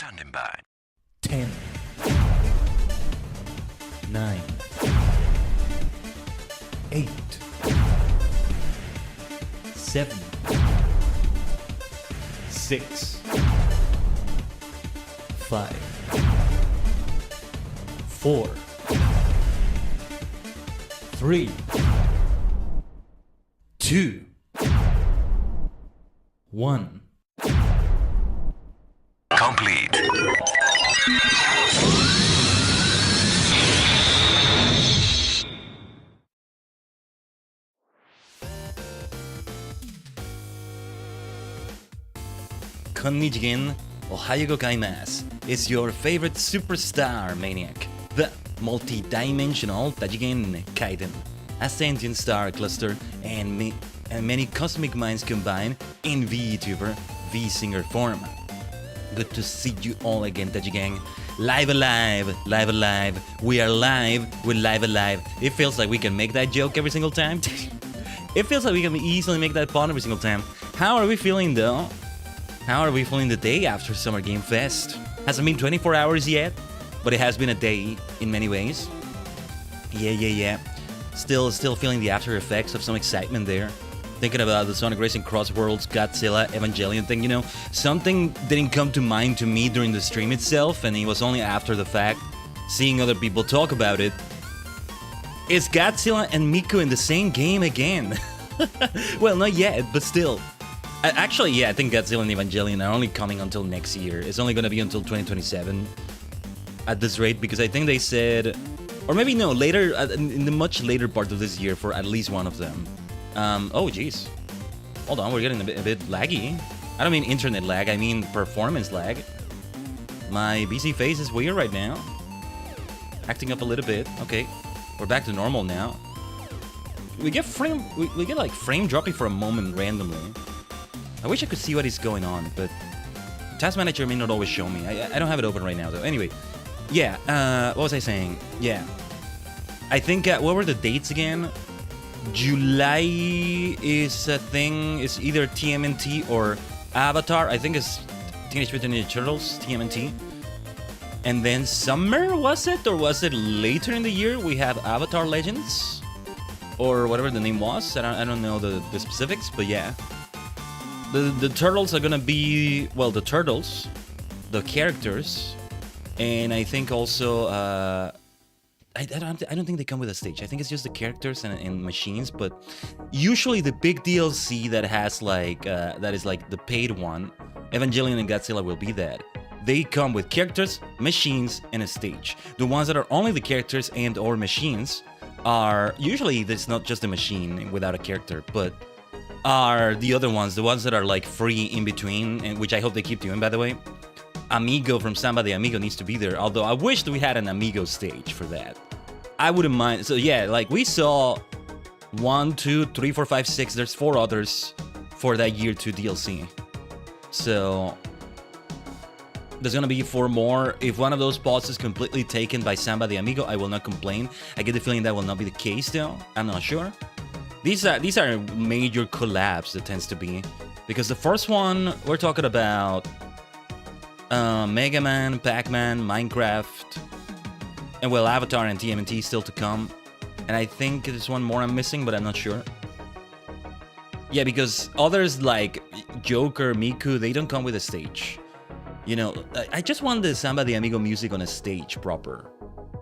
Standing by. 10, 9, 8, 7, 6, 5, 4, 3, 2, 1. Complete. Tajigen, Ohayo gozaimasu. It's your favorite superstar maniac, the multi-dimensional Tajigen Khaiden, a sentient star cluster and many cosmic minds combined in VTuber, V-singer form. Good to see you all again, Tajigen. Live alive, live alive. We are live, we're live alive. It feels like we can make that joke every single time. It feels like we can easily make that pun every single time. How are we feeling though? How are we feeling the day after Summer Game Fest? Hasn't been 24 hours yet, but it has been a day in many ways. Yeah. Still feeling the after effects of some excitement there. Thinking about the Sonic Racing Cross Worlds Godzilla Evangelion thing, you know, something didn't come to mind to me during the stream itself, and it was only after the fact, seeing other people talk about it. Is Godzilla and Miku in the same game again? Well, not yet, but still. Actually, yeah, I think Godzilla and Evangelion are only coming until next year. It's only gonna be until 2027 at this rate, because I think they said, or maybe no, later, in the much later part of this year for at least one of them. Oh jeez. Hold on, we're getting a bit laggy. I don't mean internet lag, I mean performance lag. My BC face is weird right now. Acting up a little bit. Okay, we're back to normal now. We get like frame dropping for a moment randomly. I wish I could see what is going on, but Task Manager may not always show me. I don't have it open right now, though. Anyway, yeah, what was I saying? Yeah. I think, what were the dates again? July is a thing, it's either TMNT or Avatar. I think it's Teenage Mutant Ninja Turtles, TMNT. And then summer, was it? Or was it later in the year? We have Avatar Legends? Or whatever the name was. I don't know the specifics, but yeah. The turtles are gonna be, well, the turtles, the characters, and I think also, I don't think they come with a stage. I think it's just the characters and machines, but usually the big DLC that has like, that is like the paid one, Evangelion and Godzilla will be that. They come with characters, machines, and a stage. The ones that are only the characters and or machines are, usually it's not just a machine without a character, but are the other ones, the ones that are like free in between, and which I hope they keep doing, by the way. Amigo from Samba de Amigo needs to be there, although I wish that we had an Amigo stage for that. I wouldn't mind. So yeah, like we saw 1, 2, 3, 4, 5, 6, there's 4 others for that year 2 DLC. So there's gonna be 4 more. If one of those spots is completely taken by Samba de Amigo, I will not complain. I get the feeling that will not be the case though. I'm not sure. These are major collabs that tends to be, because the first one we're talking about Mega Man, Pac-Man, Minecraft, and well, Avatar and TMNT still to come. And I think there's one more I'm missing, but I'm not sure. Yeah, because others like Joker, Miku, they don't come with a stage. You know, I just want the Samba de Amigo music on a stage proper,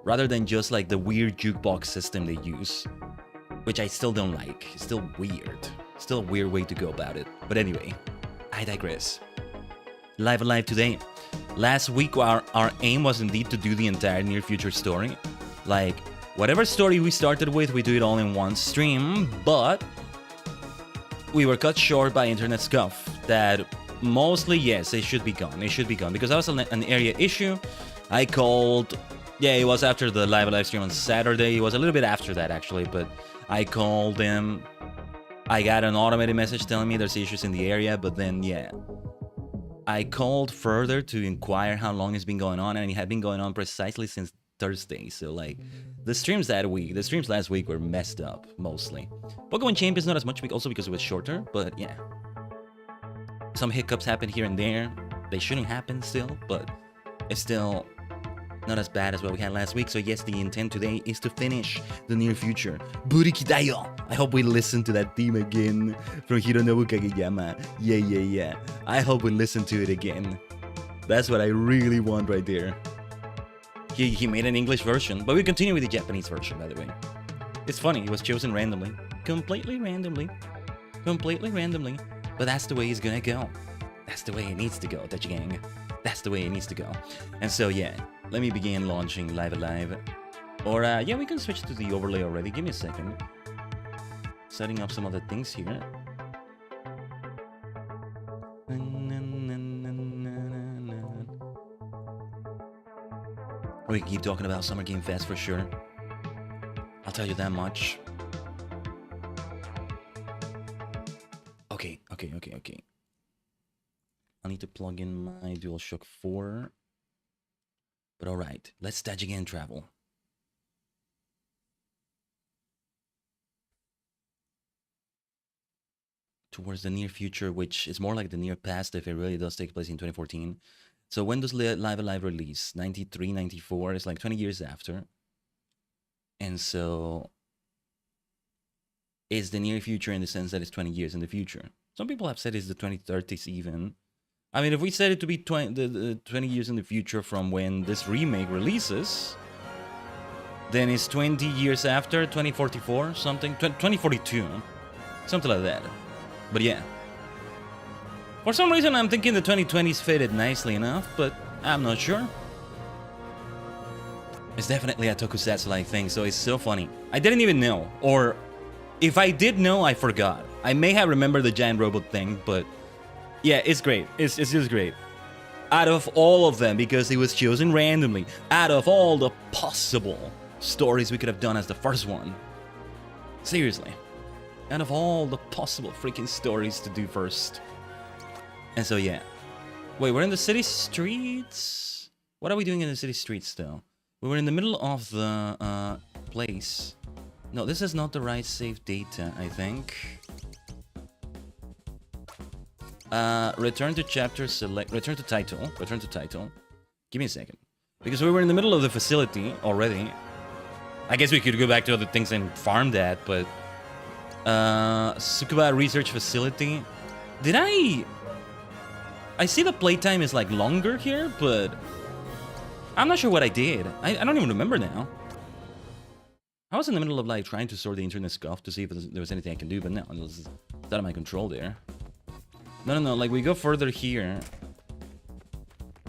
rather than just like the weird jukebox system they use, which I still don't like. It's still weird. Still a weird way to go about it. But anyway, I digress. Live alive today. Last week, our aim was indeed to do the entire near future story. Like, whatever story we started with, we do it all in one stream, but we were cut short by internet scuff that mostly, yes, it should be gone. It should be gone, because that was an area issue. I called... Yeah, it was after the live stream on Saturday. It was a little bit after that, actually, but I called him. I got an automated message telling me there's issues in the area, but then, yeah. I called further to inquire how long it's been going on, and it had been going on precisely since Thursday. So, like, the streams last week were messed up, mostly. Pokemon Champions not as much, also because it was shorter, but yeah. Some hiccups happened here and there. They shouldn't happen still, but it's still not as bad as what we had last week. So yes, the intent today is to finish the near future. Burikidayo! I hope we listen to that theme again from Hironobu Kageyama. Yeah. I hope we listen to it again. That's what I really want right there. He made an English version, but we continue with the Japanese version, by the way. It's funny, it was chosen randomly. Completely randomly. But that's the way it's gonna go. That's the way it needs to go, Tajigen. That's the way it needs to go. And so yeah, let me begin launching Live Alive. Or yeah, we can switch to the overlay already. Give me a second. Setting up some other things here. We can keep talking about Summer Game Fest for sure. I'll tell you that much. Okay. I need to plug in my DualShock 4. But alright, let's Tajigen travel. Towards the near future, which is more like the near past if it really does take place in 2014. So when does Live Alive release? 93, 94, it's like 20 years after. And so it's the near future in the sense that it's 20 years in the future. Some people have said it's the 2030s even. I mean, if we set it to be 20 years in the future from when this remake releases, then it's 20 years after, 2044, something, 2042, something like that. But yeah. For some reason, I'm thinking the 2020s fitted nicely enough, but I'm not sure. It's definitely a tokusatsu-like thing, so it's so funny. I didn't even know, or if I did know, I forgot. I may have remembered the giant robot thing, but yeah, it's great. It's just great. Out of all of them, because it was chosen randomly, out of all the possible stories we could have done as the first one. Seriously. Out of all the possible freaking stories to do first. And so yeah. Wait, we're in the city streets? What are we doing in the city streets though? We were in the middle of the place. No, this is not the right save data, I think. Return to chapter, select, return to title. Give me a second. Because we were in the middle of the facility already. I guess we could go back to other things and farm that, but Tsukuba Research Facility. Did I see the playtime is like longer here, but I'm not sure what I did. I don't even remember now. I was in the middle of like trying to sort the internet stuff to see if there was anything I can do, but no, it's out of my control there. No, like we go further here.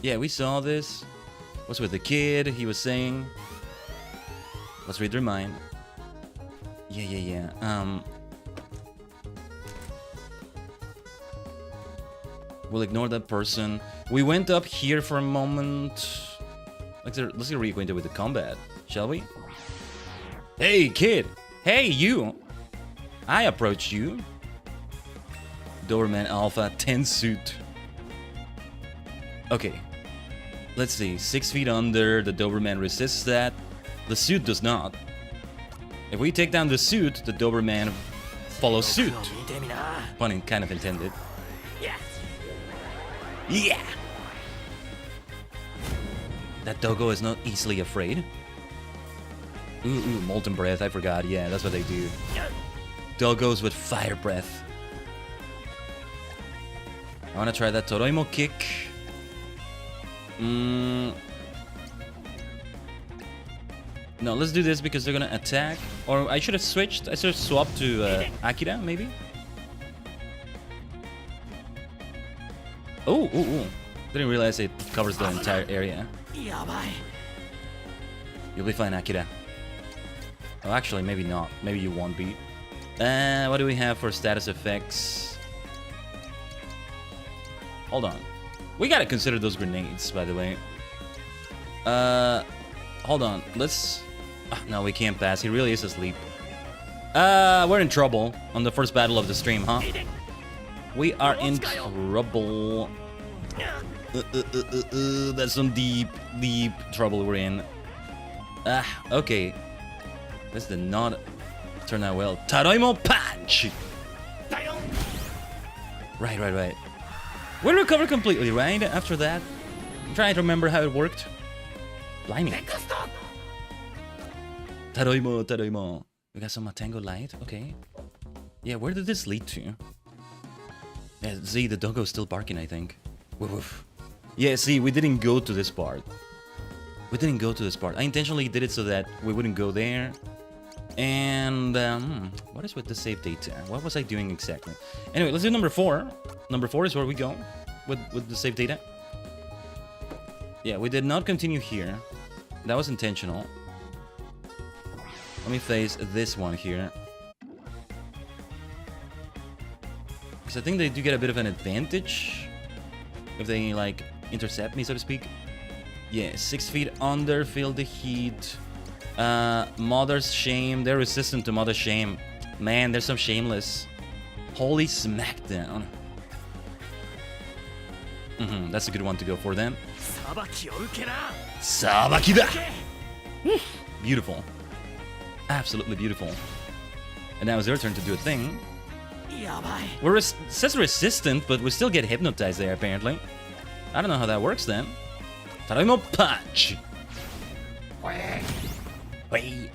Yeah, we saw this. Was with the kid, he was saying. Let's read their mind. Yeah. We'll ignore that person. We went up here for a moment. Let's get reacquainted with the combat, shall we? Hey, kid! Hey, you! I approached you. Doberman Alpha 10 suit. Okay. Let's see. 6 feet under, the Doberman resists that. The suit does not. If we take down the suit, the Doberman follows suit. Pun kind of intended. Yeah! That doggo is not easily afraid. Ooh, molten breath, I forgot. Yeah, that's what they do. Doggos with fire breath. I wanna try that Toroimo kick. No, let's do this because they're gonna attack. Or I should have switched. I should have swapped to Akira, maybe? Oh. Didn't realize it covers the entire area. You'll be fine, Akira. Oh, actually, maybe not. Maybe you won't be. What do we have for status effects? Hold on. We gotta consider those grenades, by the way. Hold on. Let's... no, we can't pass. He really is asleep. We're in trouble on the first battle of the stream, huh? We are in trouble. That's some deep trouble we're in. Okay. This did not turn out well. Taroimo punch! Right. We recover completely, right? After that. I'm trying to remember how it worked. Blimey. Taroimo, Taroimo. We got some Tango Light, okay. Yeah, where did this lead to? Yeah, see, the doggo's still barking, I think. Woof woof. Yeah, see, we didn't go to this part. We didn't go to this part. I intentionally did it so that we wouldn't go there. And, what is with the save data? What was I doing exactly? Anyway, let's do number 4. Number 4 is where we go with the save data. Yeah, we did not continue here. That was intentional. Let me face this one here. Because I think they do get a bit of an advantage if they, like, intercept me, so to speak. Yeah, 6 feet under, feel the heat. Mother's Shame. They're resistant to Mother's Shame. Man, they're some shameless. Holy Smackdown. That's a good one to go for them. Sabaki da! Beautiful. Absolutely beautiful. And now it's their turn to do a thing. It says resistant, but we still get hypnotized there, apparently. I don't know how that works then. Taroimo Punch! Wait.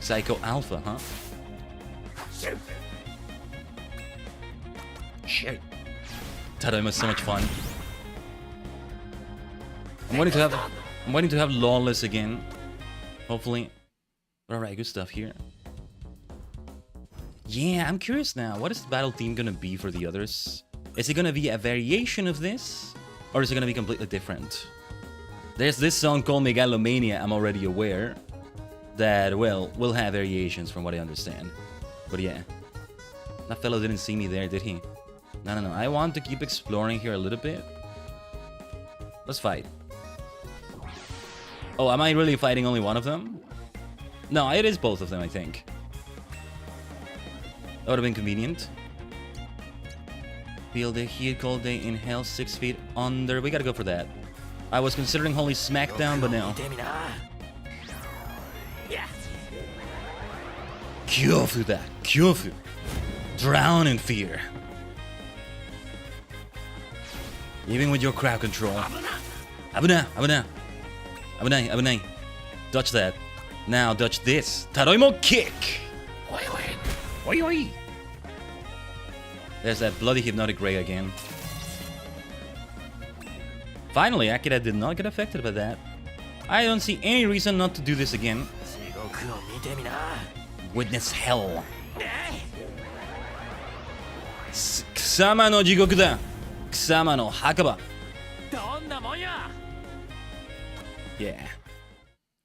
Psycho Alpha, huh? Shit. Taroimo is so much fun. I'm waiting to have Lawless again. Hopefully. But alright, good stuff here. Yeah, I'm curious now. What is the battle theme gonna be for the others? Is it gonna be a variation of this? Or is it gonna be completely different? There's this song called Megalomania, I'm already aware. That, well, will have variations from what I understand. But yeah. That fellow didn't see me there, did he? No. I want to keep exploring here a little bit. Let's fight. Oh, am I really fighting only one of them? No, it is both of them, I think. That would have been convenient. Feel the heat, cold day, inhale, 6 feet under. We gotta go for that. I was considering Holy Smackdown, but no. Kyofu da, Kyofu. Drown in fear. Even with your crowd control. Abuna, Abuna. Abunai, Abunai. Dodge that. Now dodge this. Taroimo Kick! Oi, oi. There's that bloody hypnotic ray again. Finally, Akira did not get affected by that. I don't see any reason not to do this again. Witness hell. Kusama no Jigoku da. Kusama no Hakaba. Yeah.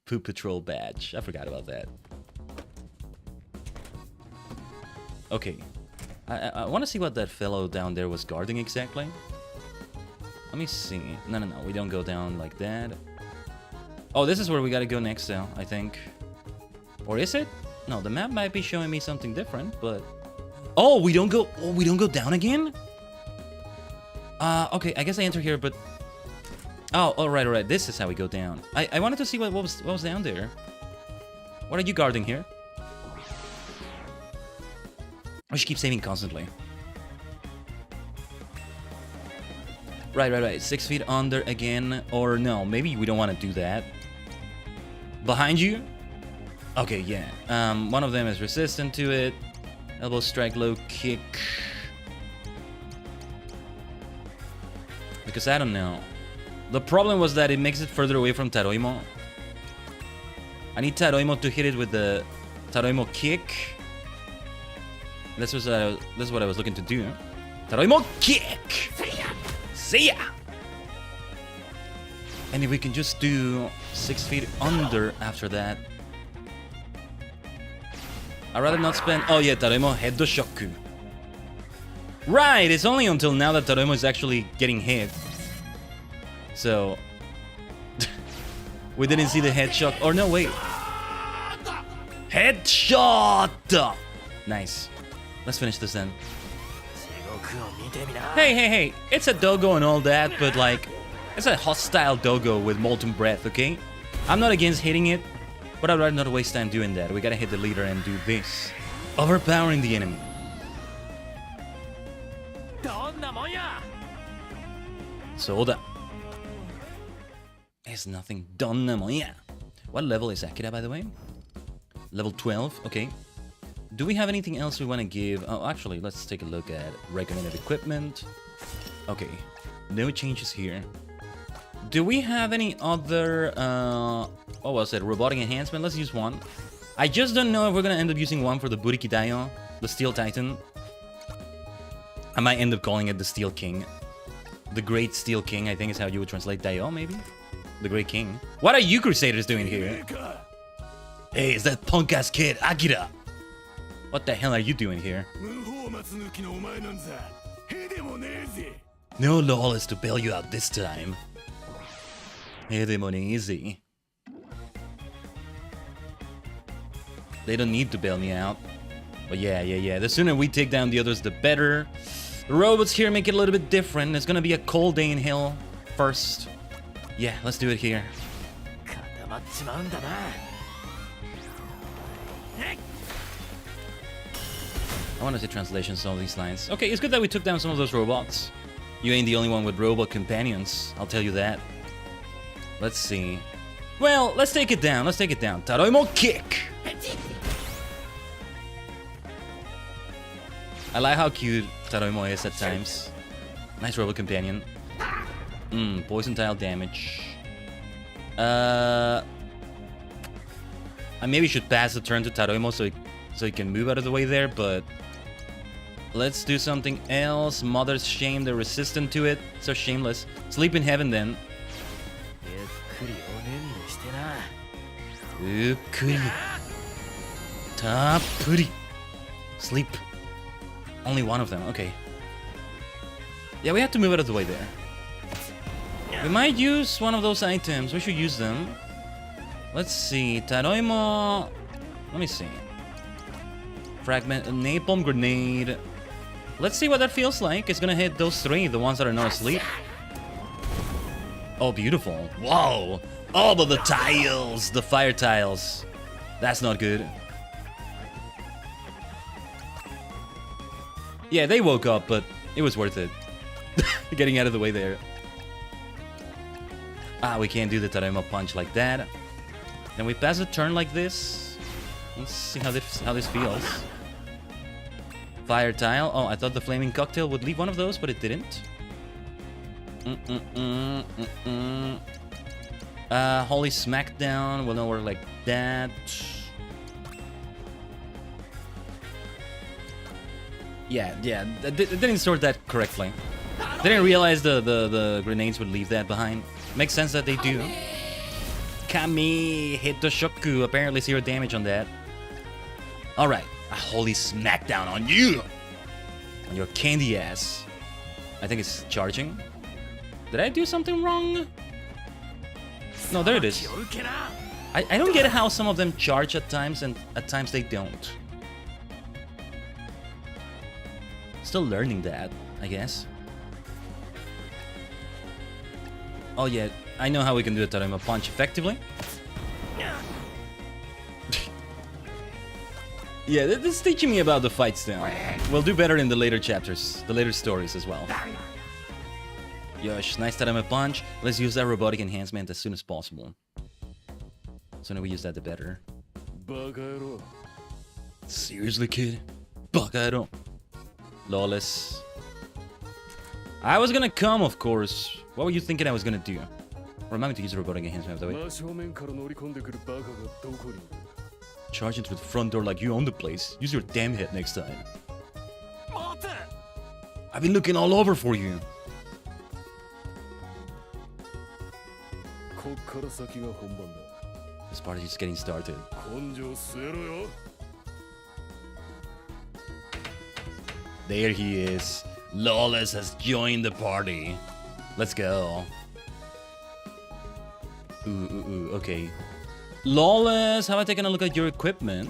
Poop Patrol badge. I forgot about that. Okay. I want to see what that fellow down there was guarding exactly. Let me see. No. We don't go down like that. Oh, this is where we gotta go next now, I think. Or is it? No, the map might be showing me something different, but... Oh, we don't go down again? Okay, I guess I enter here, but... Oh, right. This is how we go down. I wanted to see what was down there. What are you guarding here? I should keep saving constantly. Right. 6 feet under again. Or no, maybe we don't want to do that. Behind you? Okay, yeah. One of them is resistant to it. Elbow strike, low kick. Because I don't know. The problem was that it makes it further away from Taroimo. I need Taroimo to hit it with the Taroimo kick. This is what I was looking to do. Taroimo kick! See ya! And if we can just do 6 feet under after that. I'd rather not spend... Oh yeah, Taroimo head the shoku. Right, it's only until now that Taroimo is actually getting hit. So... we didn't see the headshot. Or no, wait. Headshot! Nice. Let's finish this then. Hey. It's a doggo and all that, but like... It's a hostile doggo with molten breath, okay? I'm not against hitting it, but I'd rather not waste time doing that. We gotta hit the leader and do this. Overpowering the enemy. Soda. There's nothing done naman. Yeah. What level is Akira, by the way? Level 12. Okay. Do we have anything else we want to give? Oh, actually, let's take a look at recommended equipment. Okay. No changes here. Do we have any other, what was it? Robotic enhancement? Let's use one. I just don't know if we're going to end up using one for the Buriki Daio, the Steel Titan. I might end up calling it the Steel King. The Great Steel King, I think is how you would translate Daio, maybe? The Great King. What are you Crusaders doing here? Hey, it's that punk-ass kid, Akira! What the hell are you doing here? No lawless to bail you out this time. Easy. They don't need to bail me out. But yeah. The sooner we take down the others, the better. The robots here make it a little bit different. It's gonna be a cold day in Hill first. Yeah, let's do it here. I want to see translations of all these lines. Okay, it's good that we took down some of those robots. You ain't the only one with robot companions, I'll tell you that. Let's see. Well, let's take it down. Taroimo kick! I like how cute Taroimo is at times. Nice robot companion. Poison tile damage. I maybe should pass the turn to Taroimo so he can move out of the way there, but let's do something else. Mother's Shame, they're resistant to it. So shameless. Sleep in heaven then. Tappuri. Sleep. Only one of them, okay. Yeah, we have to move out of the way there. We might use one of those items. We should use them. Let's see. Taroimo. Let me see. Fragment. Napalm grenade. Let's see what that feels like. It's gonna hit those three, the ones that are not asleep. Oh, beautiful. Whoa. Oh, but the tiles. The fire tiles. That's not good. Yeah, they woke up, but it was worth it. Getting out of the way there. Ah, we can't do the Taroimo punch like that. Can we pass a turn like this? Let's see how this feels. Fire tile. Oh, I thought the flaming cocktail would leave one of those, but it didn't. Holy Smackdown will not work like that. Yeah, didn't sort that correctly. Didn't realize the grenades would leave that behind. Makes sense that they do. Kami hit the Shoku. Apparently 0 damage on that. Alright. A holy smackdown on you! On your candy ass. I think it's charging. Did I do something wrong? No, there it is. I don't get how some of them charge at times and at times they don't. Still learning that, I guess. Oh yeah, I know how we can do a Taroimo punch effectively. Yeah, this is teaching me about the fights now. We'll do better in the later chapters, the later stories as well. Yosh, nice Taroimo punch. Let's use that robotic enhancement as soon as possible. The sooner we use that, the better. Seriously, kid? Bakaero. Lawless. I was gonna come, of course. What were you thinking I was gonna do? Remind me to use the robotic enhancement, by the way. Charging through the front door like you own the place. Use your damn head next time. I've been looking all over for you. This party is just getting started. There he is. Lawless has joined the party. Let's go. Ooh, okay. Lawless, how about taking a look at your equipment?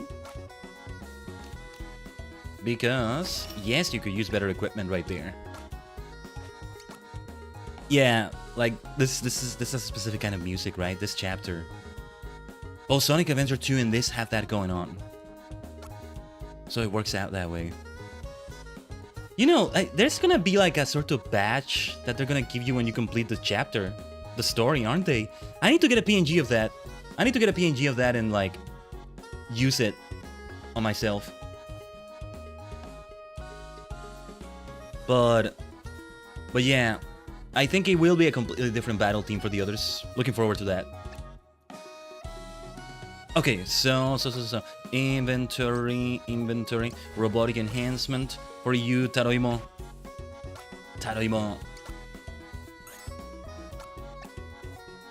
Because, yes, you could use better equipment right there. Yeah, like, this is a specific kind of music, right? This chapter. Both Sonic Adventure 2 and this have that going on. So it works out that way. You know, there's gonna be like a sort of badge that they're gonna give you when you complete the chapter. the story, aren't they? I need to get a PNG of that. I need to get a PNG of that and, like, use it on myself. But yeah, I think it will be a completely different battle team for the others. Looking forward to that. Okay, so inventory, robotic enhancement for you, Taroimo.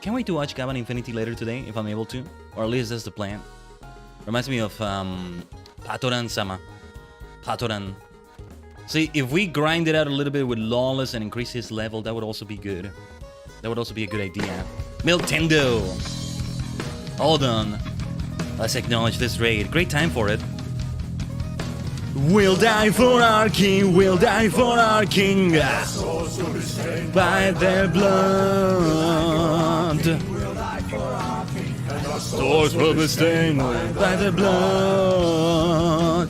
Can't wait to watch Gaban Infinity later today, if I'm able to. Or at least that's the plan. Reminds me of Patoran-sama. Patoran. See, if we grind it out a little bit with Lawless and increase his level, that would also be good. That would also be a good idea. Miltendo! Hold on. Let's acknowledge this raid. Great time for it. We'll die for our king, we'll die for our king. By their blood. Swords will be stained by their blood.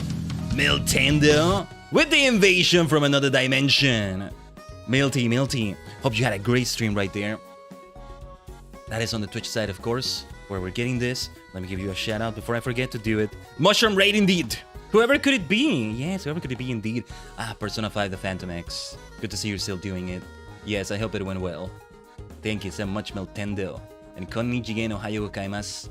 Miltendo with the invasion from another dimension. Milty. Hope you had a great stream right there. That is on the Twitch side, of course, where we're getting this. Let me give you a shout out before I forget to do it. Mushroom Raid indeed. Whoever could it be? Yes, whoever could it be indeed. Persona 5 the Phantom X. Good to see you're still doing it. Yes, I hope it went well. Thank you so much, Miltendo. And konnichigen ohayo gozaimasu.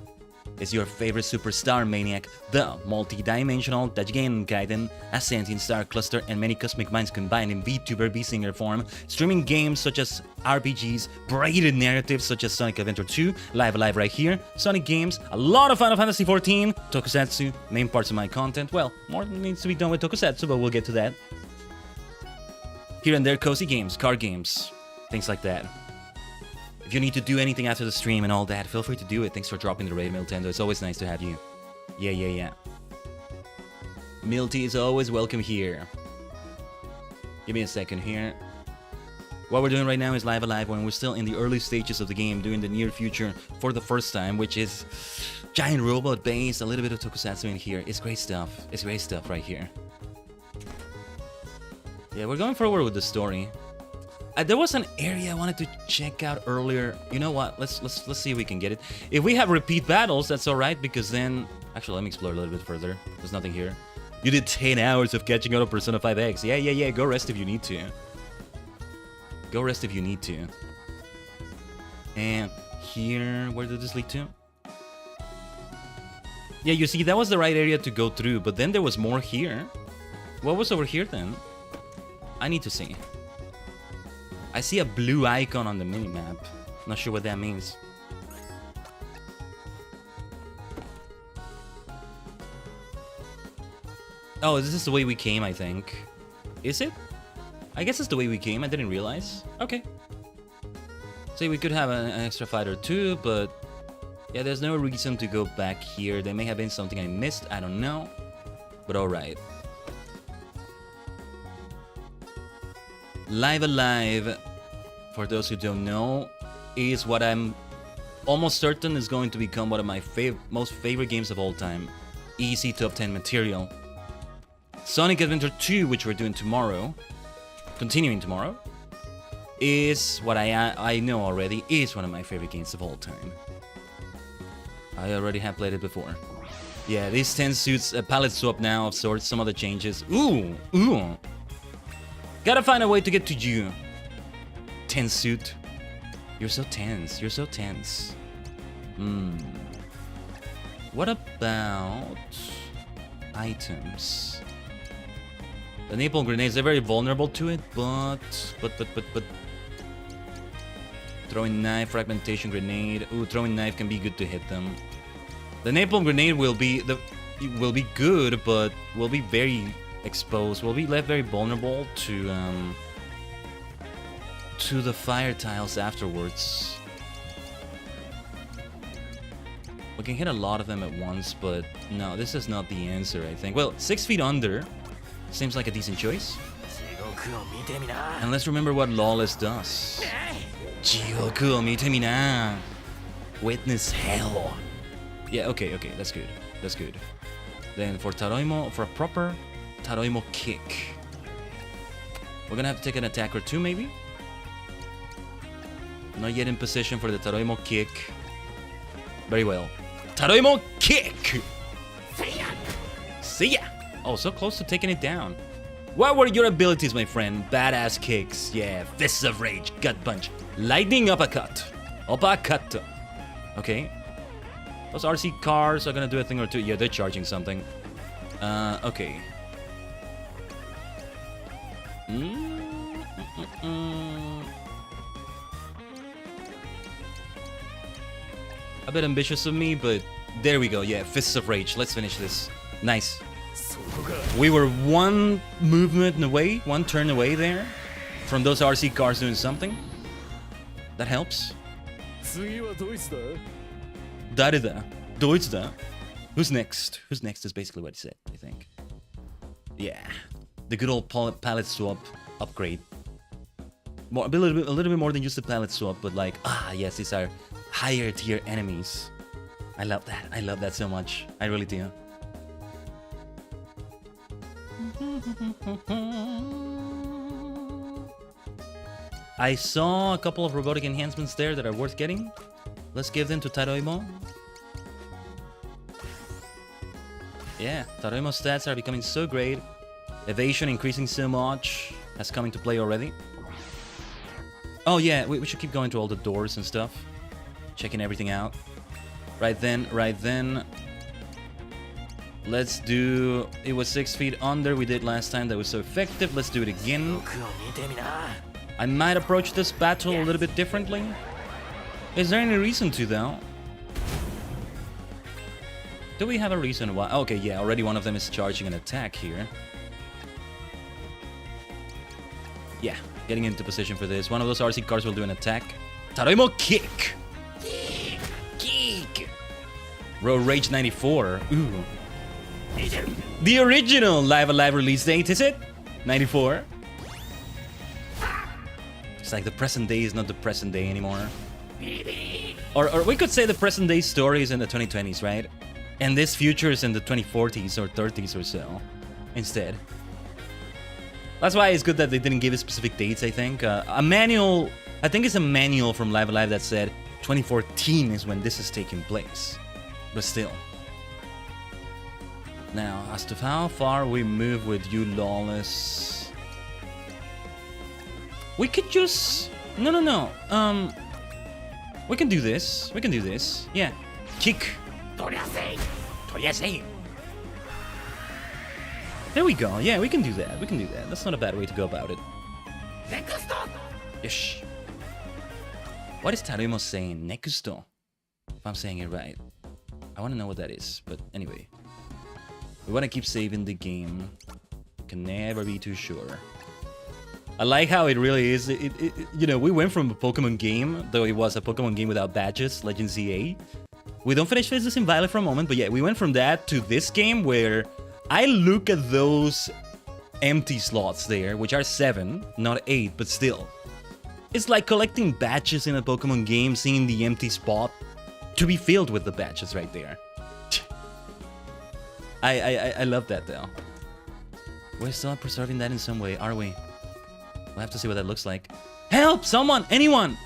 Is your favorite superstar maniac, the multi-dimensional Tajigen Khaiden, a sentient star cluster and many cosmic minds combined in VTuber B-singer form, streaming games such as RPGs, braided narratives such as Sonic Adventure 2, Live Alive right here, Sonic games, a lot of Final Fantasy XIV, Tokusatsu, main parts of my content. Well, more needs to be done with Tokusatsu, but we'll get to that. Here and there, cozy games, card games, things like that. If you need to do anything after the stream and all that, feel free to do it. Thanks for dropping the raid, Miltendo. It's always nice to have you. Yeah. Milty is always welcome here. Give me a second here. What we're doing right now is Live Alive when we're still in the early stages of the game, doing the near future for the first time, which is giant robot base, a little bit of Tokusatsu in here. It's great stuff. It's great stuff right here. Yeah, we're going forward with the story. There was an area I wanted to check out earlier. You know what? Let's see if we can get it. If we have repeat battles, that's all right, because then... Actually, let me explore a little bit further. There's nothing here. You did 10 hours of catching up on Persona 5X. Yeah. Go rest if you need to. Go rest if you need to. And here... Where did this lead to? Yeah, you see, that was the right area to go through, but then there was more here. What was over here then? I need to see. I see a blue icon on the minimap. Not sure what that means. Oh, this is the way we came, I think. Is it? I guess it's the way we came. I didn't realize. Okay. See, we could have an extra fight or two, but... Yeah, there's no reason to go back here. There may have been something I missed. I don't know. But alright. Live Alive, for those who don't know, is what I'm almost certain is going to become one of my most favorite games of all time. Easy top 10 material. Sonic Adventure 2, which we're doing tomorrow, continuing tomorrow, is what I know already is one of my favorite games of all time. I already have played it before. Yeah, these 10 suits, a palette swap now of sorts, some other changes. Ooh. Gotta find a way to get to you. Tense suit. You're so tense. What about items? The napalm grenades, they're very vulnerable to it, but throwing knife, fragmentation grenade. Ooh, throwing knife can be good to hit them. The napalm grenade will be good, but will be very exposed. Will be left very vulnerable to the fire tiles afterwards. We can hit a lot of them at once, but no, this is not the answer, I think. Well, 6 feet under seems like a decent choice. And let's remember what Lawless does. Jigoku o mite mi na. Witness hell. Yeah, okay, that's good. Then for Taroimo, for a proper Taroimo kick, we're gonna have to take an attack or two, maybe? Not yet in position for the Taroimo kick. Very well. Taroimo kick! See ya! Oh, so close to taking it down. What were your abilities, my friend? Badass kicks. Yeah, fists of rage, gut punch, lightning uppercut. Uppercut. Okay. Those RC cars are gonna do a thing or two. Yeah, they're charging something. Okay. A bit ambitious of me, but there we go. Yeah, fists of rage. Let's finish this. Nice. We were one movement away, one turn away there from those RC cars doing something. That helps. Darida. Deutsda. Who's next? Who's next is basically what he said, I think. Yeah. The good old palette swap upgrade. A little bit more than just the palette swap, but like, yes, these are higher tier enemies. I love that. I love that so much. I really do. I saw a couple of robotic enhancements there that are worth getting. Let's give them to Taroimo. Yeah, Taroimo stats are becoming so great. Evasion increasing so much. Has come into play already. Oh yeah, we should keep going to all the doors and stuff. Checking everything out. Right then. Let's do... It was 6 feet under we did last time. That was so effective. Let's do it again. I might approach this battle a little bit differently. Is there any reason to, though? Do we have a reason why? Okay, yeah, already one of them is charging an attack here. Yeah, getting into position for this. One of those RC cars will do an attack. Taroimo kick! Kick! Road Rage 94. Ooh. The original Live Alive release date, is it? 94. It's like the present day is not the present day anymore. Or we could say the present day story is in the 2020s, right? And this future is in the 2040s or 30s or so, instead. That's why it's good that they didn't give us specific dates, I think. A manual, I think it's a manual from Live Alive that said 2014 is when this is taking place. But still. Now, as to how far we move with you, Lawless... We could just... No. We can do this. We can do this. Yeah. Kick. There we go. Yeah, we can do that. We can do that. That's not a bad way to go about it. Ish. What is Taroimo saying? Nekusto. If I'm saying it right. I want to know what that is. But anyway. We want to keep saving the game. Can never be too sure. I like how it really is. You know, we went from a Pokemon game, though it was a Pokemon game without badges, Legend ZA. We don't finish this in Violet for a moment, but yeah, we went from that to this game where I look at those empty slots there, which are 7, not 8, but still. It's like collecting badges in a Pokemon game, seeing the empty spot to be filled with the badges right there. I love that though. We're still preserving that in some way, are we? We'll have to see what that looks like. Help! Someone! Anyone!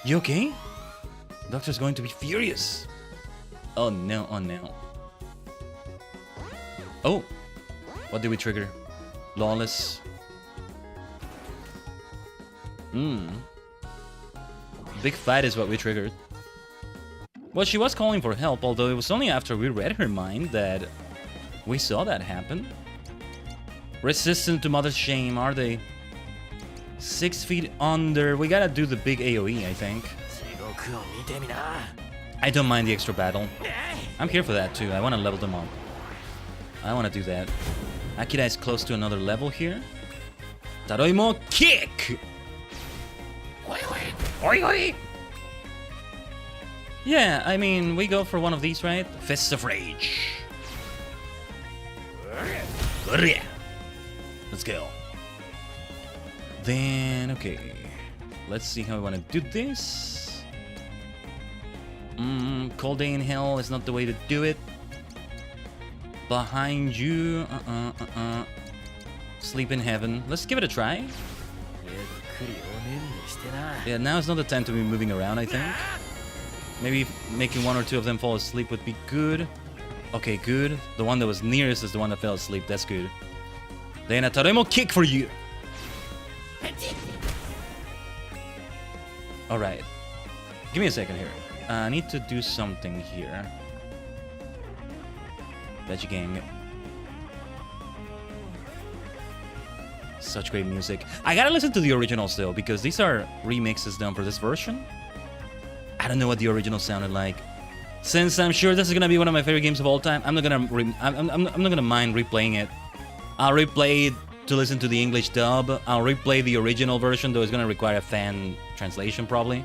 You okay? Doctor's going to be furious. Oh no, oh no. Oh! What did we trigger? Lawless. Big fight is what we triggered. Well, she was calling for help, although it was only after we read her mind that we saw that happen. Resistant to Mother's Shame, are they? 6 feet under. We gotta do the big AoE, I think. I don't mind the extra battle. I'm here for that too. I want to level them up. I want to do that. Akira is close to another level here. Taroimo kick! Yeah, I mean, we go for one of these, right? Fists of Rage. Let's go. Then, okay. Let's see how we want to do this. Cold Day in Hell is not the way to do it. Behind you. Sleep in Heaven. Let's give it a try. Yeah, now is not the time to be moving around, I think. Maybe making one or two of them fall asleep would be good. Okay, good. The one that was nearest is the one that fell asleep. That's good. Then a Taremo kick for you. Alright. Give me a second here. I need to do something here. Tajigen. Such great music. I gotta listen to the original still, because these are remixes done for this version. I don't know what the original sounded like. Since I'm sure this is gonna be one of my favorite games of all time, I'm not gonna I'm not gonna mind replaying it. I'll replay it to listen to the English dub. I'll replay the original version, though it's gonna require a fan translation probably.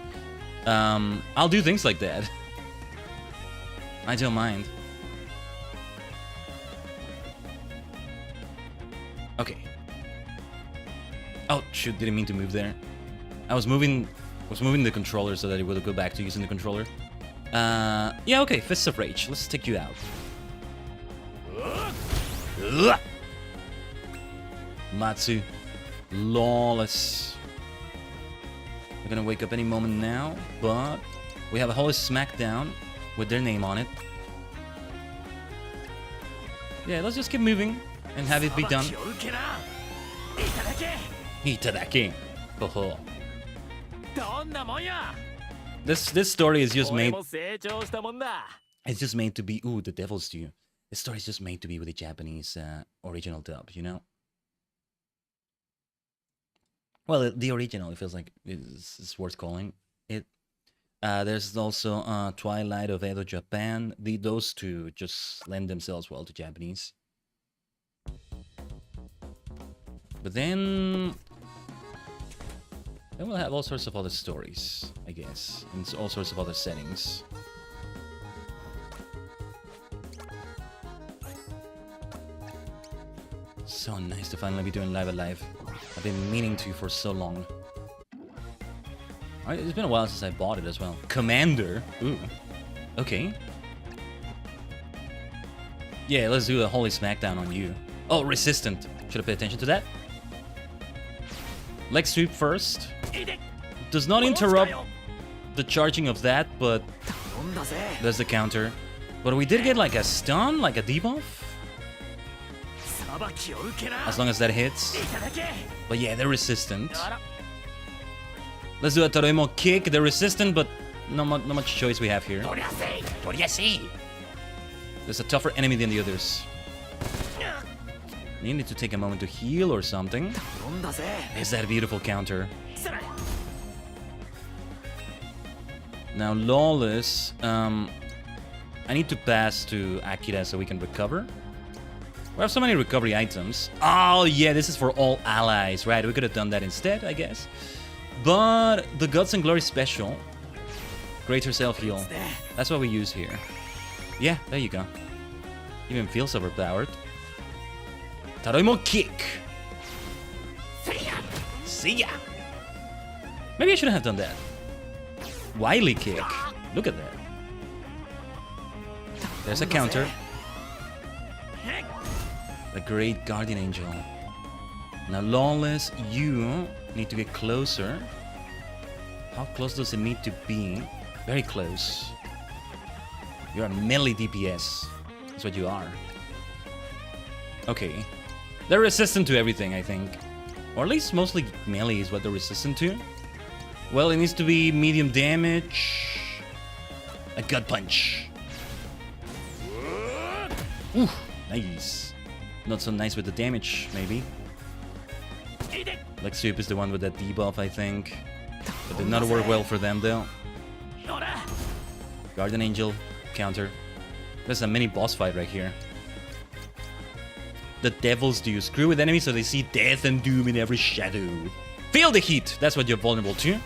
I'll do things like that. I don't mind. Okay. Oh shoot! Didn't mean to move there. I was moving the controller so that it would go back to using the controller. Yeah, okay. Fists of Rage. Let's take you out. Matsu, lawless. We're gonna wake up any moment now, but we have a Holy Smackdown with their name on it. Yeah, let's just keep moving and have it be done. Itadaki. Oh. This story is just made. It's just made to be. Ooh, the Devil's Due. This story is just made to be with the Japanese original dub, you know. Well, the original, it feels like it's worth calling it. There's also Twilight of Edo Japan. Those two just lend themselves well to Japanese. But then we'll have all sorts of other stories, I guess, and all sorts of other settings. So nice to finally be doing Live Alive. I've been meaning to for so long. Alright, it's been a while since I bought it as well. Commander. Ooh. Okay. Yeah, let's do a Holy Smackdown on you. Oh, Resistant. Should I pay attention to that? Leg sweep first. Does not interrupt the charging of that, but there's the counter. But we did get like a stun, like a debuff. As long as that hits. But yeah, they're resistant. Let's do a Toremo kick. They're resistant, but not much choice we have here. There's a tougher enemy than the others. You need to take a moment to heal or something. There's that beautiful counter. Now, Lawless. I need to pass to Akira so we can recover. We have so many recovery items. Oh, yeah, this is for all allies. Right, we could have done that instead, I guess. But the Guts and Glory special. Greater self-heal. That's what we use here. Yeah, there you go. Even feels overpowered. Taroimo kick. See ya. Maybe I shouldn't have done that. Wily kick. Look at that. There's a counter. The Great Guardian Angel. Now, Lawless, you need to get closer. How close does it need to be? Very close. You're a melee DPS. That's what you are. Okay. They're resistant to everything, I think. Or at least mostly melee is what they're resistant to. Well, it needs to be medium damage. A gut punch. Ooh, nice. Not so nice with the damage, maybe. Leg sweep is the one with that debuff, I think. But did not work well for them, though. Guardian Angel, counter. There's a mini boss fight right here. The Devil's Due. Screw with enemies so they see death and doom in every shadow. Feel the heat! That's what you're vulnerable to.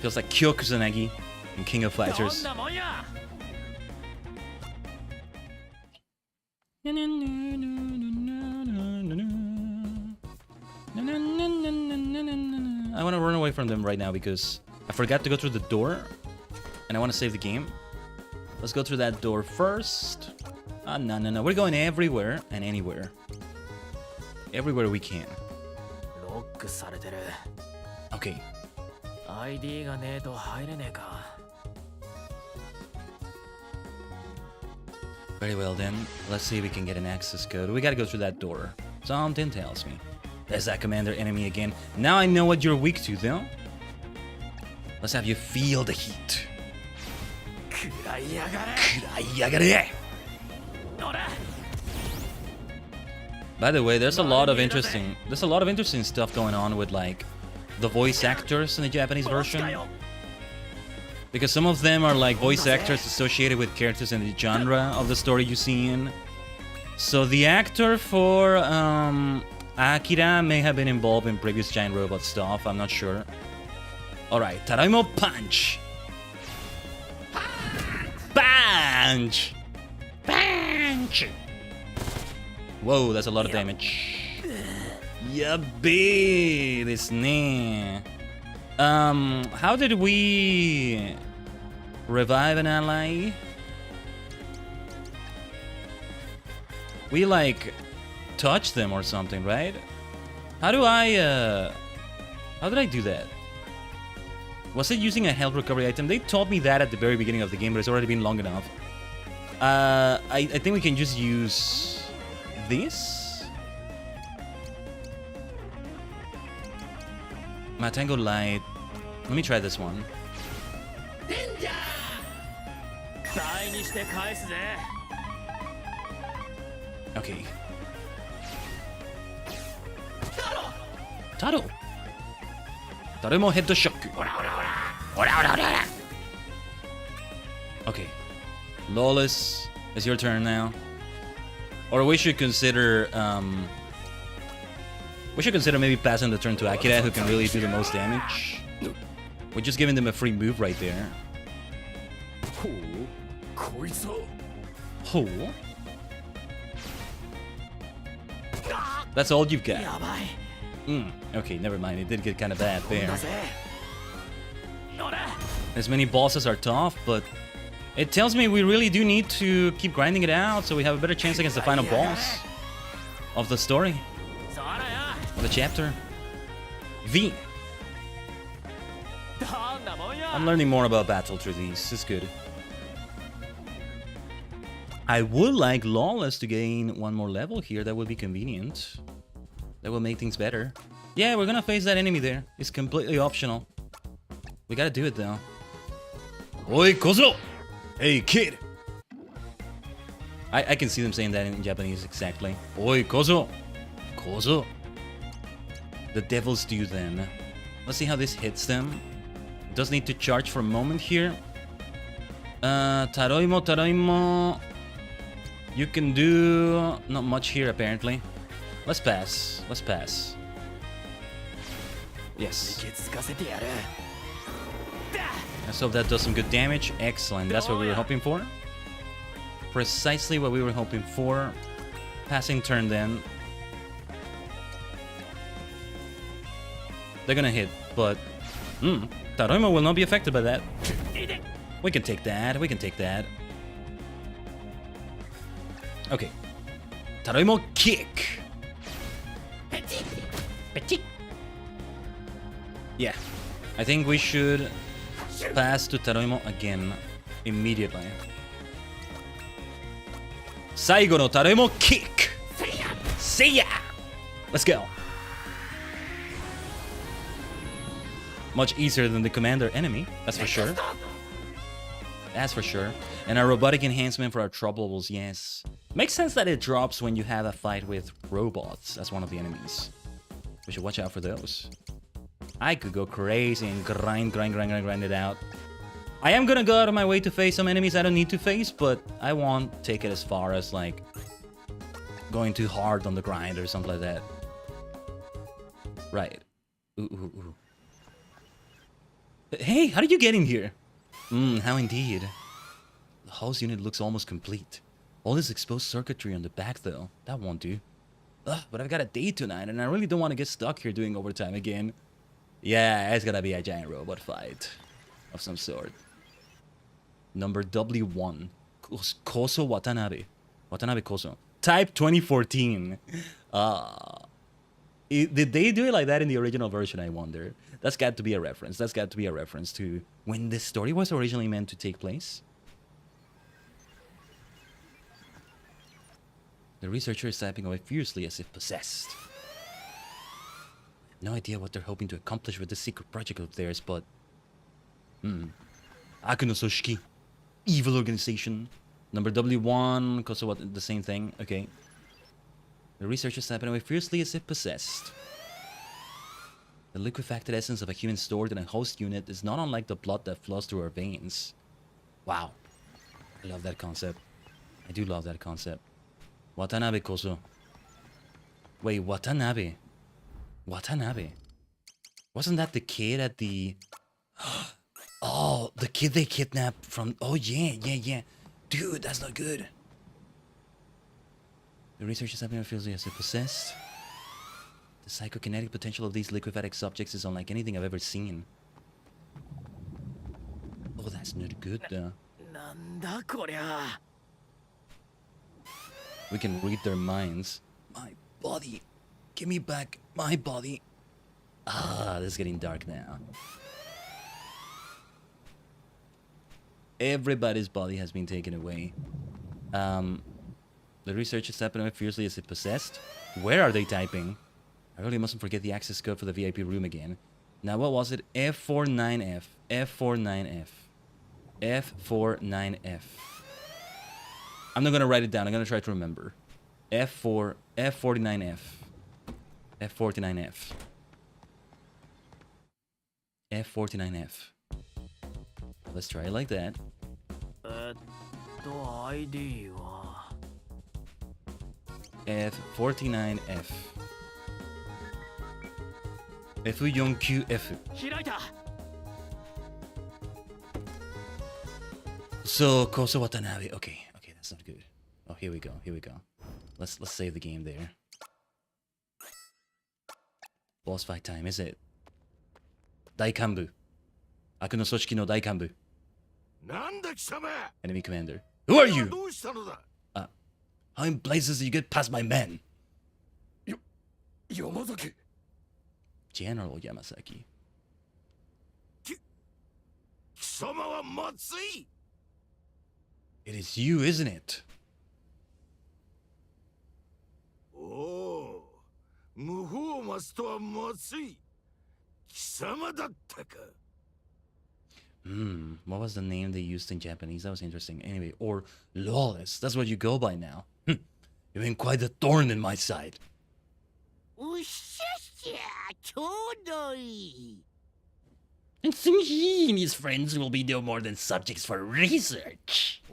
Feels like Kyo Kusanagi in King of Fighters. I want to run away from them right now because I forgot to go through the door and I want to save the game. Let's go through that door first. No. We're going everywhere and anywhere. Everywhere we can. ロックされてる。 Okay. ID がねえと入れねえか。 Very well then. Let's see if we can get an access code. We gotta go through that door. Something tells me. There's that commander enemy again. Now I know what you're weak to, though. Let's have you feel the heat. 食らいやがれ。 Kurayagare! By the way, there's a lot of interesting stuff going on with like the voice actors in the Japanese version. Because some of them are like voice actors associated with characters in the genre of the story you see in. So the actor for Akira may have been involved in previous giant robot stuff, I'm not sure. Alright, Taraimo Punch! Punch! Punch! Whoa, that's a lot of damage. Yabe! This knee. How did we revive an ally? We like touch them or something, right? How did I do that? Was it using a health recovery item? They taught me that at the very beginning of the game, but it's already been long enough. I think we can just use this. Matango Light. Let me try this one. Okay. Taro. Tarumo head shock. Okay. Lawless, it's your turn now. Or we should consider maybe passing the turn to Akira, who can really do the most damage. We're just giving them a free move right there. Oh. That's all you've got. Okay, never mind. It did get kind of bad there. As many bosses are tough, but it tells me we really do need to keep grinding it out so we have a better chance against the final boss of the story. Of the chapter. V. I'm learning more about battle through these. It's good. I would like Lawless to gain one more level here. That would be convenient. That will make things better. Yeah, we're gonna face that enemy there. It's completely optional. We gotta do it though. Oi, Kozo! Hey, kid! I can see them saying that in Japanese exactly. Oi, Kozo! Kozo! The devil's due then. Let's see how this hits them. It does need to charge for a moment here. Taroimo. You can do not much here apparently. Let's pass. Yes. Let's hope that does some good damage. Excellent. That's what we were hoping for. Precisely what we were hoping for. Passing turn then. They're gonna hit, but Taroimo will not be affected by that. We can take that. Okay. Taroimo kick. Yeah. I think we should pass to Taroimo again immediately. Saigo no Taroimo kick. See ya. Let's go. Much easier than the commander enemy, that's for sure. That's for sure. And our robotic enhancement for our troubles, yes. Makes sense that it drops when you have a fight with robots as one of the enemies. We should watch out for those. I could go crazy and grind it out. I am gonna go out of my way to face some enemies I don't need to face, but I won't take it as far as like going too hard on the grind or something like that. Right. Ooh. Hey, how did you get in here? How indeed. The house unit looks almost complete. All this exposed circuitry on the back though, that won't do. Ugh, but I've got a date tonight and I really don't want to get stuck here doing overtime again. Yeah, it's gonna be a giant robot fight of some sort. Number W1, Koso Watanabe. Watanabe Koso. Type 2014. Did they do it like that in the original version, I wonder? That's got to be a reference. That's got to be a reference to when this story was originally meant to take place. The researcher is typing away furiously as if possessed. No idea what they're hoping to accomplish with this secret project of theirs, but... Akuno Soshiki. Evil organization. Number W1, Koso, what, the same thing? Okay. The researcher is typing away fiercely as if possessed. The liquefacted essence of a human stored in a host unit is not unlike the blood that flows through our veins. Wow. I love that concept. I do love that concept. Watanabe Koso. Wait, Watanabe? Watanabe? Wasn't that the kid at the... Oh, the kid they kidnapped from... Oh, yeah. Dude, that's not good. The research is happening feels as if possessed. The psychokinetic potential of these liquefied subjects is unlike anything I've ever seen. Oh, that's not good, though. We can read their minds. My body. Give me back my body. Ah, this is getting dark now. Everybody's body has been taken away. The research is happening fiercely as if possessed. Where are they typing? I really mustn't forget the access code for the VIP room again. Now, what was it? F49F. F49F. F49F. I'm not gonna write it down. I'm gonna try to remember. F49F. F49F. F49F. Let's try it like that. ID は F49F. F49F. 開いた So, Koso Watanabe. Okay, that's not good. Oh, here we go. Let's save the game there. Boss fight time, is it? Daikanbu. Akuno Soshiki no Daikanbu. Enemy commander. Who are you? How in blazes do you get past my men? Yamazaki. General Yamasaki. It is you, isn't it? Oh, What was the name they used in Japanese? That was interesting. Anyway, or lawless. That's what you go by now. You've been quite a thorn in my side. And soon he and his friends will be no more than subjects for research.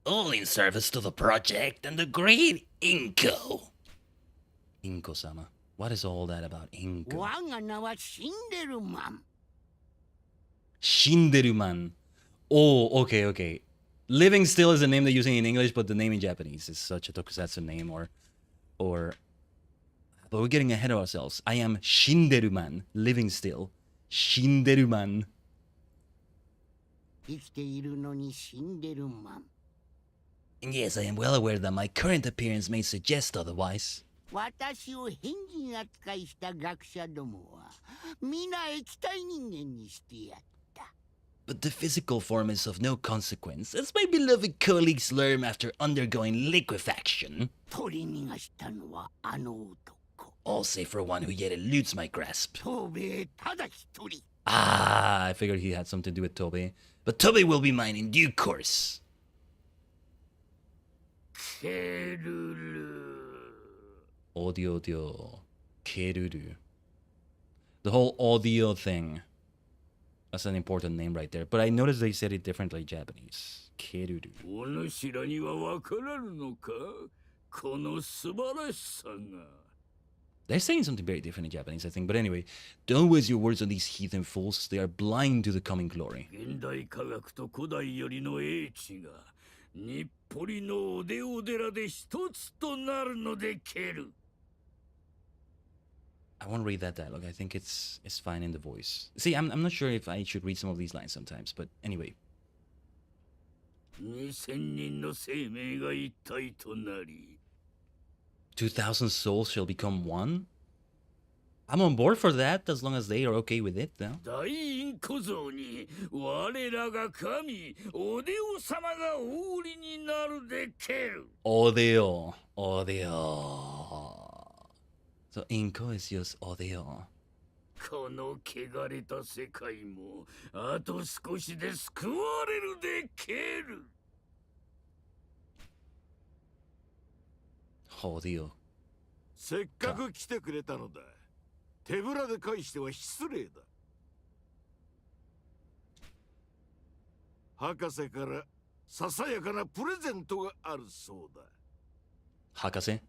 All in service to the project and the great Inko. Inko-sama. What is all that about Inko? Shinderuman. Oh, okay. Living Still is the name they're using in English, but the name in Japanese is such a tokusatsu name or... But we're getting ahead of ourselves. I am Shinderuman. Living Still. Shinderuman. And yes, I am well aware that my current appearance may suggest otherwise. But the physical form is of no consequence, as my beloved colleagues learn after undergoing liquefaction. All save for one who yet eludes my grasp. Ah, I figured he had something to do with Tobe. But Tobe will be mine in due course. Audio. Keruru. The whole audio thing. That's an important name right there. But I noticed they said it differently in Japanese. Keruru. They're saying something very different in Japanese, I think. But anyway, don't waste your words on these heathen fools. They are blind to the coming glory. I won't read that dialogue. I think it's fine in the voice. See, I'm not sure if I should read some of these lines sometimes, but anyway. 2000人の生命が一体となり 2,000 souls shall become one? I'm on board for that, as long as they are okay with it, though. 大陰小僧に我らが神おでお様がお売りになるでける Odio. So Inko is just odio. この汚れた世界もあと少しで救われるでける Odio. せっかく来てくれたのだ手ぶらで返しては失礼だ博士からささやかなプレゼントがあるそうだ Hakase?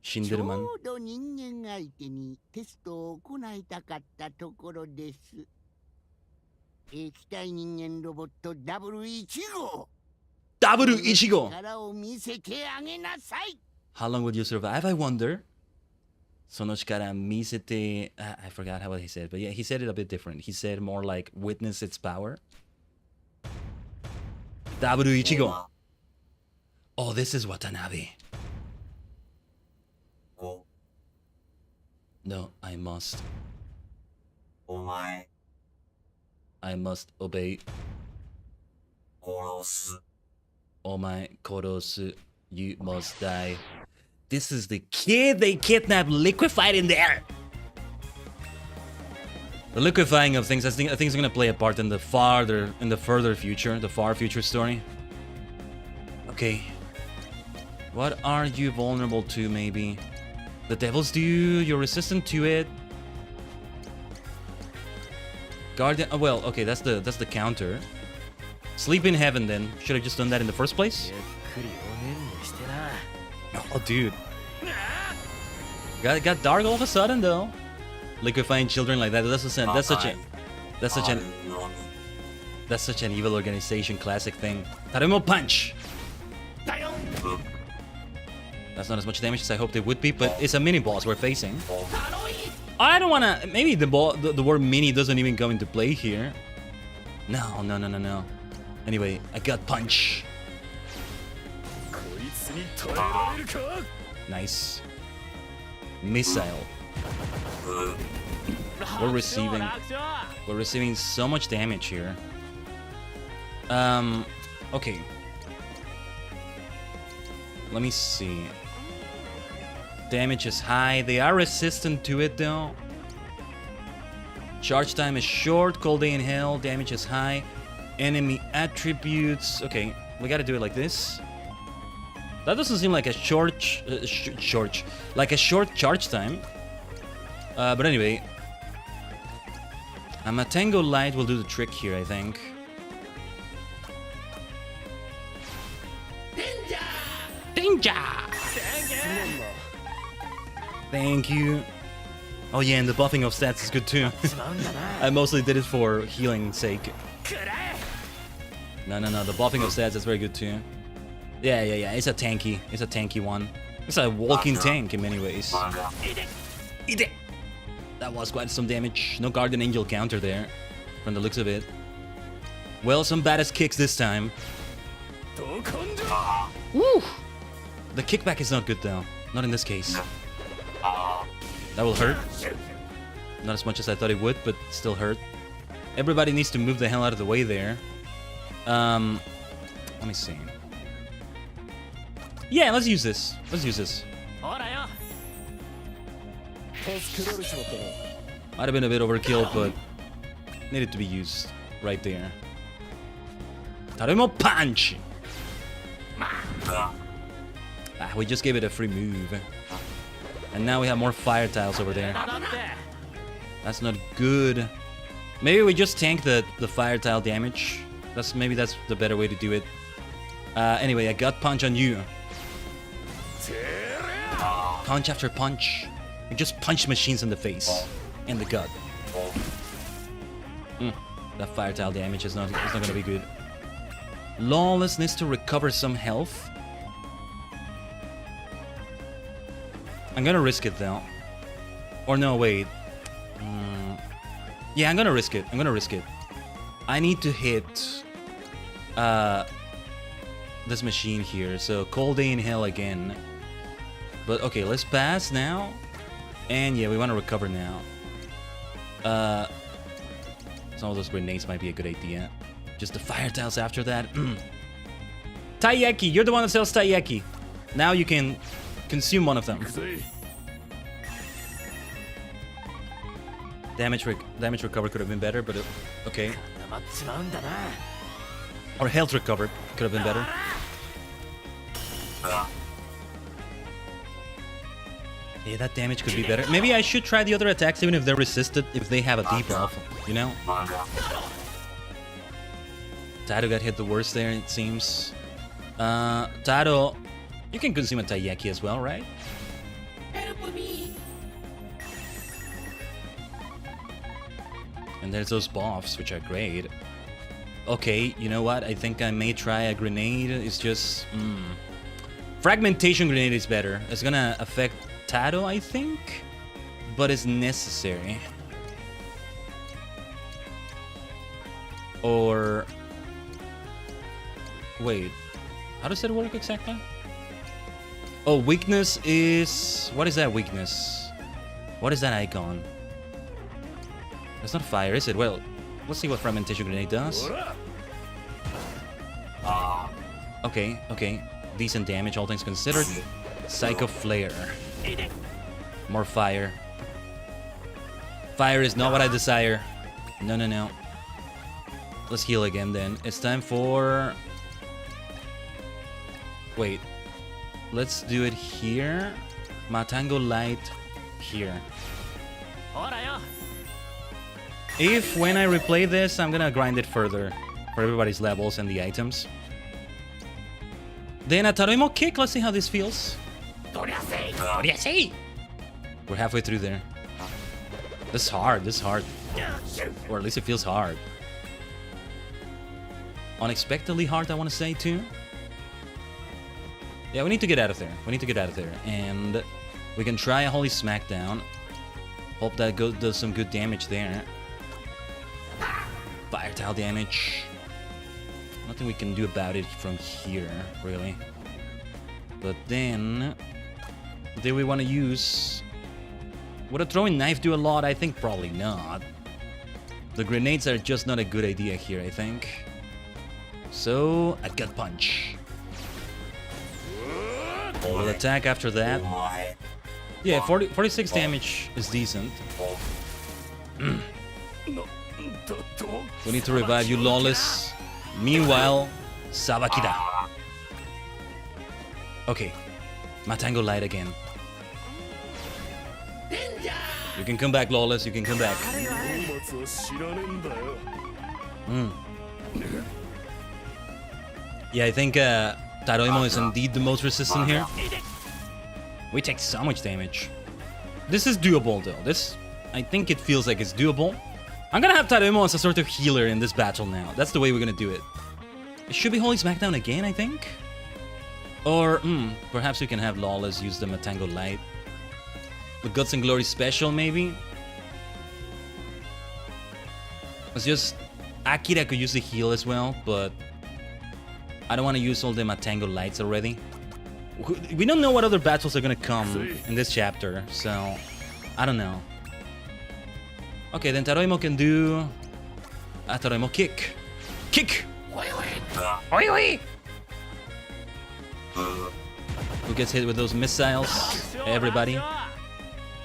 ち Shindelman? ょうど人間相手にテストを行いたかったところです。液体人間ロボット W1 号 Double Ichigo! 力を見せてあげなさい How long would you survive, I wonder? Sonoshikara misete... I forgot how he said, but yeah, he said it a bit different. He said more like, witness its power. Double Ichigo! Oh, this is Watanabe. No, I must. I must obey. Omae korosu. You must die. This is the kid they kidnapped, liquefied in there. The liquefying of things, I think is gonna play a part in the further future, the far future story. Okay. What are you vulnerable to, maybe? The Devil's Due, you're resistant to it. Guardian, oh well, okay, that's the counter. Sleep in Heaven then. Should have just done that in the first place? Oh, dude. Got dark all of a sudden though. Liquefying children like that. That's such an evil organization classic thing. Taremo Punch. That's not as much damage as I hoped it would be, but it's a mini boss we're facing. I don't wanna. Maybe the word mini doesn't even come into play here. No. Anyway, I got punch. Nice. Missile. We're receiving so much damage here. Okay. Let me see. Damage is high. They are resistant to it though. Charge time is short. Cold Day in Hell. Damage is high. Enemy attributes. Okay, we gotta do it like this. That doesn't seem like a short charge time. But anyway, a Matango Light will do the trick here, I think. Danger! Thank you. Oh yeah, and the buffing of stats is good too. I mostly did it for healing sake. No, the buffing of stats is very good too. Yeah, it's a tanky one. It's a walking tank in many ways. Eat it! That was quite some damage. No Guardian Angel counter there, from the looks of it. Well, some badass kicks this time. Woo! The kickback is not good though. Not in this case. That will hurt. Not as much as I thought it would, but still hurt. Everybody needs to move the hell out of the way there. Let me see. Yeah, let's use this. Might have been a bit overkill, but needed to be used right there. Taremo Punch! We just gave it a free move. And now we have more fire tiles over there. That's not good. Maybe we just tank the fire tile damage. Maybe that's the better way to do it. Anyway, I got punch on you. Punch after punch. You just punch machines in the face and the gut. That fire tile damage is not gonna be good. Lawless needs to recover some health. I'm gonna risk it though. Or no, wait. Yeah, I'm gonna risk it. I need to hit this machine here. So cold day in hell again. But okay, let's pass now. And yeah, we want to recover now. Some of those grenades might be a good idea. Just the fire tiles after that. Taiyaki, you're the one that sells taiyaki. Now you can consume one of them. Damage recover could have been better, but okay. Or health recover could have been better. Yeah, that damage could be better. Maybe I should try the other attacks even if they're resisted, if they have a debuff, you know? Taro got hit the worst there, it seems. Taro, you can consume a taiyaki as well, right? And there's those buffs, which are great. Okay, you know what? I think I may try a grenade. It's just... Fragmentation grenade is better. It's gonna affect Taro, I think. But it's necessary. Or... Wait. How does that work exactly? Oh, weakness is... What is that weakness? What is that icon? It's not fire, is it? Well, let's see what fragmentation grenade does. Okay, okay. Decent damage, all things considered. Psycho Flare. More fire. Fire is not what I desire. No, no, no. Let's heal again then. It's time for... Wait. Let's do it here. Matango Light here. If when I replay this, I'm gonna grind it further for everybody's levels and the items. Then a Taroimo kick, let's see how this feels. We're halfway through there. This is hard, this is hard. Or at least it feels hard. Unexpectedly hard, I want to say too. Yeah, we need to get out of there. We need to get out of there. And we can try a Holy Smackdown. Hope that does some good damage there. Fire tile damage. Nothing we can do about it from here, really. But then... Do we want to use... Would a throwing knife do a lot? I think probably not. The grenades are just not a good idea here, I think. So, a gut punch. We'll attack after that. Yeah, 46 damage is decent. We need to revive you, Lawless. Meanwhile, Sabakida. Okay. Matango Light again. You can come back, Lawless. You can come back. Yeah, I think Taroimo is indeed the most resistant here. We take so much damage. This is doable, though. This, I think it feels like it's doable. I'm gonna have Taroimo as a sort of healer in this battle now. That's the way we're gonna do it. It should be Holy Smackdown again, I think? Or, perhaps we can have Lawless use the Matango Light. The Guts and Glory special, maybe? It's just... Akira could use the heal as well, but... I don't want to use all the Matango Lights already. We don't know what other battles are gonna come in this chapter, so... I don't know. Okay, then Taroimo can do... a Taroimo kick. Kick! Who gets hit with those missiles? Everybody.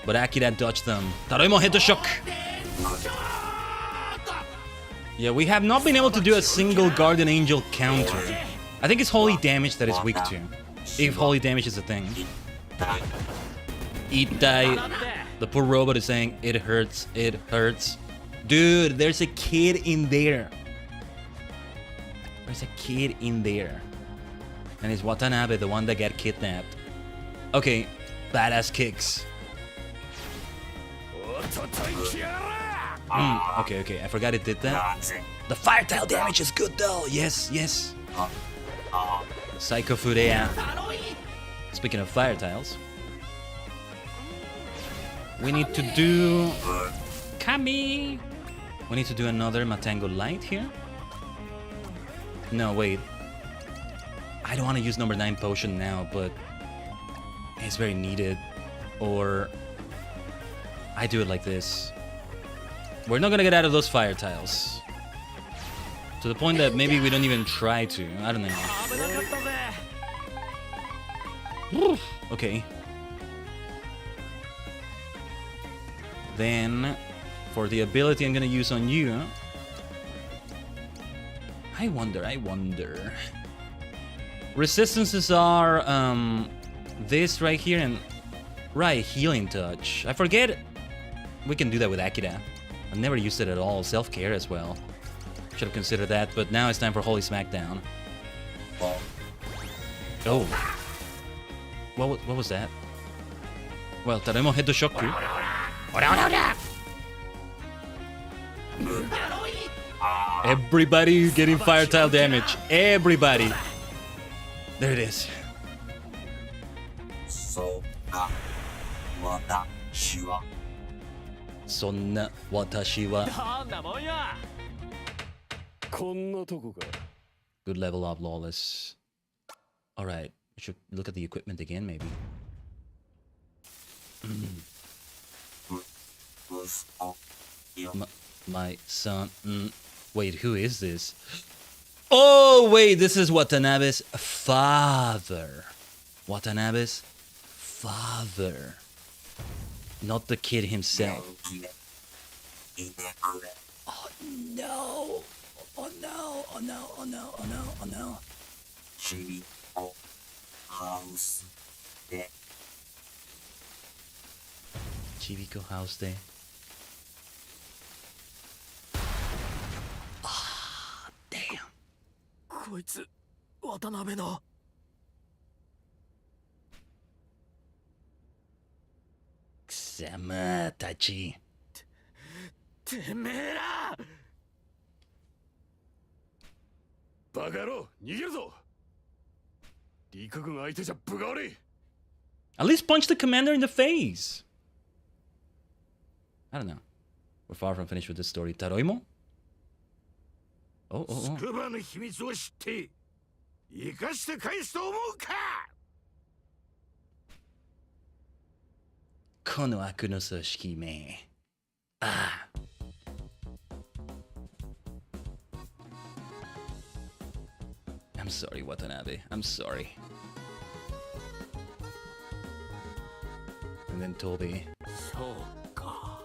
But Akira dodged them. Taroimo hit the shock! Yeah, we have not been able to do a single Guardian Angel counter. I think it's Holy Damage that is weak to. If Holy Damage is a thing. Itai. The poor robot is saying, it hurts, it hurts. Dude, there's a kid in there. There's a kid in there. And it's Watanabe, the one that got kidnapped. Okay, badass kicks. Okay, I forgot it did that. The fire tile damage is good though. Yes, yes. Psycho Furea. Speaking of fire tiles. We need to do... Kami! We need to do another Matango Light here. No, wait. I don't want to use number 9 potion now, but it's very needed. Or I do it like this. We're not gonna get out of those fire tiles. To the point that maybe we don't even try to. I don't know. Okay. Then, for the ability I'm gonna use on you... I wonder... Resistances are, this right here and... Right, Healing Touch. I forget we can do that with Akira. I've never used it at all. Self-care as well. Should have considered that, but now it's time for Holy Smackdown. Oh. What was that? Well, Taremo Head Shoku. Everybody getting fire tile damage. Everybody. There it is. Sonna watashi wa. Good level up, Lawless. Alright, we should look at the equipment again, maybe. My son... Wait, who is this? Oh, wait, this is Watanabe's father. Watanabe's father. Not the kid himself. Oh no! Oh no! Oh no! Oh no! Oh no! Oh no! Chibiko House Day. Ah, damn. こいつ渡辺だ。貴様たち。てめえら。バカ野郎、逃げるぞ。陸軍相手じゃ分が悪い。At least punch the commander in the face. I don't know. We're far from finished with this story. Taroimo? Oh. スクバの秘密を知って生かして返すと思うか。この悪の組織め。ああ。I'm sorry, Watanabe. I'm sorry. And then Toby. そうか。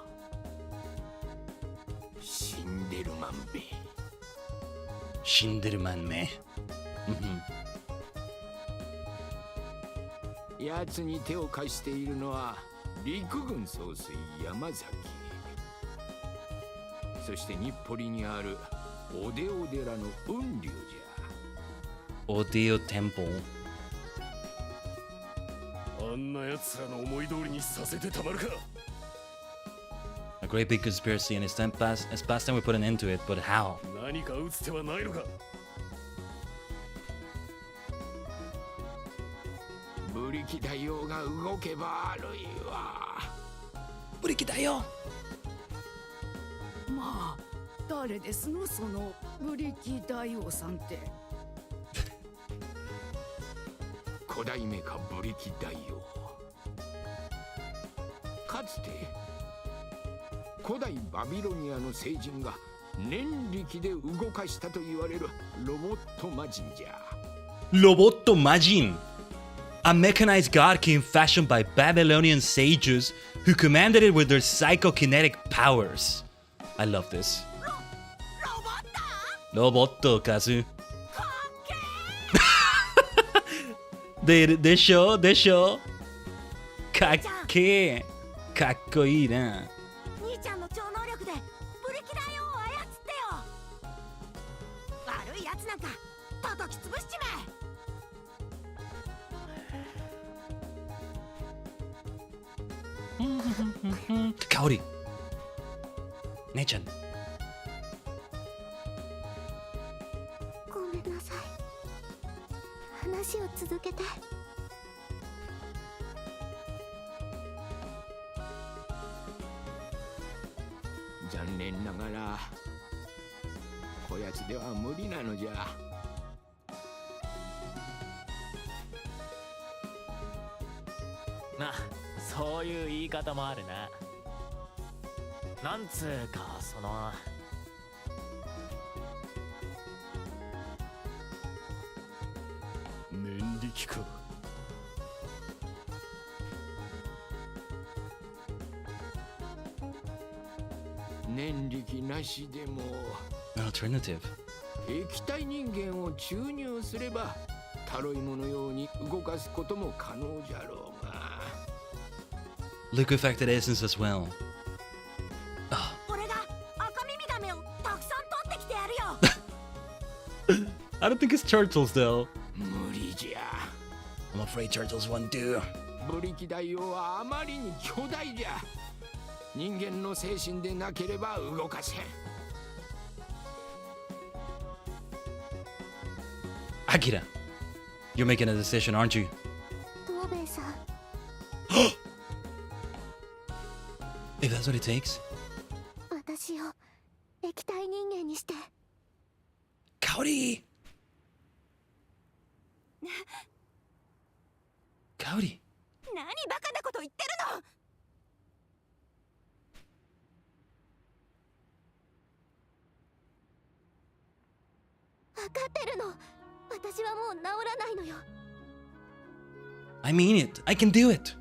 死んでるマンベ。死んでるマンめ。奴に手を貸しているのは陸軍総帥山崎。そして日暮里にあるオデオ寺の雲龍じゃ。オデオテンポル。あんな奴らの思い通りにさせてたまるか。A great big conspiracy, and it's past time we put an end to it, but how? 何か打つ手はないのか。ブリキ大王が動けば悪いわ。ブリキだよ。まあ、誰ですのそのブリキ大王さんって。古代メカブリキ大王。かつて古代バビロニアの聖人が念力で動かしたと言われるロボット魔人じゃ。ロボット魔人。A mechanized god king fashioned by Babylonian sages who commanded it with their psychokinetic powers. I love this. ロボットカズ。でしょかっけー。かっこいいな。兄ちゃんの超能力でブリキ大王を操ってよ。悪いやつなんか叩き潰しちまえ。香り。姉ちゃん。ごめんなさい。話を続けて。やつでは無理なのじゃ。まあそういう言い方もあるな。なんつうかその念力か。念力なしでも An alternative. 液体人間を注入すればタロイモのように動かすことも可能じゃろうが。 Liquefacted essence as well. 俺が赤耳ガメをたくさん取ってきてやるよ。 I don't think it's turtles though. 無理じゃ。 I'm afraid turtles won't do. ブリキ大王はあまりに巨大じゃ。人間の精神でなければ動かせん。 Akira, you're making a decision, aren't you? 東兵衛さん、 If that's what it takes. 私を液体人間にして。 Cody! Cody! 何バカなこと言ってるの。分かってるの。私はもう治らないのよ。 I mean it. I can do it.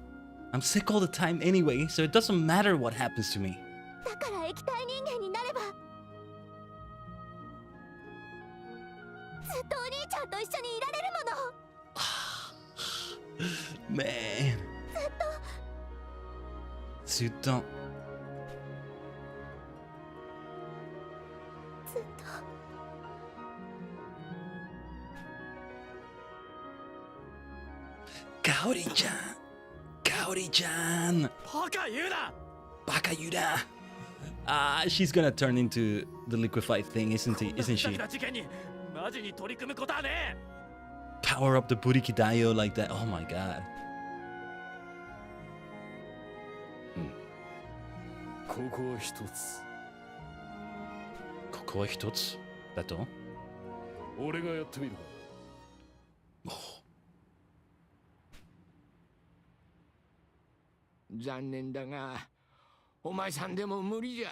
I'm sick all the time anyway, so it doesn't matter what happens to me. だから液体人間になればずっとお兄ちゃんと一緒にいられるもの。 Man. ずっと。ずっと。 Cody-chan. Cody-chan. バカ言うな。 Baka Yuda. Ah, she's gonna turn into the liquefied thing, isn't she? 事件にマジに取り組むことはね。 Power up the Burikidayo like that. Oh my god. ここは一つ。ここは一つだと？俺がやってみるか。残念だがお前さんでも無理じゃ。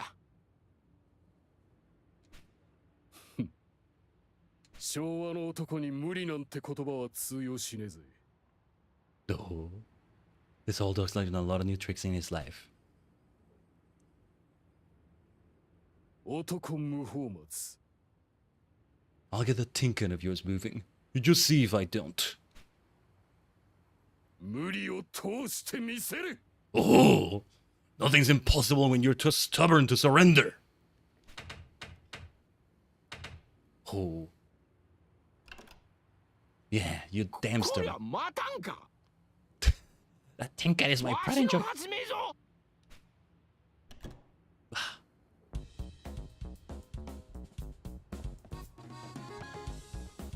昭和の男に無理なんて言葉は通用しねえぜ。 Oh. This old dog's learned a lot of new tricks in his life. 男無法末。 I'll get the tinker of yours moving. You just see if I don't. 無理を通してみせる。 Oh! Nothing's impossible when you're too stubborn to surrender. Oh. Yeah, you damn こりゃ stubborn. またんか。 That tinker is my わ pride し and の joy. 発明ぞ。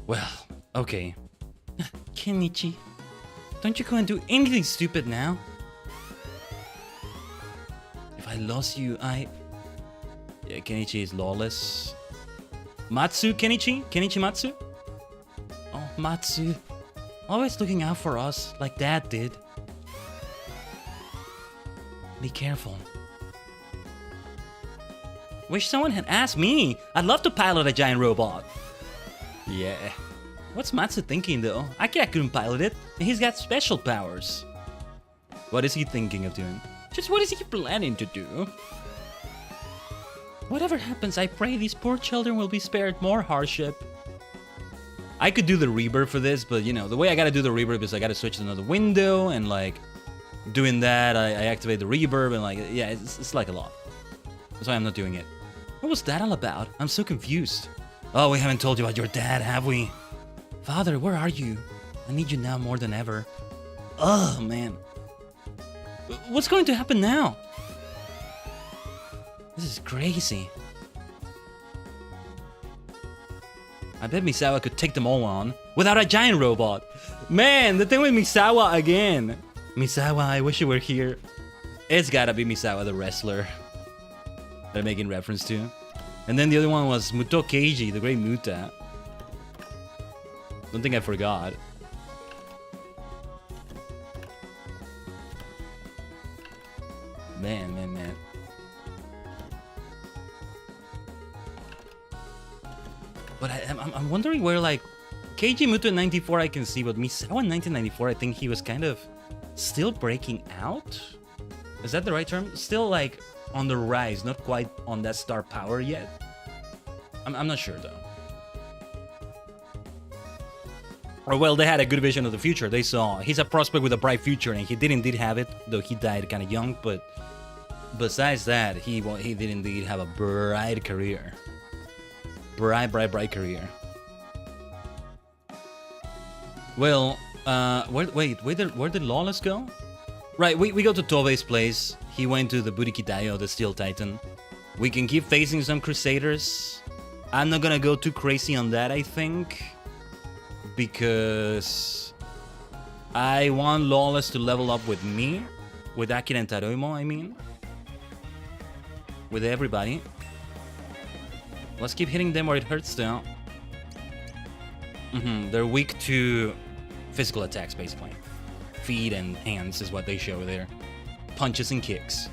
Well, okay. Kenichi, don't you go and do anything stupid now. If I lost you, Yeah, Kenichi is lawless. Matsu, Kenichi? Kenichi Matsu? Oh, Matsu. Always looking out for us, like Dad did. Be careful. Wish someone had asked me. I'd love to pilot a giant robot. Yeah. What's Matsu thinking though? Akira couldn't pilot it, and he's got special powers. What is he thinking of doing? Just what is he planning to do? Whatever happens, I pray these poor children will be spared more hardship. I could do the rebirth for this, but you know, the way I gotta do the rebirth is I gotta switch to another window, and like, doing that, I activate the rebirth, and like, yeah, it's like a lot. That's why I'm not doing it. What was that all about? I'm so confused. Oh, we haven't told you about your dad, have we? Father, where are you? I need you now more than ever. Oh, man. What's going to happen now? This is crazy. I bet Misawa could take them all on without a giant robot. Man, the thing with Misawa again. Misawa, I wish you were here. It's gotta be Misawa the wrestler. They're making reference to. And then the other one was Muto Keiji, the great Muta. Don't think I forgot. Man. But I'm wondering where, like, Keiji Muto in 94 I can see, but Misawa in 1994 I think he was kind of still breaking out? Is that the right term? Still, like, on the rise, not quite on that star power yet. I'm not sure, though. Or, well, they had a good vision of the future. They saw he's a prospect with a bright future, and he did indeed have it, though he died kind of young, but besides that, he did indeed have a bright career. Bright career. Well, where did Lawless go? Right, we go to Tobei's place. He went to the Burikidayo, the Steel Titan. We can keep facing some Crusaders. I'm not gonna go too crazy on that, I think. Because I want Lawless to level up with me. With Akira and Taroimo, I mean. With everybody. Let's keep hitting them where it hurts, though. They're weak to physical attacks, basically. Feet and hands is what they show there. Punches and kicks.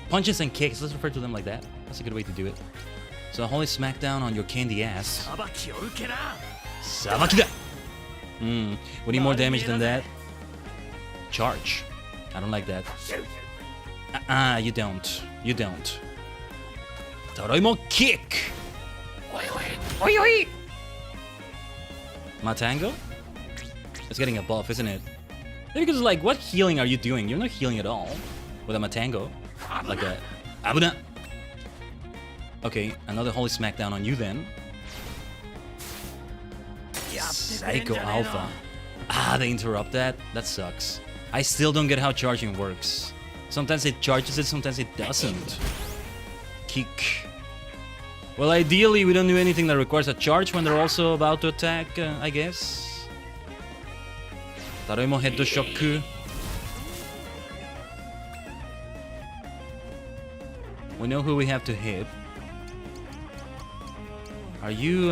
Punches and kicks, let's refer to them like that. That's a good way to do it. So, holy smackdown on your candy ass. Sabaki da! We need more damage than that. Charge. I don't like that. You don't. You don't. Toroimo kick! Oi, oi! Matango? It's getting a buff, isn't it? Because, like, what healing are you doing? You're not healing at all with a Matango. Like that. Abuna! Okay, another holy smackdown on you then. Psycho Alpha. They interrupt that? That sucks. I still don't get how charging works. Sometimes it charges it, sometimes it doesn't. Kick. Well, ideally, we don't do anything that requires a charge when they're also about to attack, I guess. Taroimo head to Shoku. We know who we have to hit. Are you,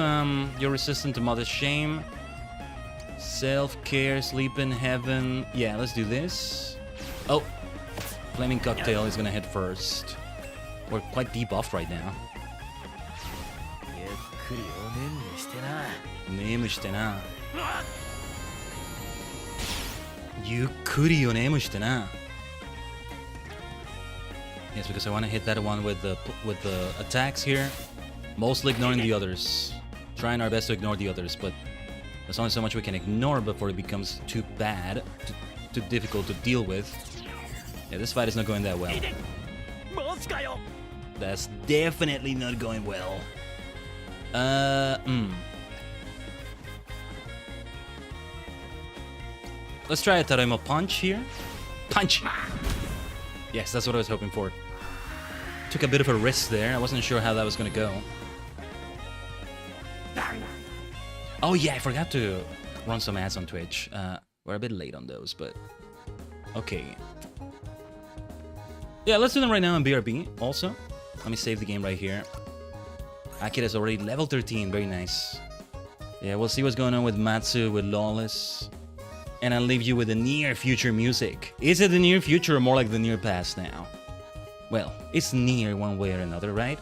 you're resistant to Mother's Shame? Self-care, sleep in heaven. Yeah, let's do this. Oh, Flaming Cocktail is gonna hit first. We're quite debuffed right now. Name shite na. Yukkuri o name shite na. Yes, because I want to hit that one with the attacks here. Mostly ignoring the others. Trying our best to ignore the others, but there's only so much we can ignore before it becomes too bad, too difficult to deal with. Yeah, this fight is not going that well. That's definitely not going well. Let's try a Taroimo punch here. Punch! Yes, that's what I was hoping for. Took a bit of a risk there. I wasn't sure how that was gonna go. Oh yeah, I forgot to run some ads on Twitch. We're a bit late on those, but okay. Yeah, let's do them right now in BRB also. Let me save the game right here. Akira's already level 13, very nice. Yeah, we'll see what's going on with Matsu, with Lawless. And I'll leave you with the near future music. Is it the near future or more like the near past now? Well, it's near one way or another, right?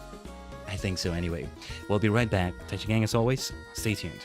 I think so anyway. We'll be right back. Tajigen, as always, stay tuned.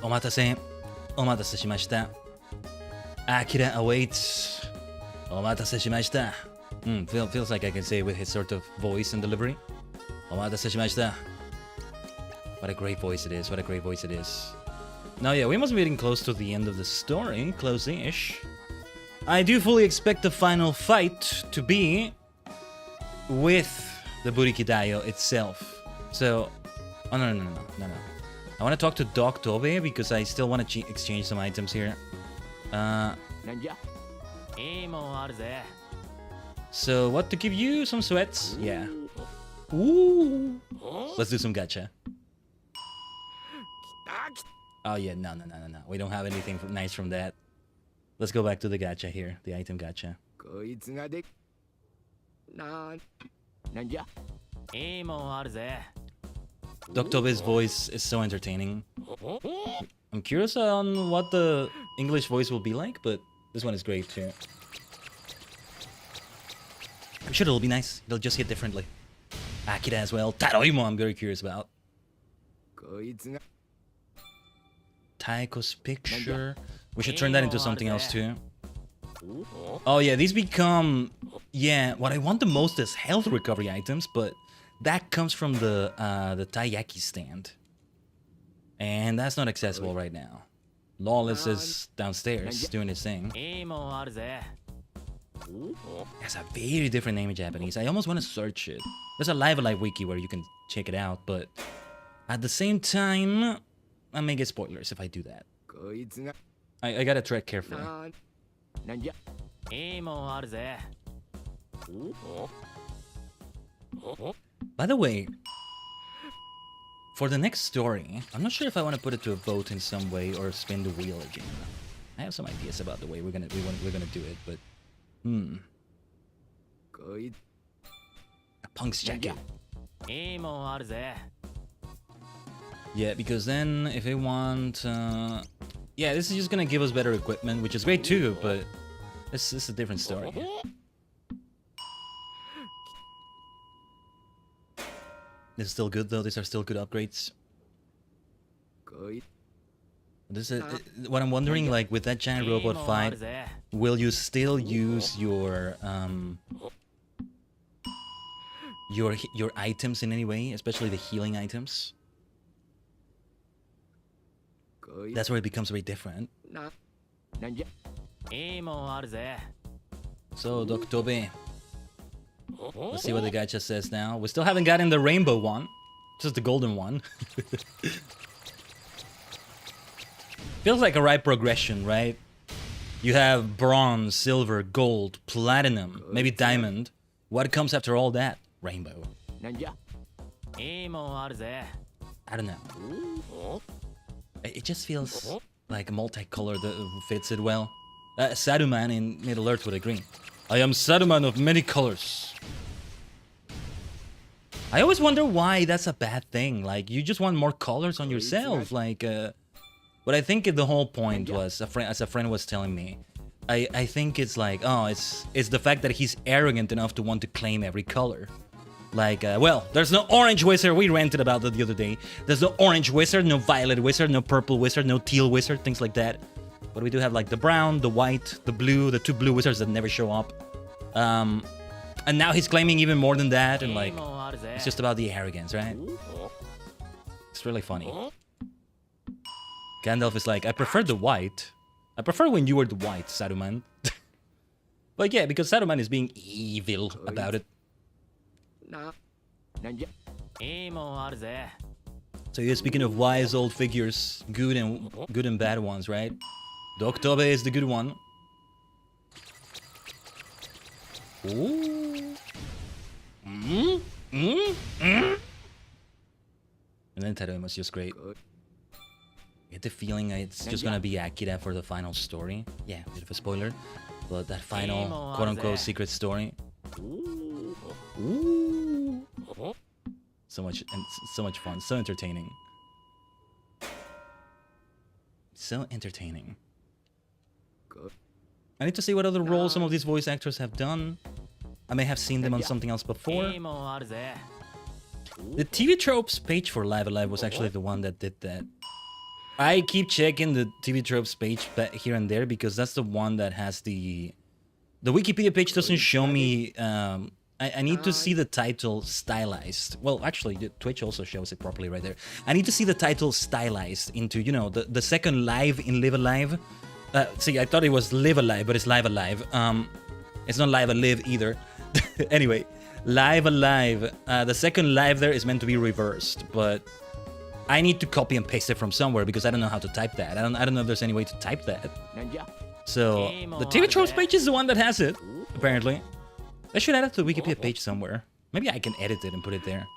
Omatase. Omatase shimashita. Akira awaits. Omatase shimashita. Feels like I can say it with his sort of voice and delivery. Omatase shimashita. What a great voice it is. What a great voice it is. Now, yeah, we must be getting close to the end of the story. Close-ish. I do fully expect the final fight to be with the Burikidayo itself. So, oh no. I want to talk to Doc Tobe because I still want to exchange some items here. So, what to give you? Some sweats? Yeah. Ooh. Let's do some gacha. Oh yeah, no. We don't have anything nice from that. Let's go back to the gacha here, the item gacha. Doktobe's voice is so entertaining. I'm curious on what the English voice will be like, but this one is great too. I'm sure it'll be nice. It'll just hit differently. Akira as well. Taroimo I'm very curious about. Taiko's picture. We should turn that into something else too. Oh yeah, these become... Yeah, what I want the most is health recovery items, but that comes from the taiyaki stand. And that's not accessible right now. Lawless is downstairs doing his thing. Has a very different name in Japanese. I almost want to search it. There's a Live Alive wiki where you can check it out, but at the same time, I may get spoilers if I do that. I gotta tread carefully. By the way, for the next story, I'm not sure if I want to put it to a vote in some way or spin the wheel again. I have some ideas about the way we're gonna do it, but a punk's jacket. Yeah, because then if they want, yeah, this is just gonna give us better equipment, which is great too, but this is a different story. This is still good though. These are still good upgrades. This is what I'm wondering. Like with that giant robot fight, will you still use your items in any way, especially the healing items? That's where it becomes very different. So, Doc Tobe. Let's see what the gacha says now. We still haven't gotten the rainbow one. Just the golden one. Feels like a right progression, right? You have bronze, silver, gold, platinum, maybe diamond. What comes after all that? Rainbow. I don't know. It just feels like a multicolor that fits it well. Saruman in Middle Earth would agree. I am Saruman of many colors. I always wonder why that's a bad thing. Like, you just want more colors on yourself. Like, but I think the whole point was, as a friend was telling me, I think it's like, oh, it's the fact that he's arrogant enough to want to claim every color. Like, well, there's no orange wizard. We ranted about that the other day. There's no orange wizard, no violet wizard, no purple wizard, no teal wizard, things like that. But we do have like the brown, the white, the blue, the two blue wizards that never show up. And now he's claiming even more than that, and like, it's just about the arrogance, right? It's really funny. Gandalf is like, I prefer the white. I prefer when you were the white, Saruman. But yeah, because Saruman is being evil about it. So you're speaking of wise old figures, good and bad ones, right? Doc Tobe is the good one. Ooh. And then Taroimo was just great. I get the feeling it's just gonna be Akira for the final story. Yeah, a bit of a spoiler. But that final quote-unquote secret story. Ooh. So much fun, so entertaining. So entertaining. I need to see what other roles some of these voice actors have done. I may have seen them on something else before. The TV Tropes page for Live Alive was actually the one that did that. I keep checking the TV tropes page here and there because that's the one that has the Wikipedia page doesn't show me. I need to see the title stylized. Well, actually, the Twitch also shows it properly right there. I need to see the title stylized into, you know, the second live in Live Alive. See, I thought it was Live Alive, but it's Live Alive. It's not Live Alive either. Anyway, Live Alive. The second live there is meant to be reversed, but I need to copy and paste it from somewhere because I don't know how to type that. I don't know if there's any way to type that. So the TV tropes page is the one that has it, apparently. I should add it to the Wikipedia page somewhere. Maybe I can edit it and put it there.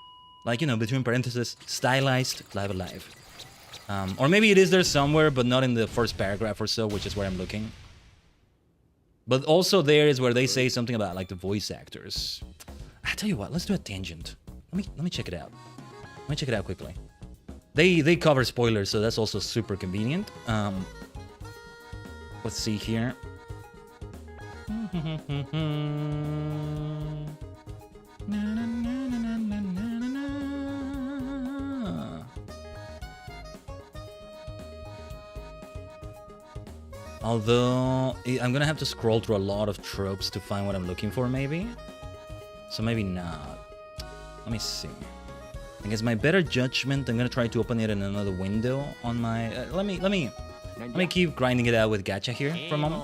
Like, you know, between parentheses, stylized Live Alive. Or maybe it is there somewhere, but not in the first paragraph or so, which is where I'm looking. But also there is where they say something about, like, the voice actors. I tell you what, let's do a tangent. Let me check it out. Let me check it out quickly. They cover spoilers, so that's also super convenient. Let's see here. Although I'm gonna have to scroll through a lot of tropes to find what I'm looking for, maybe. So maybe not. Let me see. Against my better judgment, I'm gonna try to open it in another window on my. Let me keep grinding it out with gacha here for a moment.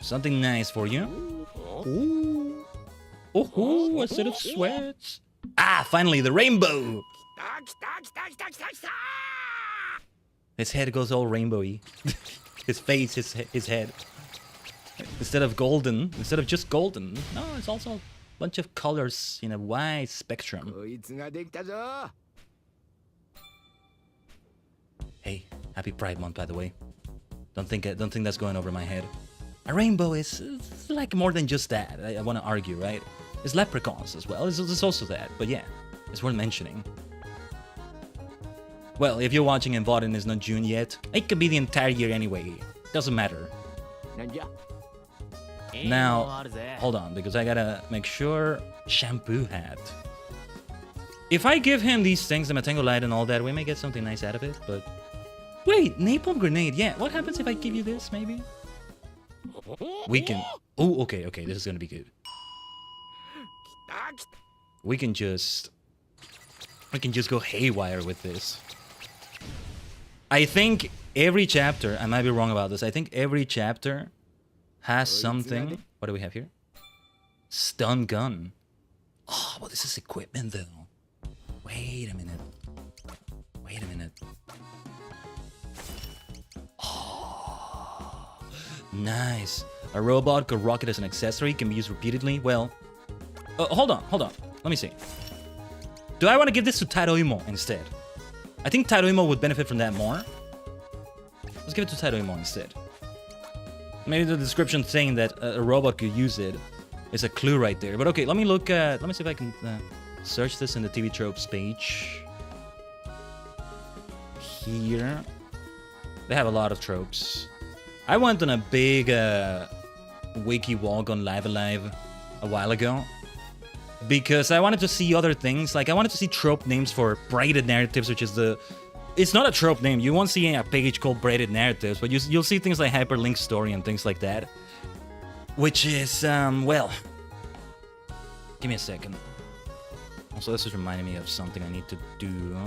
Something nice for you. Ooh. Oh, a set of sweats. Ah, finally, the rainbow. His head goes all rainbowy. His face, his head. Instead of golden, instead of just golden, no, it's also a bunch of colors in a wide spectrum. Hey, happy Pride Month, by the way. Don't think that's going over my head. A rainbow is like more than just that. I want to argue, right? It's leprechauns as well. It's also that, but yeah, it's worth mentioning. Well, if you're watching and Vauden is not June yet, it could be the entire year anyway. Doesn't matter. Now, hold on, because I gotta make sure. Shampoo hat. If I give him these things, the Matango Light and all that, we may get something nice out of it, but... Wait, Napalm Grenade, yeah. What happens if I give you this, maybe? We can... Oh, okay, this is gonna be good. We can just go haywire with this. I think every chapter, I might be wrong about this, I think every chapter has something. What do we have here? Stun gun. Oh, well, this is equipment though. Wait a minute. Oh, nice. A robot could rocket as an accessory, can be used repeatedly. Well, hold on. Let me see. Do I want to give this to Taroimo instead? I think Taroimo would benefit from that more. Let's give it to Taroimo instead. Maybe the description saying that a robot could use it is a clue right there. But okay, let me look at... Let me see if I can search this in the TV tropes page. Here. They have a lot of tropes. I went on a big wiki walk on Live Alive a while ago. Because I wanted to see other things. Like, I wanted to see trope names for braided narratives, which is the... It's not a trope name. You won't see a page called braided narratives, but you'll see things like hyperlink story and things like that. Which is, well... Give me a second. Also, this is reminding me of something I need to do.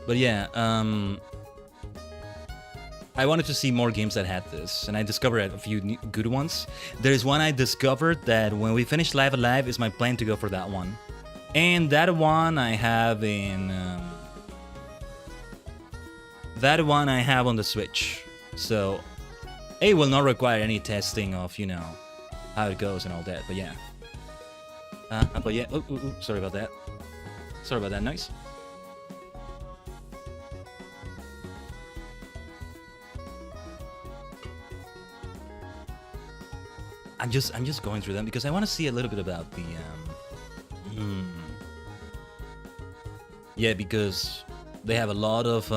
But yeah, I wanted to see more games that had this, and I discovered a few good ones. There's one I discovered that when we finish Live Alive is my plan to go for that one. And that one I have in... that one I have on the Switch. So, it will not require any testing of, you know, how it goes and all that, but yeah. But yeah, sorry about that. Sorry about that noise. I'm just going through them because I want to see a little bit about the yeah, because they have a lot of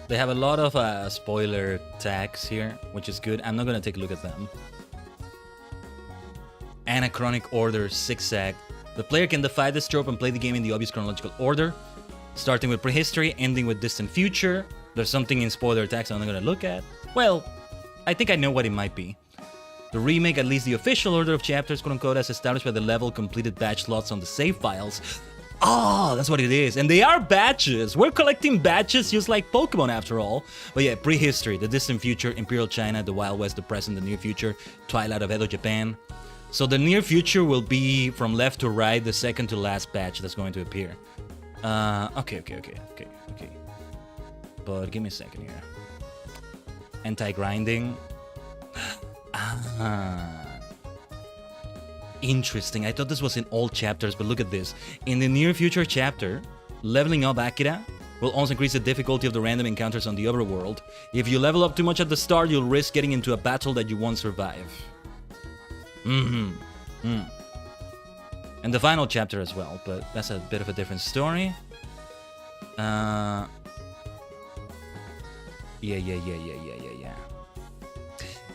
They have a lot of spoiler tags here, which is good. I'm not gonna take a look at them. Anachronic order, zigzag. The player can defy this trope and play the game in the obvious chronological order, starting with prehistory, ending with distant future. There's something in spoiler tags I'm not gonna look at. Well, I think I know what it might be. The remake, at least the official order of chapters, quote unquote, as established by the level completed batch slots on the save files. Oh, that's what it is. And they are batches. We're collecting batches just like Pokemon after all. But yeah, prehistory, the distant future, Imperial China, the Wild West, the present, the near future, Twilight of Edo, Japan. So the near future will be from left to right, the second to last batch that's going to appear. Okay. But give me a second here. Anti-grinding. Interesting. I thought this was in all chapters, but look at this. In the near future chapter, leveling up Akira will also increase the difficulty of the random encounters on the overworld. If you level up too much at the start, you'll risk getting into a battle that you won't survive. And the final chapter as well, but that's a bit of a different story.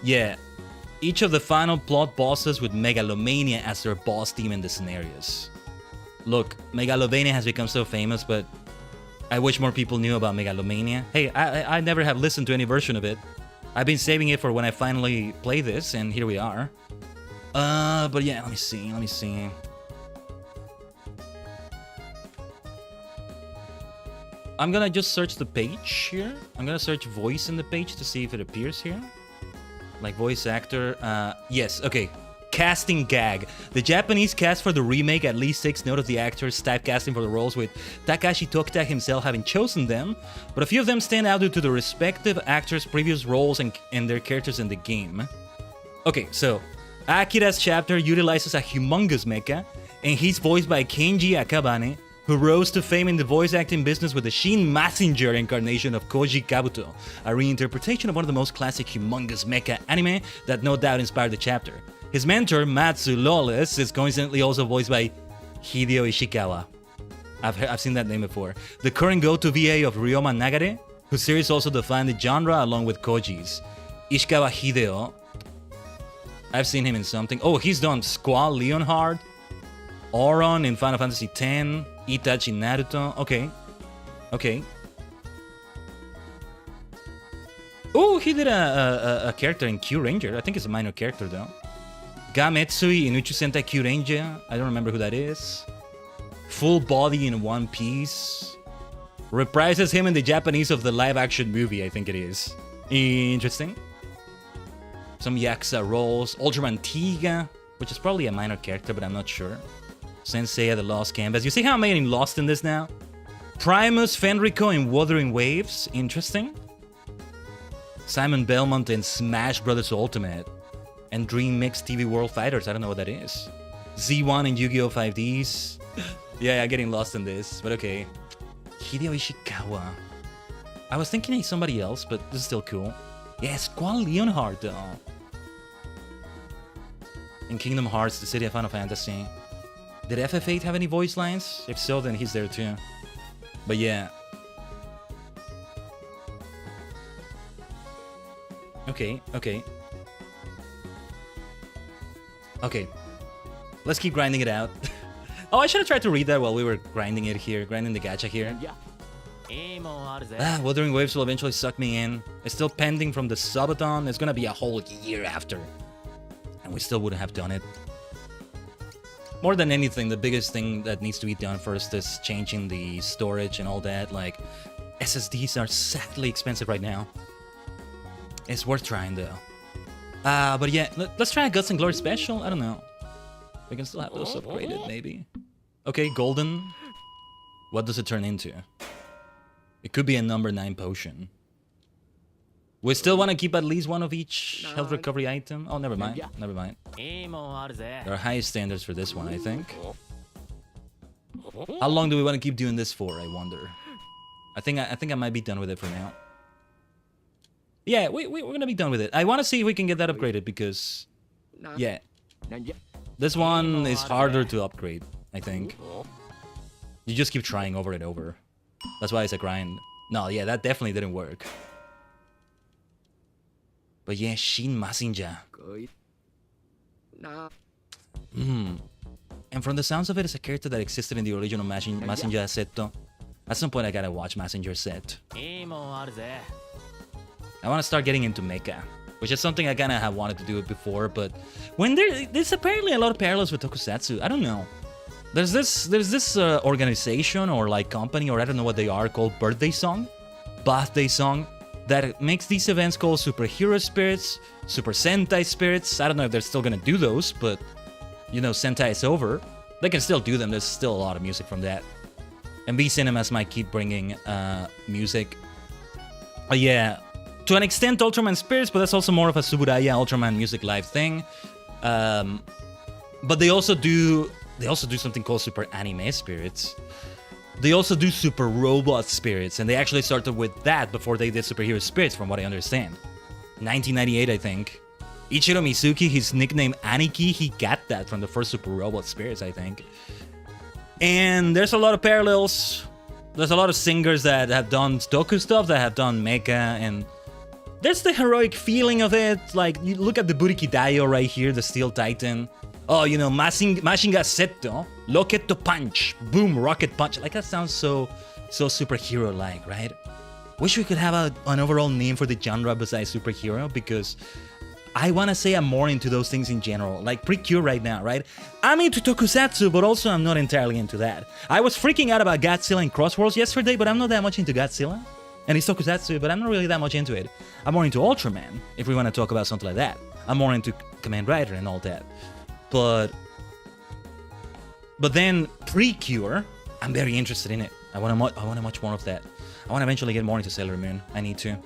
Yeah. Each of the final plot bosses with Megalomania as their boss team in the scenarios. Look, Megalomania has become so famous, but I wish more people knew about Megalomania. Hey, I never have listened to any version of it. I've been saving it for when I finally play this, and here we are. But yeah, let me see. I'm gonna just search the page here. I'm gonna search voice in the page to see if it appears here. Like voice actor, yes, okay. Casting gag. The Japanese cast for the remake at least 6 note of the actors typecasting for the roles, with Takashi Tokita himself having chosen them, but a few of them stand out due to the respective actors' previous roles and their characters in the game. Okay, so Akira's chapter utilizes a humongous mecha, and he's voiced by Kenji Akabane, who rose to fame in the voice acting business with the Shin Massinger incarnation of Koji Kabuto, a reinterpretation of one of the most classic humongous mecha anime that no doubt inspired the chapter. His mentor, Matsu Lawless, is coincidentally also voiced by Hideo Ishikawa. I've seen that name before. The current go-to VA of Ryoma Nagare, whose series also defined the genre along with Koji's. Ishikawa Hideo. I've seen him in something. Oh, he's done Squall Leonhard, Auron in Final Fantasy X, Itachi Naruto. Okay. Oh, he did a character in Q Ranger. I think it's a minor character though. Ga Metsui in Uchu Sentai Q Ranger. I don't remember who that is. Full body in One Piece. Reprises him in the Japanese of the live-action movie, I think it is. Interesting. Some Yakuza roles. Ultraman Tiga, which is probably a minor character, but I'm not sure. Senseiya the Lost Canvas. You see how I'm getting lost in this now? Primus Fenrico in Wuthering Waves. Interesting. Simon Belmont in Smash Bros. Ultimate. And Dream Mix TV World Fighters. I don't know what that is. Z1 in Yu-Gi-Oh! 5Ds. Yeah, getting lost in this, but okay. Hideo Ishikawa. I was thinking he's somebody else, but this is still cool. Yeah, Squall Leonhard though. In Kingdom Hearts, the City of Final Fantasy. Did FF8 have any voice lines? If so, then he's there too. But yeah. Okay. Let's keep grinding it out. Oh, I should have tried to read that while we were grinding it here. Grinding the gacha here. Wuthering Waves will eventually suck me in. It's still pending from the subathon. It's gonna be a whole year after. And we still wouldn't have done it. More than anything, the biggest thing that needs to be done first is changing the storage and all that. Like, SSDs are sadly expensive right now. It's worth trying though. But yeah, let's try a Guts and Glory special. I don't know. We can still have those upgraded, maybe. Okay, golden. What does it turn into? It could be a number 9 potion. We still want to keep at least one of each health recovery item. Oh, never mind. There are high standards for this one, I think. How long do we want to keep doing this for, I wonder? I think I might be done with it for now. Yeah, we're gonna be done with it. I want to see if we can get that upgraded because... Yeah. This one is harder to upgrade, I think. You just keep trying over and over. That's why it's a grind. No, yeah, that definitely didn't work. But yeah, Shin Masinja. And from the sounds of it, it's a character that existed in the original Masinja Seto. At some point, I gotta watch Massinger Set. いいもんあるぜ。 I want to start getting into mecha, which is something I kind of have wanted to do it before, but when there's apparently a lot of parallels with tokusatsu. I don't know. There's this organization or like company, or I don't know what they are, called Birthday Song, that makes these events called Superhero Spirits, Super Sentai Spirits. I don't know if they're still gonna do those, but you know, Sentai is over. They can still do them. There's still a lot of music from that. And B Cinemas might keep bringing music. Yeah, to an extent Ultraman Spirits, but that's also more of a Suburaya Ultraman Music Live thing. But they also do something called Super Anime Spirits. They also do Super Robot Spirits, and they actually started with that before they did Superhero Spirits, from what I understand. 1998, I think. Ichiro Mizuki, his nickname Aniki, he got that from the first Super Robot Spirits, I think. And there's a lot of parallels. There's a lot of singers that have done Toku stuff, that have done mecha, and there's the heroic feeling of it. Like, you look at the Buriki Daio right here, the Steel Titan. Oh, you know, Mashinga Seto, Loketo Punch, boom, rocket punch. Like, that sounds so superhero-like, right? Wish we could have an overall name for the genre besides superhero, because I want to say I'm more into those things in general, like Precure right now, right? I'm into tokusatsu, but also I'm not entirely into that. I was freaking out about Godzilla and Crossworlds yesterday, but I'm not that much into Godzilla. And it's tokusatsu, but I'm not really that much into it. I'm more into Ultraman, if we want to talk about something like that. I'm more into Kamen Rider and all that. But then Precure, I'm very interested in it. I want to watch more of that. I want to eventually get more into Sailor Moon. I need to.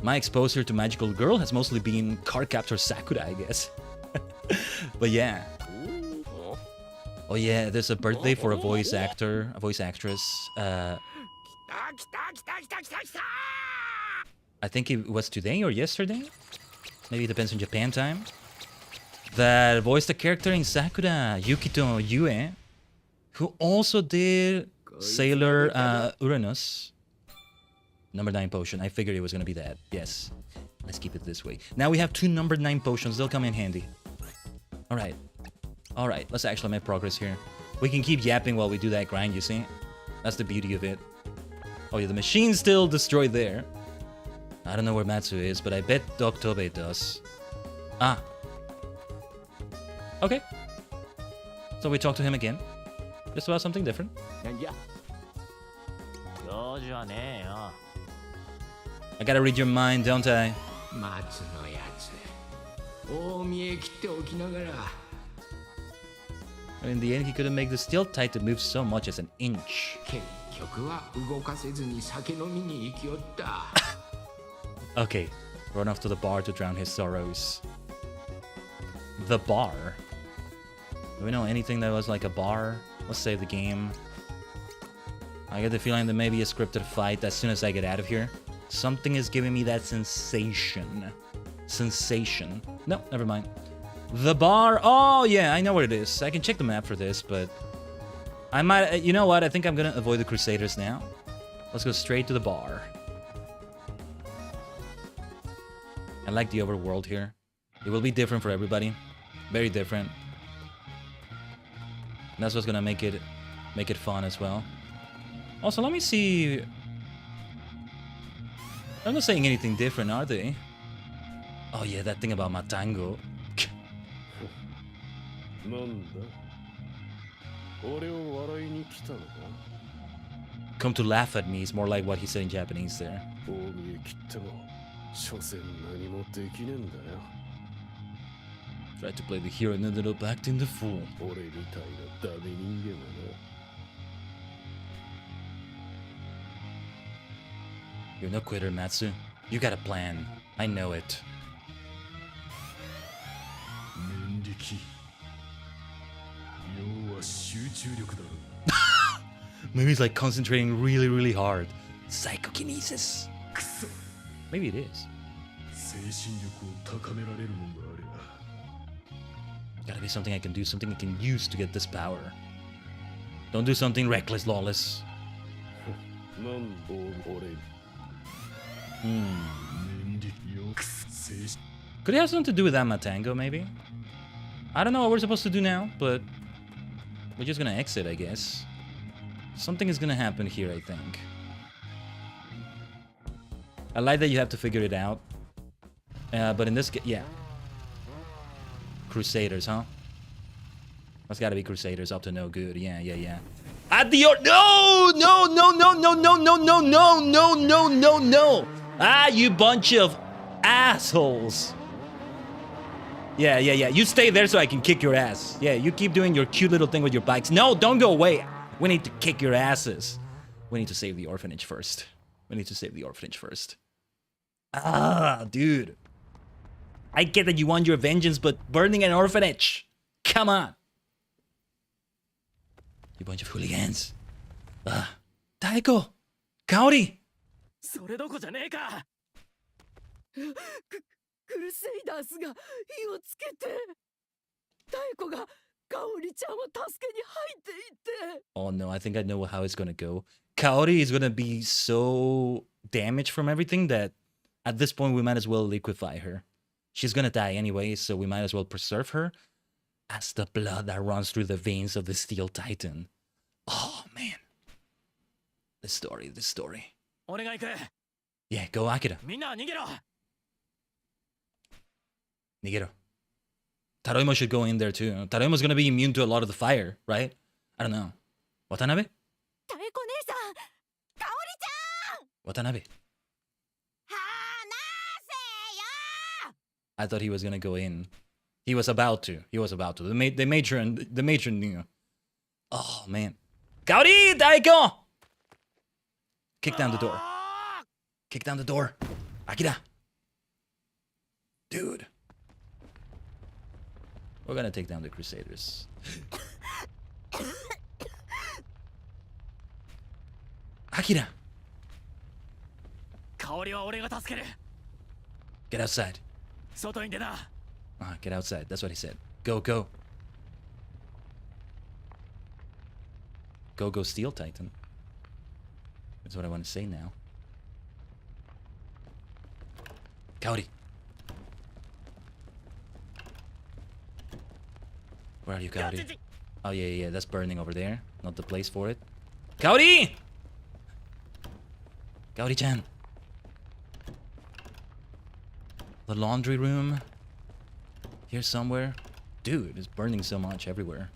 My exposure to Magical Girl has mostly been Cardcaptor Sakura, I guess. But yeah. Oh yeah, there's a birthday for a voice actress. I think it was today or yesterday. Maybe it depends on Japan time. That voiced the character in Sakura, Yukito Yue, who also did Sailor Uranus. Number 9 potion. I figured it was gonna be that. Yes. Let's keep it this way. Now we have 2 number 9 potions. They'll come in handy. Alright. Alright. Let's actually make progress here. We can keep yapping while we do that grind, you see? That's the beauty of it. Oh yeah, the machine's still destroyed there. I don't know where Matsu is, but I bet Doc Tobe does. Ah. Okay. So we talk to him again. Just about something different. I gotta read your mind, don't I? And in the end, he couldn't make the Steel Titan move so much as an inch. Okay, run off to the bar to drown his sorrows. The bar? Do we know anything that was like a bar? Let's save the game. I get the feeling there may be a scripted fight as soon as I get out of here. Something is giving me that sensation. Sensation. No, never mind. The bar. Oh, yeah, I know where it is. I can check the map for this, but I might... You know what? I think I'm gonna avoid the Crusaders now. Let's go straight to the bar. I like the overworld here. It will be different for everybody. Very different. And that's what's gonna make it fun as well. Also, let me see... I'm not saying anything different, are they? Oh yeah, that thing about Matango. Come to laugh at me is more like what he said in Japanese there. Tried to play the hero and ended up acting the fool. You're no quitter, Matsu. You got a plan. I know it. Maybe he's like concentrating really, really hard. Psychokinesis. Maybe it is. Gotta be something I can do, something I can use to get this power. Don't do something reckless, lawless. Could it have something to do with that Matango, maybe? I don't know what we're supposed to do now, but we're just gonna exit, I guess. Something is gonna happen here, I think. I like that you have to figure it out. But in this case, yeah. Crusaders, huh? That's gotta be Crusaders up to no good. Yeah, yeah, yeah. At the no, no, no, no, no, no, no, no, no, no, no, no, no. Ah, you bunch of assholes. Yeah, yeah, yeah. You stay there so I can kick your ass. Yeah, you keep doing your cute little thing with your bikes. No, don't go away. We need to kick your asses. We need to save the orphanage first. We need to save the orphanage first. Ah, dude. I get that you want your vengeance, but burning an orphanage. Come on. You bunch of hooligans. Taiko! Kaori! それどこじゃねえか。クルセイダースが火をつけて、タイコがカオリちゃんを助けに入っていって。 Oh no, I think I know how it's gonna go. Kaori is gonna be so damaged from everything that at this point we might as well liquefy her. She's gonna die anyway, so we might as well preserve her as the blood that runs through the veins of the Steel Titan. Oh man. This story, this story. 俺が行く。 Yeah, go Akira. みんな逃げろ。 Nigero. Taroimo should go in there too. Taroimo's gonna be immune to a lot of the fire, right? I don't know. Watanabe? タイコ姉さん、カオリちゃん。 Watanabe. 離せよ。 I thought he was gonna go in. He was about to. He was about to. The matron, you know. Oh man. Kaori! Taiko! Kick down the door. Kick down the door. Akira. Dude. We're gonna take down the Crusaders. Akira. 香りは俺が助ける。 Get outside. 外に出な。 Get outside. That's what he said. Go, go. Go, go, Steel Titan. That's what I want to say now. Kaori. Where are you, Kaori? Oh, yeah, yeah, that's burning over there. Not the place for it. Kaori! Kaori-chan. The laundry room. Here somewhere. Dude, it's burning so much everywhere.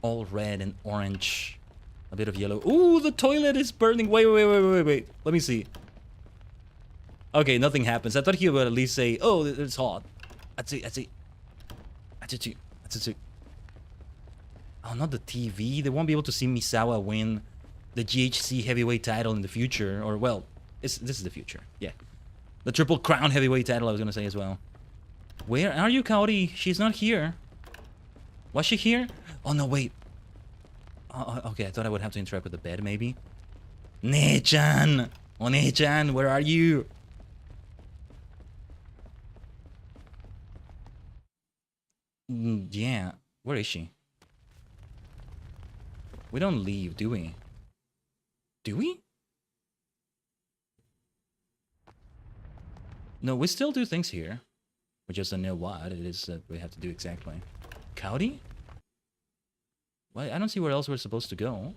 All red and orange. A bit of yellow. Ooh, the toilet is burning. Wait. Let me see. Okay, nothing happens. I thought he would at least say, oh, it's hot. Atsu. Oh, not the TV. They won't be able to see Misawa win the GHC heavyweight title in the future. Or, well, this is the future. Yeah. The Triple Crown heavyweight title, I was going to say as well. Where are you, Kaori? She's not here. Was she here? Oh, no, wait. Okay, I thought I would have to interact with the bed, maybe. Nee-chan! Oh, Nee-chan, where are you? Yeah, where is she? We don't leave, do we? Do we? No, we still do things here. We just don't know what it is that we have to do exactly. Kaori? Why? I don't see where else we're supposed to go.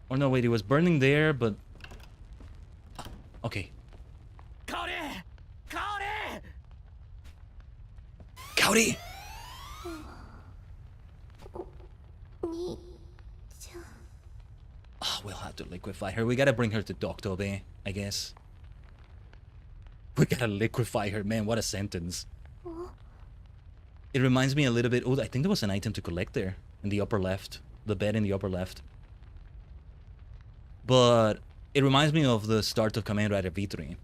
Or no, wait, it was burning there, but... Okay. Kaori! Kaori! Kaori! Oh, we'll have to liquefy her. We gotta bring her to Doktobe, I guess. We gotta liquefy her. Man, what a sentence. It reminds me a little bit... Oh, I think there was an item to collect there. In the upper left. The bed in the upper left. But it reminds me of the start of Kamen Rider V3.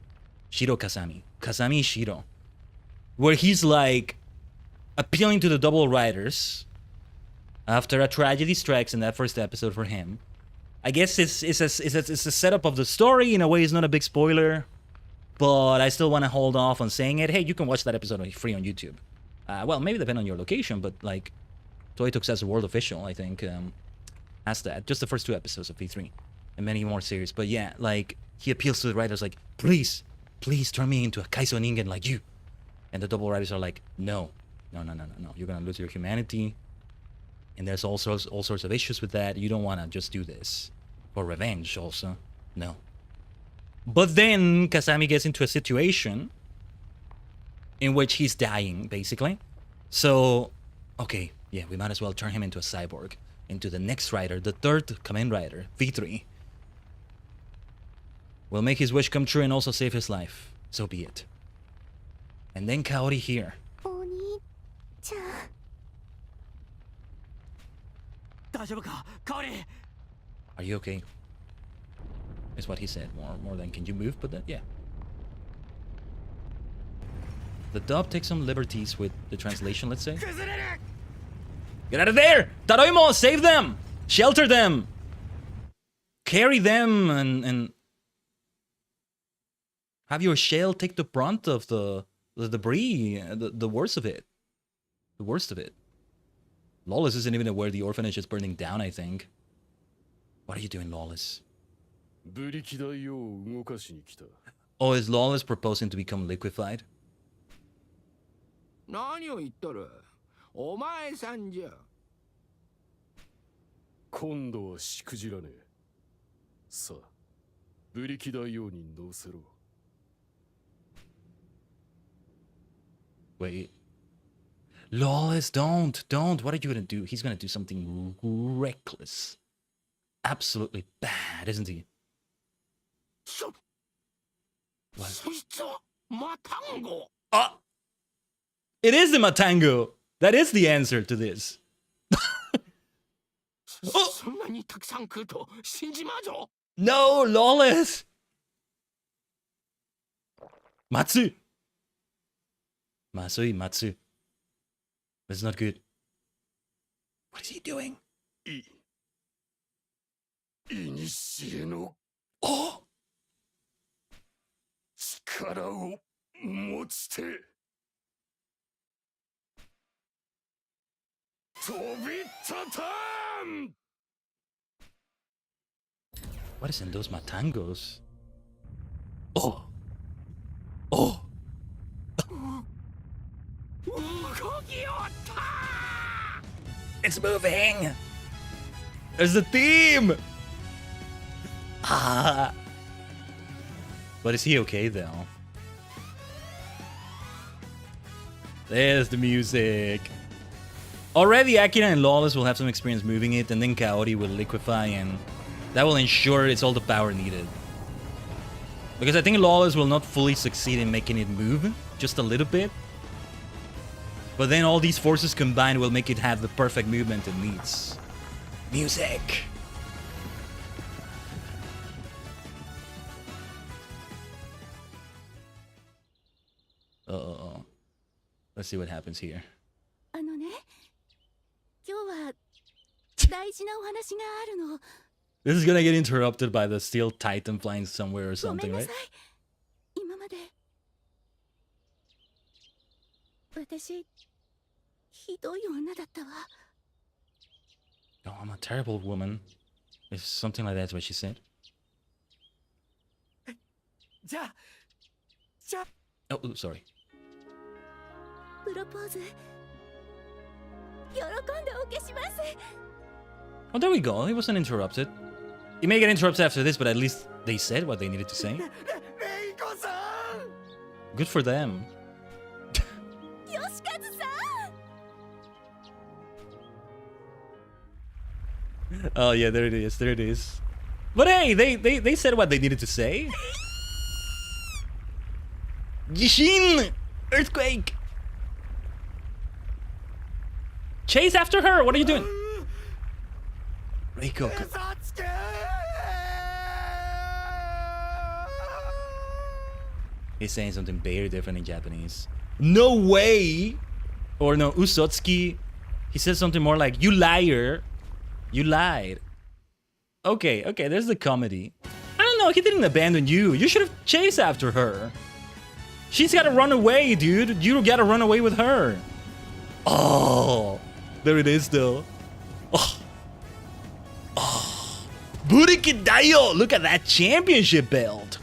Shiro Kasami. Kasami Shiro. Where he's like... appealing to the double riders. After a tragedy strikes in that first episode for him. I guess it's a setup of the story. In a way, it's not a big spoiler. But I still want to hold off on saying it. Hey, you can watch that episode free on YouTube. Well, maybe depend on your location, but like... Toei Tokusatsu World Official, I think, has that. Just the first 2 episodes of V3. and many more series. But yeah, like, he appeals to the writers like, please turn me into a Kaizo Ningen like you. And the double writers are like, no. You're gonna lose your humanity. And there's all sorts of issues with that. You don't wanna just do this for revenge also. No. But then Kasami gets into a situation in which he's dying, basically. So, okay, yeah, we might as well turn him into a cyborg. Into the next writer, the third Kamen Rider, V3. We'll make his wish come true and also save his life. So be it. And then Kaori here. 大丈夫かカオリ Are you okay? Is what he said. More than can you move, but yeah. The dub takes some liberties with the translation, let's say. 崩れる Get out of there! Taroimo, save them! Shelter them! Carry them and have your shell take the brunt of the debris, the worst of it. The worst of it. Lawless isn't even aware the orphanage is burning down, I think. What are you doing, Lawless? ブリキ台を動かしに来た。 Oh, is Lawless proposing to become liquefied? 何を言っとる？お前さんじゃ。今度はしくじらねえ。さあ、ブリキ台王に乗せろ。 Wait. Lawless, don't. What are you gonna do? He's gonna do something reckless. Absolutely bad, isn't he? What? そいつはマタンゴ。 Ah! It is the Matango! That is the answer to this. そんなにたくさん食うと死んじまうぞ。 No, Lawless! Matsu! Matsu. That's not good. What is he doing? いにしえの Oh! 力を持ちて飛び立たん What is in those matangos? Oh! Oh! 動きよった。 It's moving! There's a theme! Ah! But is he okay though? There's the music. Already Akira and Lawless will have some experience moving it, and then Kaori will liquefy, and that will ensure it's all the power needed. Because I think Lawless will not fully succeed in making it move, just a little bit. But then all these forces combined will make it have the perfect movement it needs. Music! Uh-oh. Let's see what happens here. あのね、今日は大事なお話があるの。 This is gonna get interrupted by the steel titan flying somewhere or ごめ something, んな right? さい。今まで私ひどい女だったわ。 Oh, I'm a terrible woman. If something like that's what she said. じゃあ Oh, sorry. プロポーズ喜んでお受けします。 Oh, there we go. He wasn't interrupted. He may get interrupted after this, but at least they said what they needed to say. レイコさん Good for them. 吉和さん。 Oh yeah, there it is. There it is. But hey, they said what they needed to say. Gishin! Earthquake! Chase after her! What are you doing? Reiko. 嘘つけ He's saying something very different in Japanese. No way! Or no, Usotsuki. He says something more like, you liar. You lied. Okay, there's the comedy. I don't know, he didn't abandon you. You should have chased after her. She's gotta run away, dude. You gotta run away with her. Oh, there it is, though. Oh. Burikidayo! Look at that championship belt!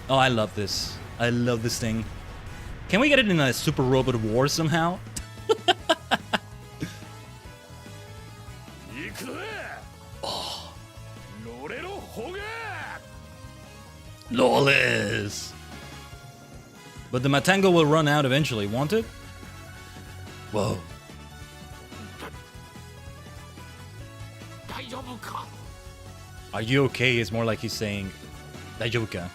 Oh, I love this. I love this thing. Can we get it in a Super Robot War somehow? Oh. Lawless! But the Matango will run out eventually, won't it? Whoa. Are you okay? It's more like he's saying, Daijoubu ka?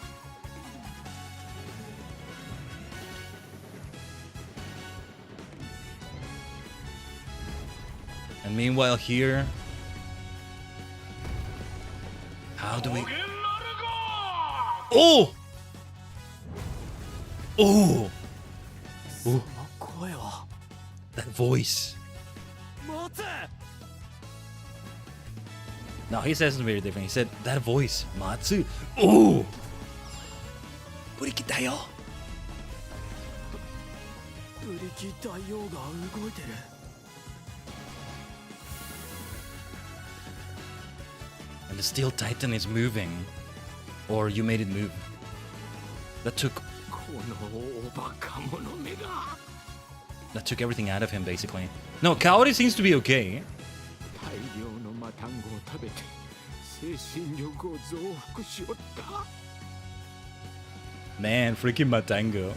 And meanwhile here, how do we... Oh! Oh! Ooh. That voice. No, he says something very different. He said, that voice, Matsu. Ooh! Burikitayo! ブリキ大王が動いてる。 And the Steel Titan is moving. Or you made it move. That took everything out of him, basically. No, Kaori seems to be okay. Man, freaking Matango.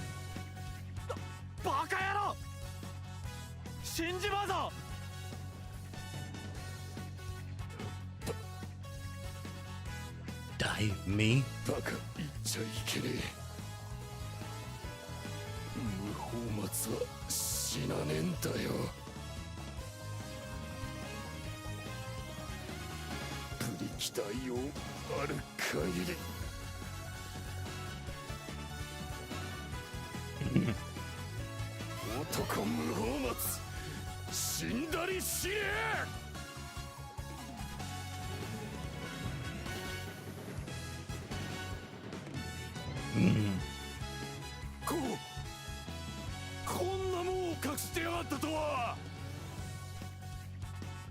バカ野郎！死んじまうぞ！ Die me? バカ言っちゃいけねえ。無法末は死なねえんだよ。ブリキ大王ある限り。男無法末死んだりしねえ。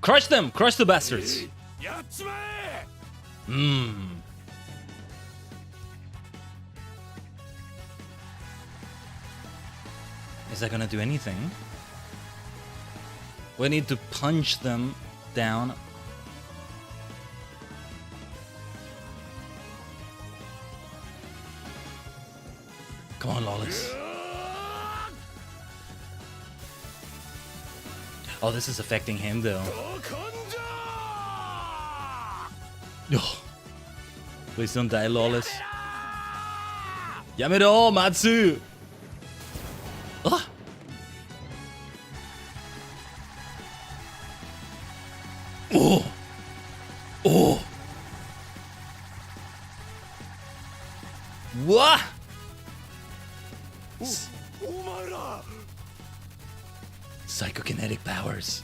Crush them! Crush the bastards! Is that gonna do anything? We need to punch them down. Come on, Lawless. Oh, this is affecting him though. Oh. Please don't die, Lawless. Yamero, Matsu! Oh. Oh! Oh! What? Psychokinetic powers.